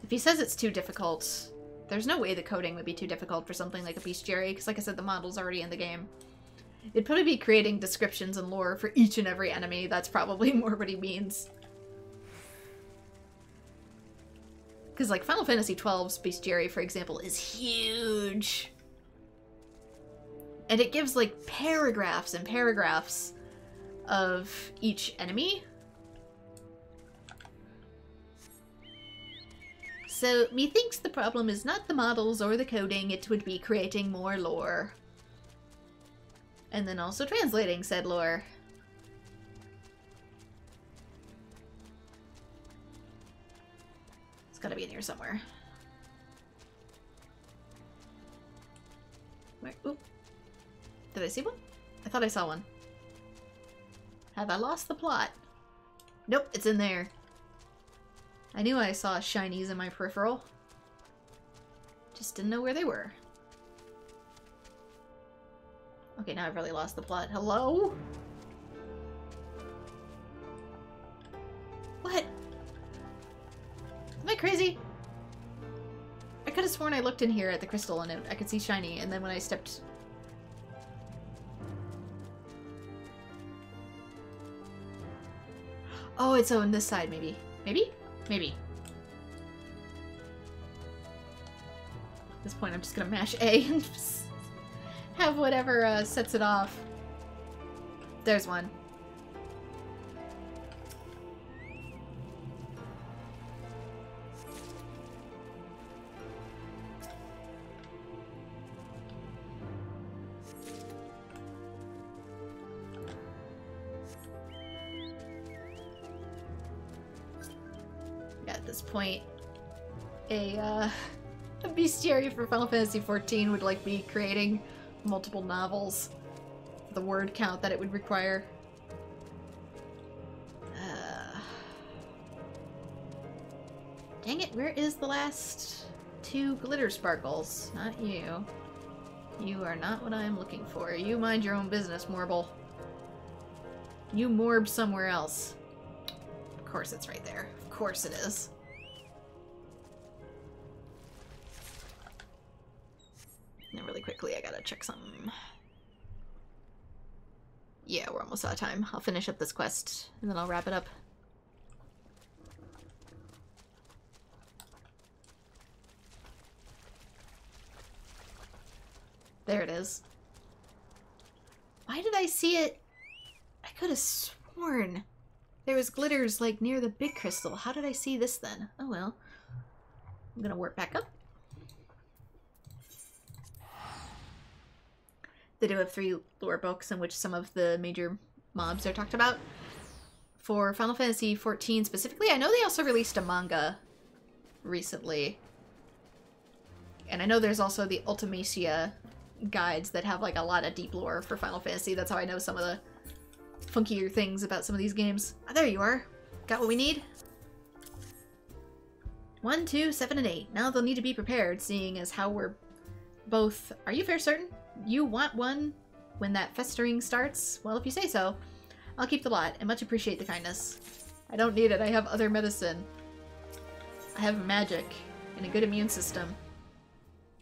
If he says it's too difficult, there's no way the coding would be too difficult for something like a bestiary, because like I said, the model's already in the game. It'd probably be creating descriptions and lore for each and every enemy. That's probably more what he means. Because, like, Final Fantasy XII's bestiary, for example, is huge. And it gives, like, paragraphs and paragraphs of each enemy. So, methinks the problem is not the models or the coding, it would be creating more lore. And then also translating said lore. It's gotta be in here somewhere. Where? Oop. Did I see one? I thought I saw one. Have I lost the plot? Nope, it's in there. I knew I saw shinies in my peripheral. Just didn't know where they were. Okay, now I've really lost the plot. Hello? What? Am I crazy? I could have sworn I looked in here at the crystal and I could see shiny, and then when I stepped... Oh, it's on this side, maybe. Maybe? Maybe. At this point, I'm just gonna mash A and just have whatever sets it off. There's one. At this point, a bestiary for Final Fantasy XIV would like be creating multiple novels. The word count that it would require. Dang it, where is the last two glitter sparkles? Not you. You are not what I'm looking for. You mind your own business, Morble. You morb somewhere else. Of course it's right there. Of course it is. Now really quickly, I gotta check something. Yeah, we're almost out of time. I'll finish up this quest, and then I'll wrap it up. There it is. Why did I see it? I could have sworn there was glitters, like, near the big crystal. How did I see this, then? Oh, well. I'm gonna warp back up. They do have 3 lore books in which some of the major mobs are talked about. For Final Fantasy XIV specifically, I know they also released a manga recently. And I know there's also the Ultimatum guides that have like a lot of deep lore for Final Fantasy. That's how I know some of the funkier things about some of these games. Oh, there you are. Got what we need? 1, 2, 7, and 8. Now they'll need to be prepared, seeing as how we're both... Are you fair certain? You want one when that festering starts? Well, if you say so, I'll keep the lot, and much appreciate the kindness. I don't need it, I have other medicine. I have magic, and a good immune system.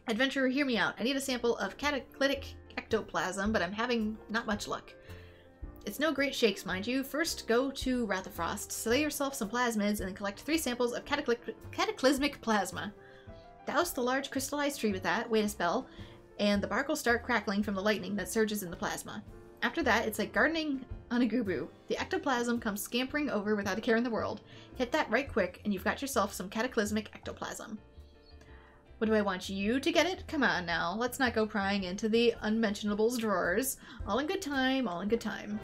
Adventurer, hear me out. I need a sample of cataclytic ectoplasm, but I'm having not much luck. It's no great shakes, mind you. First, go to Rathafrost, slay yourself some plasmids, and then collect 3 samples of cataclysmic plasma. Douse the large crystallized tree with that, wait a spell, and the bark will start crackling from the lightning that surges in the plasma. After that, it's like gardening on a gubu. The ectoplasm comes scampering over without a care in the world. Hit that right quick, and you've got yourself some cataclysmic ectoplasm. What do I want you to get it? Come on now, let's not go prying into the unmentionables drawers. All in good time, all in good time.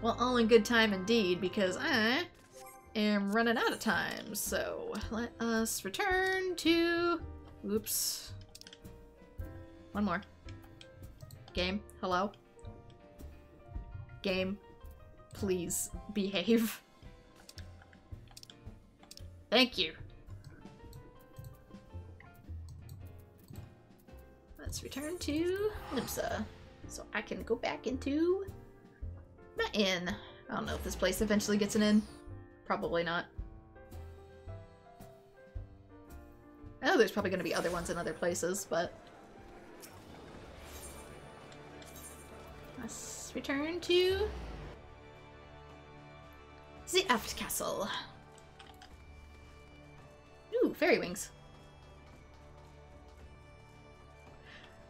Well, all in good time indeed, because I am running out of time. So, let us return to... Oops. One more. Game, hello? Game, please behave. Thank you. Let's return to Limsa, so I can go back into my inn. I don't know if this place eventually gets an inn. Probably not. I know there's probably going to be other ones in other places, but... Let's return to the Aft Castle. Ooh, fairy wings.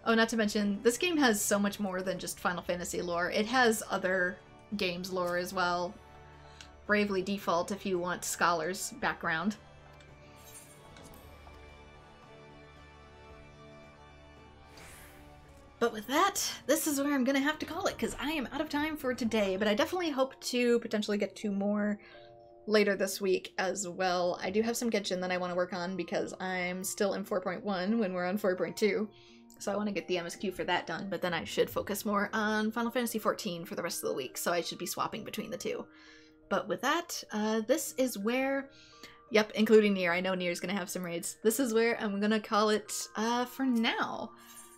Oh, not to mention, this game has so much more than just Final Fantasy lore. It has other games lore as well. Bravely Default if you want Scholar's background. But with that, this is where I'm gonna have to call it, because I am out of time for today, but I definitely hope to potentially get to more later this week as well. I do have some Genshin that I want to work on, because I'm still in 4.1 when we're on 4.2. So I want to get the MSQ for that done, but then I should focus more on Final Fantasy XIV for the rest of the week, so I should be swapping between the two. But with that, this is where... Yep, including Nier. I know Nier's gonna have some raids. This is where I'm gonna call it for now.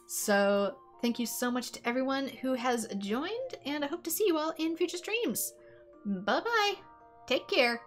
So thank you so much to everyone who has joined, and I hope to see you all in future streams. Bye-bye! Take care!